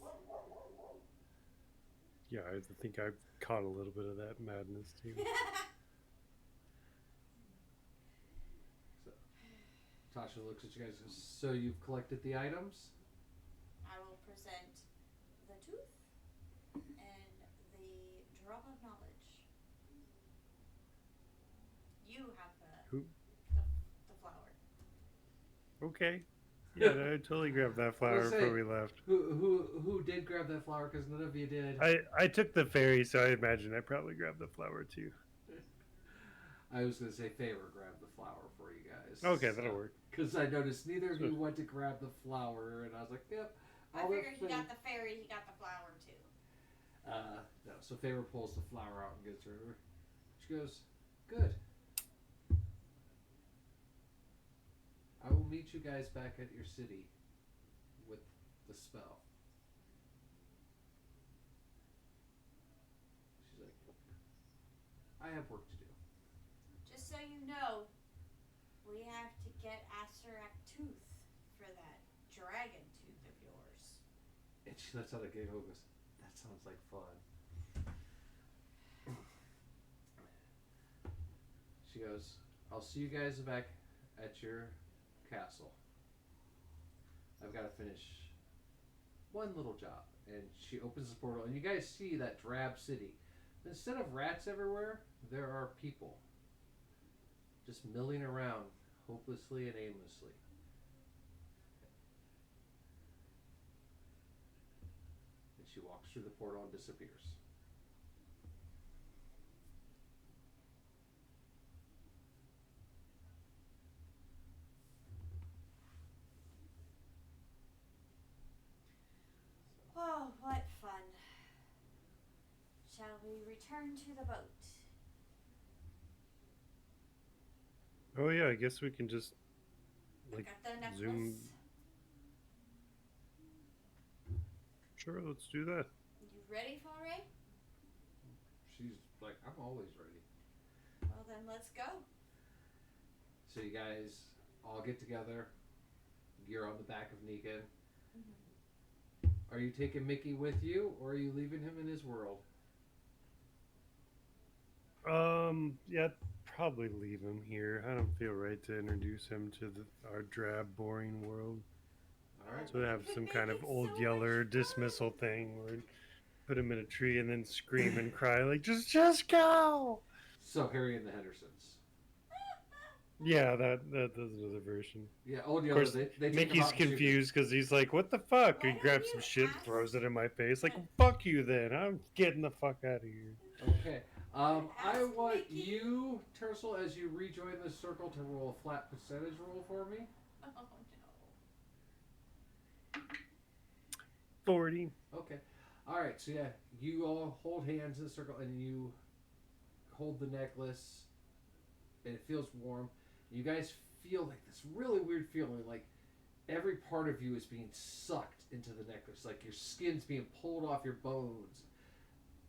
Yeah, I think I caught a little bit of that madness too. So, Tasha looks at you guys and goes, so you've collected the items? I will present the tooth and the drop of knowledge. You have the flower. Okay. Yeah, I totally grabbed that flower before we left. Who did grab that flower? Because none of you did. I took the ferry, so I imagine I probably grabbed the flower too. I was going to say Favor grabbed the flower for you guys. Okay, that'll work. Because I noticed neither of you went to grab the flower, and I was like, yep. I figured he got the fairy, he got the flower too. No, so Favor pulls the flower out and gives her. She goes, good. I will meet you guys back at your city with the spell. She's like, I have work to do. Just so you know, we have to get Asterak tooth for that dragon tooth of yours. And she lets out a giggle and goes, that sounds like fun. She goes, I'll see you guys back at your castle. I've got to finish one little job. And she opens the portal, and you guys see that drab city. Instead of rats everywhere, there are people just milling around hopelessly and aimlessly. And she walks through the portal and disappears. Oh, what fun. Shall we return to the boat? Oh yeah, I guess we can just like Got the necklace. zoom. Sure, let's do that. You ready, Foray? She's like, I'm always ready. Well, then let's go. So you guys all get together. You're on the back of Negan. Are you taking Mickey with you, or are you leaving him in his world? Yeah, probably leave him here. I don't feel right to introduce him to our drab, boring world. All right. So we have some kind of old yeller dismissal thing where put him in a tree and then scream and cry like, just go! So Harry and the Hendersons. Yeah, that's another version. Yeah, old Of yeller. course, They take him Mickey's out and shoot him. confused because he's like, what the fuck? He grabs some shit and throws it in my face. Like, fuck you then. I'm getting the fuck out of here. Okay. I want you, Tercel, as you rejoin the circle, to roll a flat percentage roll for me. Oh, no. 40. Okay. All right, so yeah, you all hold hands in a circle, and you hold the necklace, and it feels warm. You guys feel like this really weird feeling, like every part of you is being sucked into the necklace, like your skin's being pulled off your bones,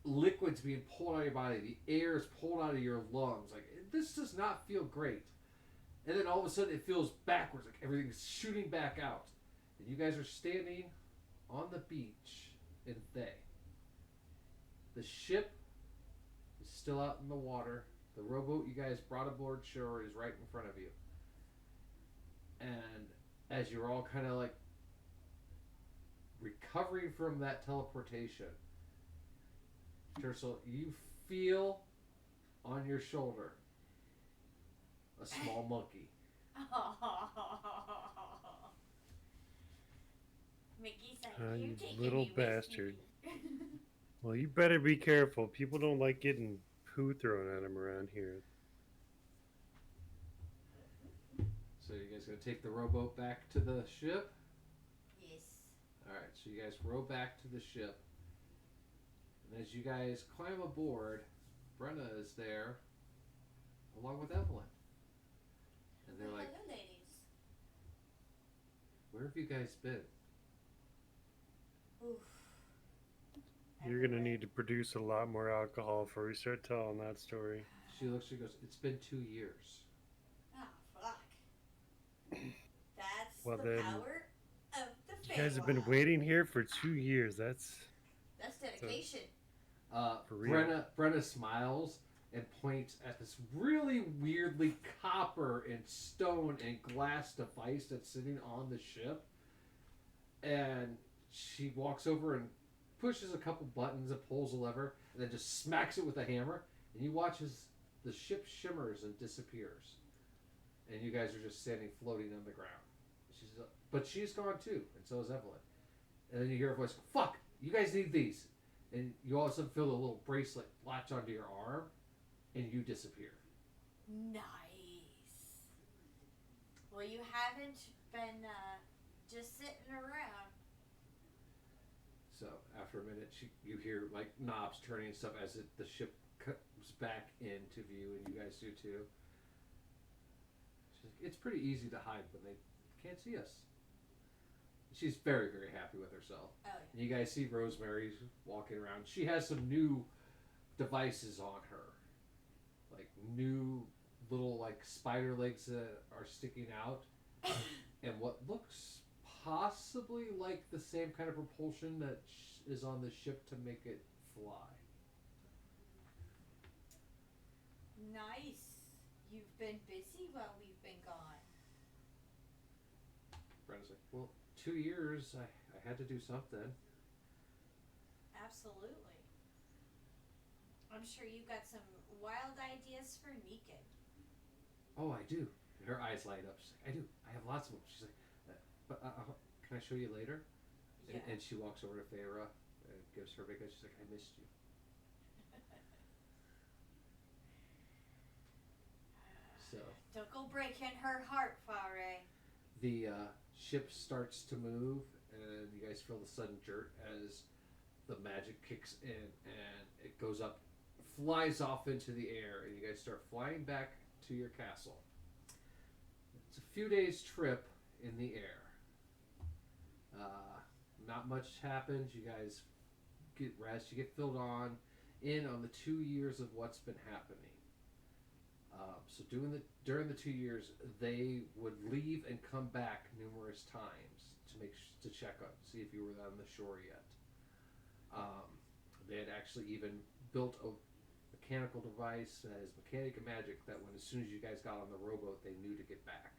liquids being pulled out of your body, the air is pulled out of your lungs. Like, this does not feel great. And then all of a sudden it feels backwards, like everything's shooting back out. And you guys are standing on the beach in Thay. The ship is still out in the water. The rowboat you guys brought aboard shore is right in front of you. And as you're all kind of like recovering from that teleportation, Tercel, you feel on your shoulder a small monkey. Mickey's like, You you taking little me with bastard. you. Well, you better be careful. People don't like getting poo thrown at them around here. So you guys gonna take the rowboat back to the ship? Yes. Alright, so you guys row back to the ship. And as you guys climb aboard, Brenna is there along with Evelyn. And they're like, Hello, ladies. where have you guys been? Oof. You're going to need to produce a lot more alcohol before we start telling that story. She looks, she goes, it's been 2 years. Oh, fuck. That's Well, the then, power of the You guys have been Feywild. waiting here for 2 years. That's dedication. For real. Brenna smiles and points at this really weirdly copper and stone and glass device that's sitting on the ship. And she walks over and pushes a couple buttons and pulls a lever and then just smacks it with a hammer. And you watch as the ship shimmers and disappears. And you guys are just standing floating on the ground. But she's gone too, and so is Evelyn. And then you hear a voice, fuck, you guys need these. And you all of a sudden feel a little bracelet latch onto your arm, and you disappear. Nice. Well, you haven't been just sitting around. So after a minute, you hear like knobs turning and stuff as the ship comes back into view, and you guys do too. She's like, it's pretty easy to hide when they can't see us. She's very, very happy with herself. Oh, yeah. And you guys see Rosemary walking around. She has some new devices on her. Like new little like spider legs that are sticking out. And what looks possibly like the same kind of propulsion that is on the ship to make it fly. Nice. You've been busy while we've been gone. Brenda's like, well, 2 years, I had to do something. Absolutely. I'm sure you've got some wild ideas for Negan. Oh, I do. Her eyes light up. She's like, I do. I have lots of them. She's like, can I show you later? Yeah. And she walks over to Feyre and gives her a big hug. She's like, I missed you. So Don't go breaking her heart, Fare. the ship starts to move, and you guys feel the sudden jerk as the magic kicks in, and it goes up, flies off into the air, and you guys start flying back to your castle. It's a few days trip in the air. Not much happens. You guys get rest. You get filled on the 2 years of what's been happening. So during the 2 years, they would leave and come back numerous times to check on, see if you were on the shore yet. They had actually even built a mechanical device that is mechanic and magic that when as soon as you guys got on the rowboat, they knew to get back.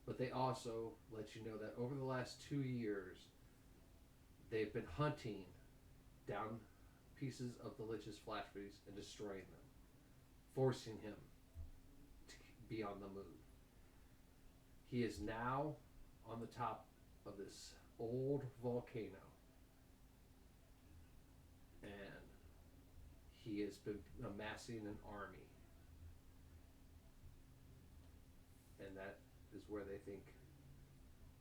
But they also let you know that over the last 2 years, they've been hunting down pieces of the Lich's flash booties and destroying them, forcing him to be on the move. He is now on the top of this old volcano, and he has been amassing an army, and that is where they think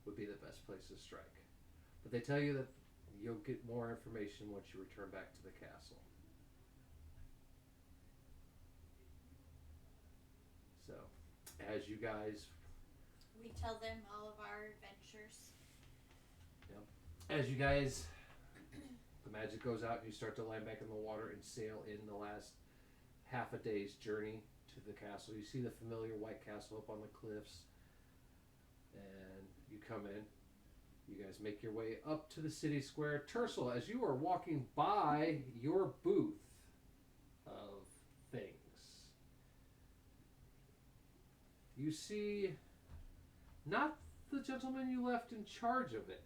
would be the best place to strike. But they tell you that you'll get more information once you return back to the castle. So, as you guys, We tell them all of our adventures. as you guys, the magic goes out and you start to land back in the water and sail in the last half a day's journey to the castle. You see the familiar white castle up on the cliffs, and you come in. You guys make your way up to the city square. Tercel, as you are walking by your booth of things, you see not the gentleman you left in charge of it.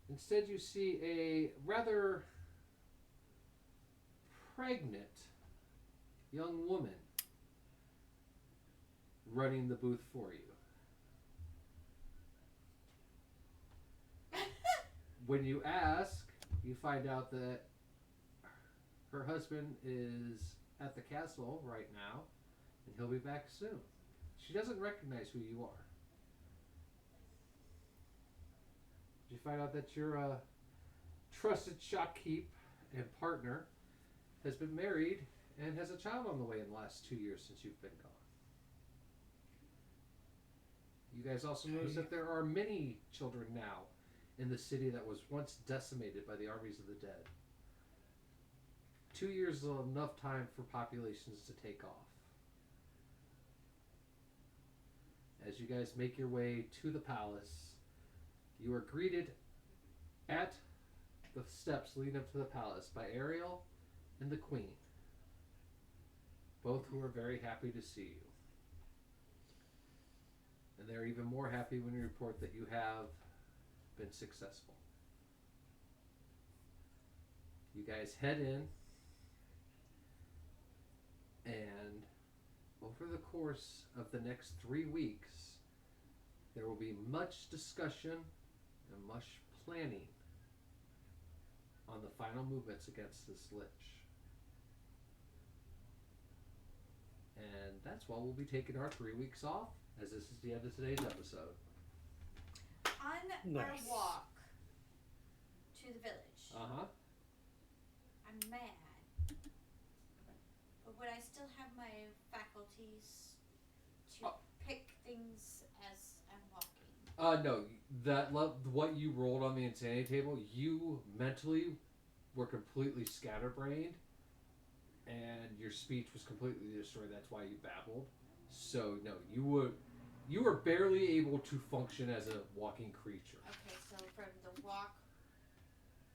Instead, you see a rather pregnant young woman running the booth for you. When you ask, you find out that her husband is at the castle right now, and he'll be back soon. She doesn't recognize who you are. You find out that your trusted shopkeep and partner has been married and has a child on the way in the last 2 years since you've been gone. You guys also notice that there are many children now in the city that was once decimated by the armies of the dead. 2 years is enough time for populations to take off. As you guys make your way to the palace, you are greeted at the steps leading up to the palace by Ariel and the Queen, both who are very happy to see you. And they're even more happy when you report that you have been successful. You guys head in, and over the course of the next 3 weeks, there will be much discussion and much planning on the final movements against this lich. And that's why we'll be taking our 3 weeks off, as this is the end of today's episode. On our walk to the village, I'm mad, but would I still have my faculties to pick things as I'm walking? No, what you rolled on the insanity table, you mentally were completely scatterbrained, and your speech was completely destroyed. That's why you babbled. So no, you were barely able to function as a walking creature. Okay, so from the walk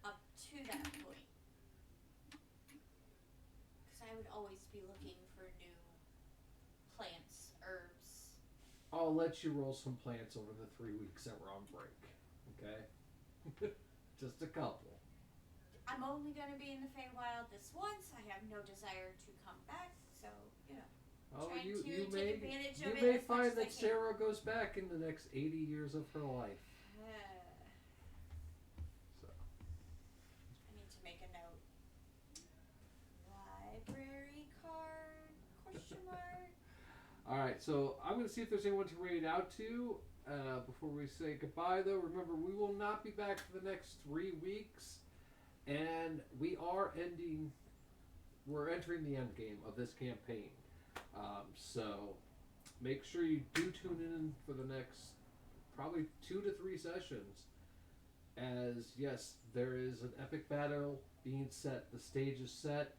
up to that point, because I would always be looking for new plants, herbs. I'll let you roll some plants over the 3 weeks that we're on break. Okay? Just a couple. I'm only going to be in the Feywild this once. I have no desire to come back, so, you know. Oh, trying you to may take advantage of it may as much find as I that can. Sarah goes back in the next 80 years of her life. So. I need to make a note. Library card? Question mark? All right, so I'm going to see if there's anyone to read it out to. Before we say goodbye, though, remember we will not be back for the next 3 weeks, and we're entering the end game of this campaign. So make sure you do tune in for the next probably 2 to 3 sessions, as yes, there is an epic battle being set. The stage is set.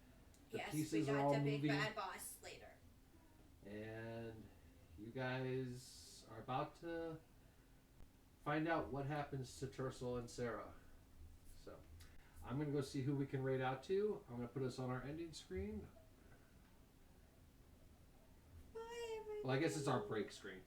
The Yes, pieces we are got all the big moving. bad boss later. And you guys are about to find out what happens to Tercel and Sarah. So I'm going to go see who we can raid out to. I'm going to put us on our ending screen. Bye, everybody. Well, I guess it's our break screen.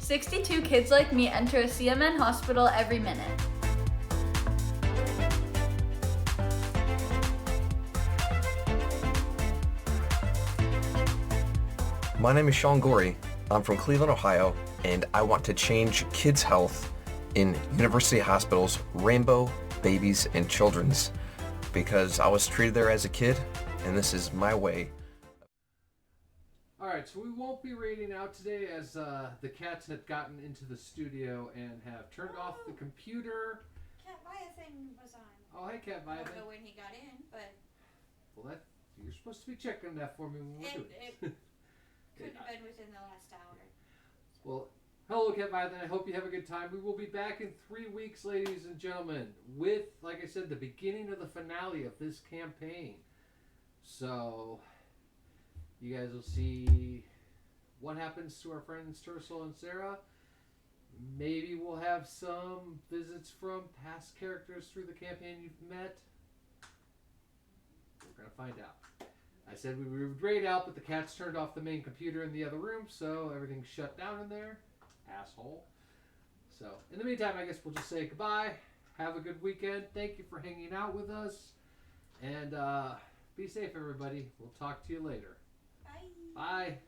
62 kids like me enter a CMN hospital every minute. My name is Sean Gorey. I'm from Cleveland, Ohio, and I want to change kids' health in University Hospital's Rainbow, Babies, and Children's because I was treated there as a kid, and this is my way. Alright, so we won't be raiding out today as the cats have gotten into the studio and have turned off the computer. Cat Viathan was on. Oh, hey, Cat I don't Viathan. know when he got in, but Well, you're supposed to be checking that for me when we're doing it it. could have been within the last hour. Well, hello, Cat Viathan. I hope you have a good time. We will be back in 3 weeks, ladies and gentlemen, with, like I said, the beginning of the finale of this campaign. So, you guys will see what happens to our friends Tercel and Sarah. Maybe we'll have some visits from past characters through the campaign you've met. We're going to find out. I said we would raid out, but the cats turned off the main computer in the other room, so everything's shut down in there. Asshole. So, in the meantime, I guess we'll just say goodbye. Have a good weekend. Thank you for hanging out with us. And be safe, everybody. We'll talk to you later. Bye. Bye.